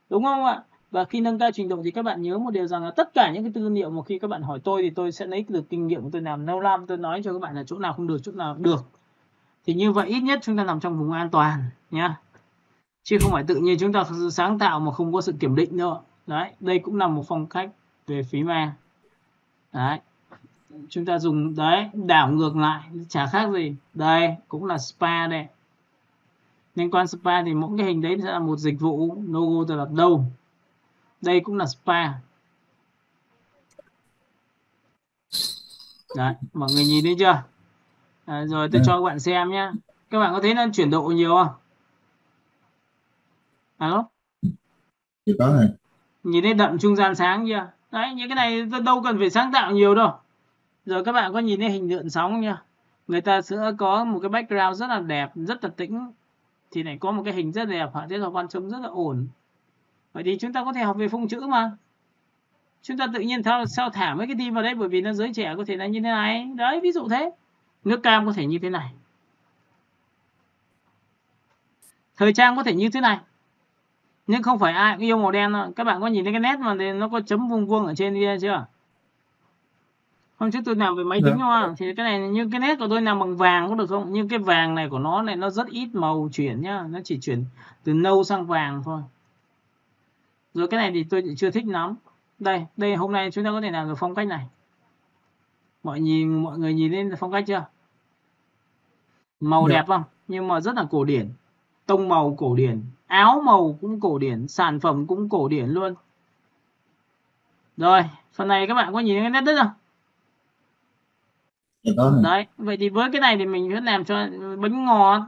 đúng không ạ? Và khi nâng cao trình độ thì các bạn nhớ một điều rằng là tất cả những cái tư liệu mà khi các bạn hỏi tôi thì tôi sẽ lấy được kinh nghiệm của tôi làm lâu năm, tôi nói cho các bạn là chỗ nào không được, chỗ nào được. Thì như vậy ít nhất chúng ta nằm trong vùng an toàn nhá. Chứ không phải tự nhiên chúng ta sáng tạo mà không có sự kiểm định đâu. Đấy, đây cũng là một phong cách về phím A. Đấy. Chúng ta dùng đấy, đảo ngược lại chả khác gì. Đây cũng là spa đây. Liên quan spa thì mỗi cái hình đấy sẽ là một dịch vụ, logo tôi đặt đâu. Đây cũng là spa. Đấy, mọi người nhìn thấy chưa? Rồi tôi cho các bạn xem nhé. Các bạn có thấy nó chuyển độ nhiều không? Alo? Chỉ có này. Nhìn thấy đậm trung gian sáng chưa? Đấy, những cái này tôi đâu cần phải sáng tạo nhiều đâu. Rồi các bạn có nhìn thấy hình lượn sóng chưa? Người ta sẽ có một cái background rất là đẹp, rất là tĩnh. Thì lại có một cái hình rất đẹp, họa tiết học văn trông rất là ổn. Vậy thì chúng ta có thể học về phông chữ mà. Chúng ta tự nhiên sao thả mấy cái tim vào đấy, bởi vì nó giới trẻ có thể là như thế này. Đấy, ví dụ thế. Nước cam có thể như thế này. Thời trang có thể như thế này. Nhưng không phải ai cũng yêu màu đen đâu. Các bạn có nhìn thấy cái nét mà nó có chấm vuông vuông ở trên kia chưa? Hôm trước tôi làm về máy tính đúng không? Thì cái này như cái nét của tôi làm bằng vàng có được không? Nhưng cái vàng này của nó này nó rất ít màu chuyển nhá. Nó chỉ chuyển từ nâu sang vàng thôi. Rồi cái này thì tôi chưa thích lắm. Đây hôm nay chúng ta có thể làm được phong cách này. Mọi người nhìn lên phong cách chưa? Màu đẹp không? Nhưng mà rất là cổ điển. Tông màu cổ điển, áo màu cũng cổ điển, sản phẩm cũng cổ điển luôn. Rồi, phần này các bạn có nhìn thấy cái nét đất không? Đấy, vậy thì với cái này thì mình sẽ làm cho bánh ngọt,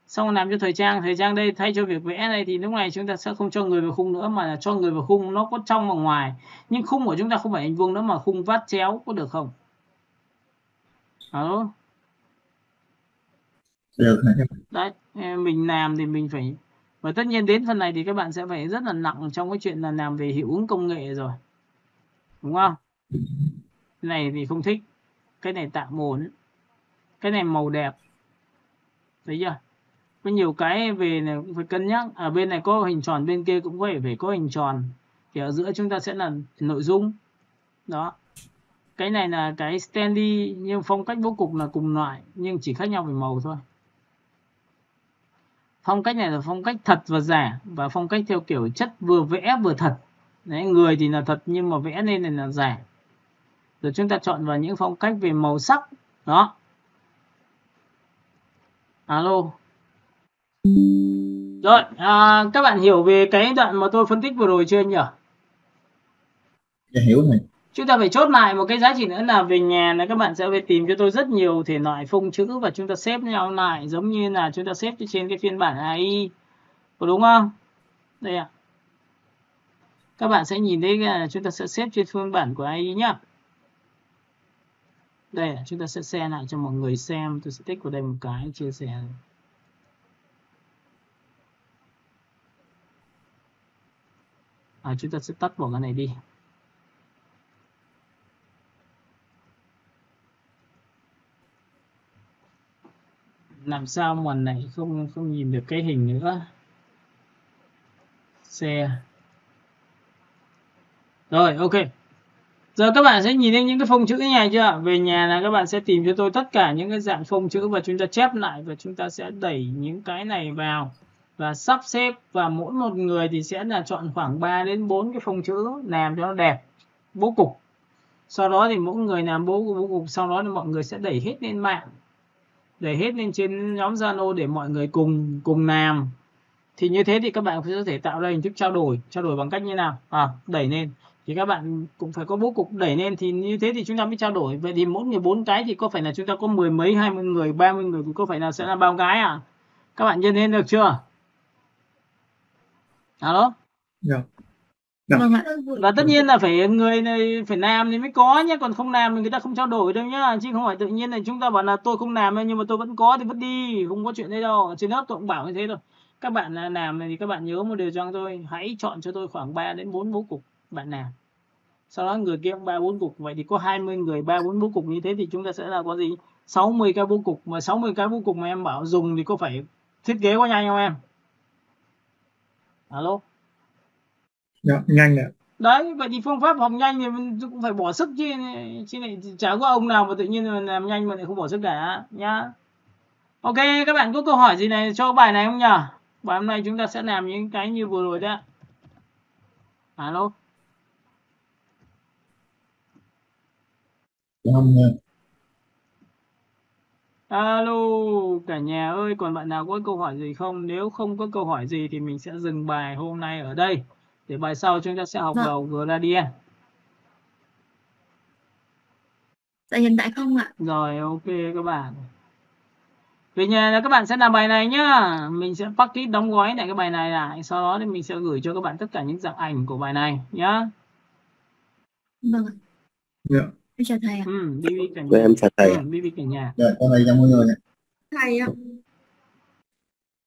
xong làm cho thời trang đây thay cho việc vẽ này thì lúc này chúng ta sẽ không cho người vào khung nữa mà là cho người vào khung, nó có trong và ngoài. Nhưng khung của chúng ta không phải hình vuông nữa mà khung vát chéo, có được không? Alo? Được này. Đấy, mình làm thì mình phải, và tất nhiên đến phần này thì các bạn sẽ phải rất là nặng trong cái chuyện là làm về hiệu ứng công nghệ rồi, đúng không? Cái này thì không thích, cái này tạm ổn, cái này màu đẹp, thấy chưa? Có nhiều cái về này cũng phải cân nhắc. Ở bên này có hình tròn, bên kia cũng phải có hình tròn, thì ở giữa chúng ta sẽ là nội dung đó. Cái này là cái standy nhưng phong cách bố cục là cùng loại nhưng chỉ khác nhau về màu thôi. Phong cách này là phong cách thật và giả, và phong cách theo kiểu chất vừa vẽ vừa thật. Đấy, người thì là thật nhưng mà vẽ lên này là giả. Rồi chúng ta chọn vào những phong cách về màu sắc đó. Alo. Rồi, các bạn hiểu về cái đoạn mà tôi phân tích vừa rồi chưa nhỉ? Dạ hiểu này. Chúng ta phải chốt lại một cái giá trị nữa là về nhà là các bạn sẽ phải tìm cho tôi rất nhiều thể loại phông chữ và chúng ta xếp nhau lại giống như là chúng ta xếp trên cái phiên bản AI. Có đúng không? Đây ạ. Các bạn sẽ nhìn thấy là chúng ta sẽ xếp trên phiên bản của AI nhá. Đây, chúng ta sẽ share lại cho mọi người xem. Tôi sẽ tích vào đây một cái chia sẻ. Chúng ta sẽ tắt bỏ cái này đi. Làm sao mà này không nhìn được cái hình nữa. Share. Rồi, ok. Giờ các bạn sẽ nhìn thấy những cái phông chữ này chưa? Về nhà là các bạn sẽ tìm cho tôi tất cả những cái dạng phông chữ và chúng ta chép lại và chúng ta sẽ đẩy những cái này vào và sắp xếp, và mỗi một người thì sẽ là chọn khoảng 3 đến 4 cái phông chữ làm cho nó đẹp, bố cục. Sau đó thì mỗi người làm bố cục, sau đó thì mọi người sẽ đẩy hết lên mạng, đẩy hết lên trên nhóm Zalo để mọi người cùng làm. Thì như thế thì các bạn có thể tạo ra hình thức trao đổi bằng cách như nào? Đẩy lên thì các bạn cũng phải có bố cục đẩy lên, thì như thế thì chúng ta mới trao đổi. Vậy thì mỗi người 4 cái thì có phải là chúng ta có 10 mấy, 20 người, 30 người thì có phải là sẽ là bao cái à? Các bạn nhân lên được chưa? Alo? Dạ. Vâng ạ. Và tất nhiên là phải người này phải làm thì mới có nhé, còn không làm thì người ta không trao đổi đâu nhá, chứ không phải tự nhiên là chúng ta bảo là tôi không làm nhưng mà tôi vẫn có thì vứt đi, không có chuyện đấy đâu. Trên lớp tôi cũng bảo như thế thôi. Các bạn làm này thì các bạn nhớ một điều cho tôi, hãy chọn cho tôi khoảng 3 đến 4 bố cục bạn làm. Sau đó người kia 3 4 cục, vậy thì có 20 người 3 4 bố cục, như thế thì chúng ta sẽ là có gì? 60 cái bố cục, mà 60 cái bố cục mà em bảo dùng thì có phải thiết kế có nhanh không em? Alo. Dạ, nhanh ạ. Đấy, vậy thì phương pháp học nhanh thì mình cũng phải bỏ sức chứ lại chả có ông nào mà tự nhiên mà làm nhanh mà lại không bỏ sức cả nhá. Ok, các bạn có câu hỏi gì này cho bài này không nhỉ? Bài hôm nay chúng ta sẽ làm những cái như vừa rồi đó. Alo. Không nha. Alo, cả nhà ơi, còn bạn nào có câu hỏi gì không? Nếu không có câu hỏi gì thì mình sẽ dừng bài hôm nay ở đây. Để bài sau chúng ta sẽ học Vâng. đầu gradient. Dạ hiện tại không ạ. Rồi, ok các bạn. Về nhà là các bạn sẽ làm bài này nhá. Mình sẽ package đóng gói lại cái bài này lại. Sau đó thì mình sẽ gửi cho các bạn tất cả những dạng ảnh của bài này nhá. Vâng ạ. Dạ. Em chào thầy ạ. BB cả Rồi nhà. em chào thầy. BB cả nhà. Dạ, con này chào mọi người ạ. Thầy ạ.